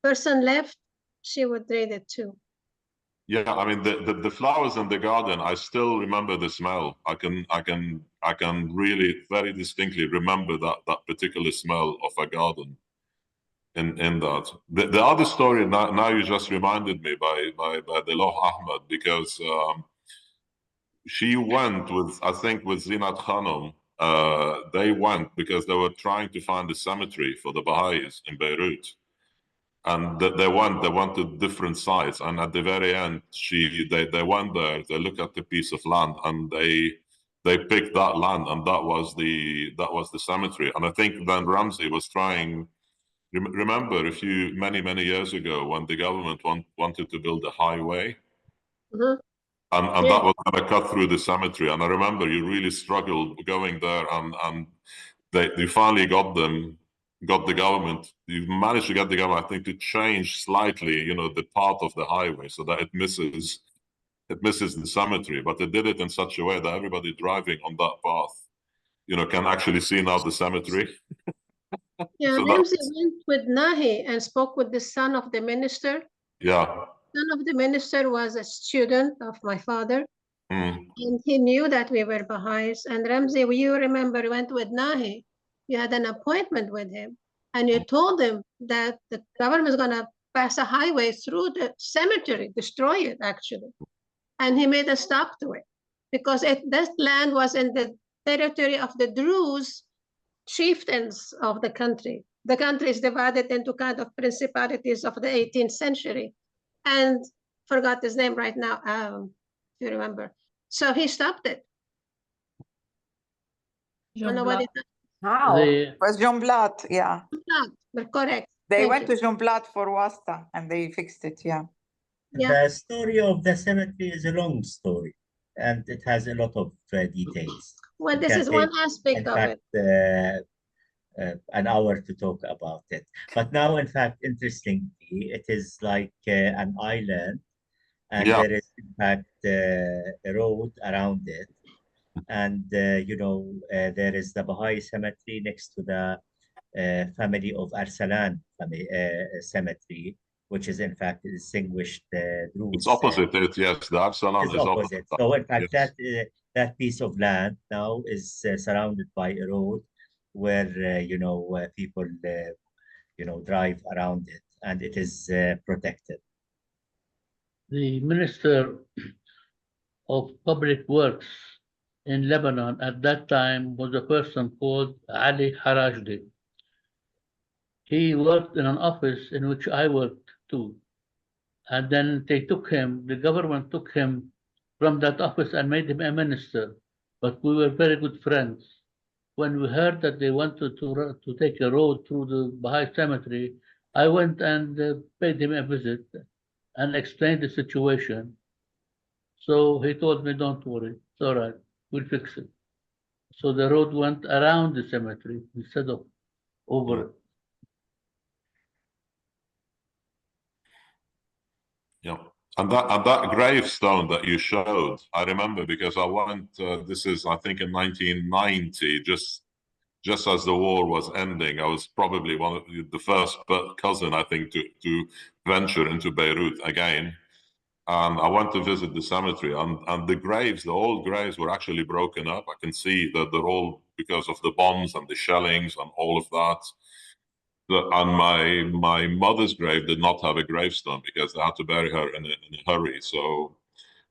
person left, she would read it too. Yeah, I mean the flowers in the garden, I still remember the smell. I can really very distinctly remember that particular smell of a garden. In that, the other story now you just reminded me by the Loh Ahmed, because she went with, I think, with Zinat Khanum. They went because they were trying to find a cemetery for the Baha'is in Beirut, and they went to different sites, and at the very end they went there, they looked at the piece of land, and they picked that land, and that was the cemetery. And I think then Ramsey was trying. Remember many years ago when the government wanted to build a highway, and that was going to cut through the cemetery. And I remember you really struggled going there, and they finally got the government. You managed to get the government, I think, to change slightly, you know, the path of the highway so that it misses it misses the cemetery, but it did it in such a way that everybody driving on that path, you know, can actually see now the cemetery. Yeah, So Ramsey that's, went with Nahi and spoke with the son of the minister. yeah. Son of the minister was a student of my father, Mm. and he knew that we were Baha'is. And Ramsey, you remember, you went with Nahi. You had an appointment with him, and you told him that the government is going to pass a highway through the cemetery, destroy it, actually. And he made a stop to it because that land was in the territory of the Druze chieftains of the country. The country is divided into kind of principalities of the 18th century. And forgot his name right now, if you remember. So he stopped it. Jean Nobody. How? It was John Blatt, yeah. But correct. They Thank went you. to John Blatt for Wasta and they fixed it, yeah. Yeah. The story of the cemetery is a long story, and it has a lot of details. Well, It this can is one take, aspect in of fact, it. an hour to talk about it. But now, in fact, interestingly, it is like an island, and Yeah. there is, in fact, a road around it. And, you know, there is the Baha'i cemetery next to the family of Arsalan cemetery, which is, in fact, a distinguished Druze. It's opposite it, yes. The Absalom It's is opposite. So, in fact, yes. that piece of land now is surrounded by a road where, you know, people, you know, drive around it, and it is protected. The Minister of Public Works in Lebanon at that time was a person called Ali Harajdi. He worked in an office in which I worked too. And then they took him, the government took him from that office and made him a minister. But we were very good friends. When we heard that they wanted to take a road through the Baha'i cemetery, I went and paid him a visit and explained the situation. So he told me, don't worry, it's all right, we'll fix it. So the road went around the cemetery instead of over it. Yeah. And that gravestone that you showed, I remember because I went, this is, I think, in 1990, just as the war was ending. I was probably one of the first cousin, I think, to venture into Beirut again. And I went to visit the cemetery, and the graves, the old graves, were actually broken up. I can see that they're all because of the bombs and the shellings and all of that. And my mother's grave did not have a gravestone because they had to bury her in a hurry. So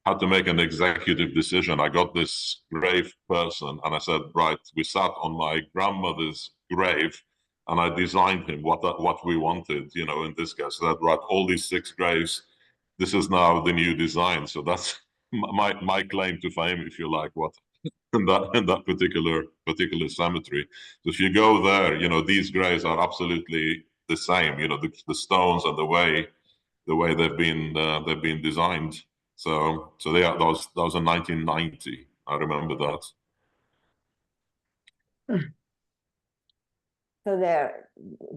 I had to make an executive decision. I got this grave person and I said, right, we sat on my grandmother's grave and I designed him what we wanted, you know, in this case. So that, right, all these 6 graves, this is now the new design. So that's my claim to fame, if you like, what in that particular cemetery. So if you go there, you know, these graves are absolutely the same, you know, the stones and the way they've been designed. So they are, that was in 1990. I remember that.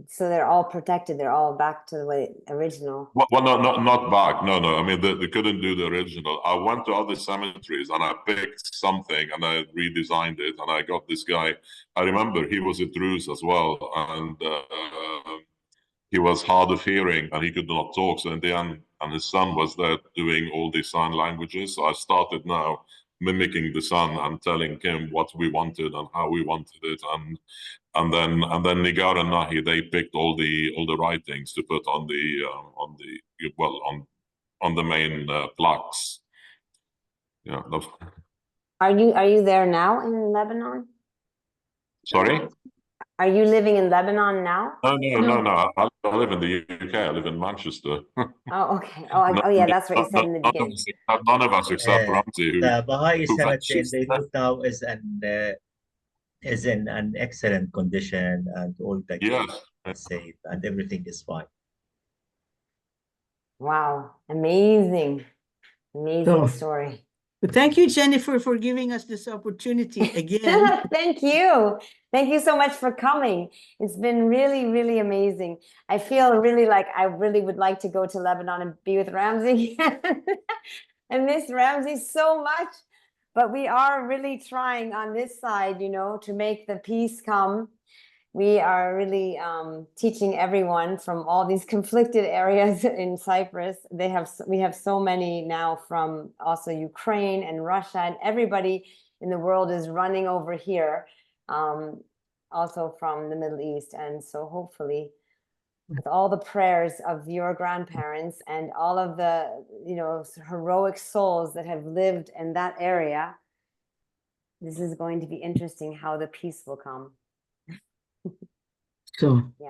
So they're all protected. They're all back to the way original. Well, no, not back. No. I mean, they couldn't do the original. I went to other cemeteries and I picked something and I redesigned it. And I got this guy. I remember he was a Druze as well, and he was hard of hearing and he could not talk. So in the end, and his son was there doing all these sign languages. So I started now mimicking the son and telling him what we wanted and how we wanted it. And then Nigar and Nahi, they picked all the writings to put on the main plaques. Yeah. Are you there now in Lebanon? Sorry? Are you living in Lebanon now? No. I live in the UK. I live in Manchester. Oh, okay. Oh, yeah, that's what you said in the beginning. None of us except Ramsey. The Baha'i cemetery in Beirut now is in an excellent condition, and all the graves are safe, and everything is fine. Wow, amazing story. Thank you, Jennifer, for giving us this opportunity again. Thank you so much for coming. It's been really, really amazing. I feel really like I really would like to go to Lebanon and be with Ramsey. and miss Ramsey so much. But we are really trying on this side, to make the peace come. We are really teaching everyone from all these conflicted areas in Cyprus. We have so many now from also Ukraine and Russia, and everybody in the world is running over here, also from the Middle East. And so hopefully, with all the prayers of your grandparents and all of the, heroic souls that have lived in that area, this is going to be interesting how the peace will come. So Yeah.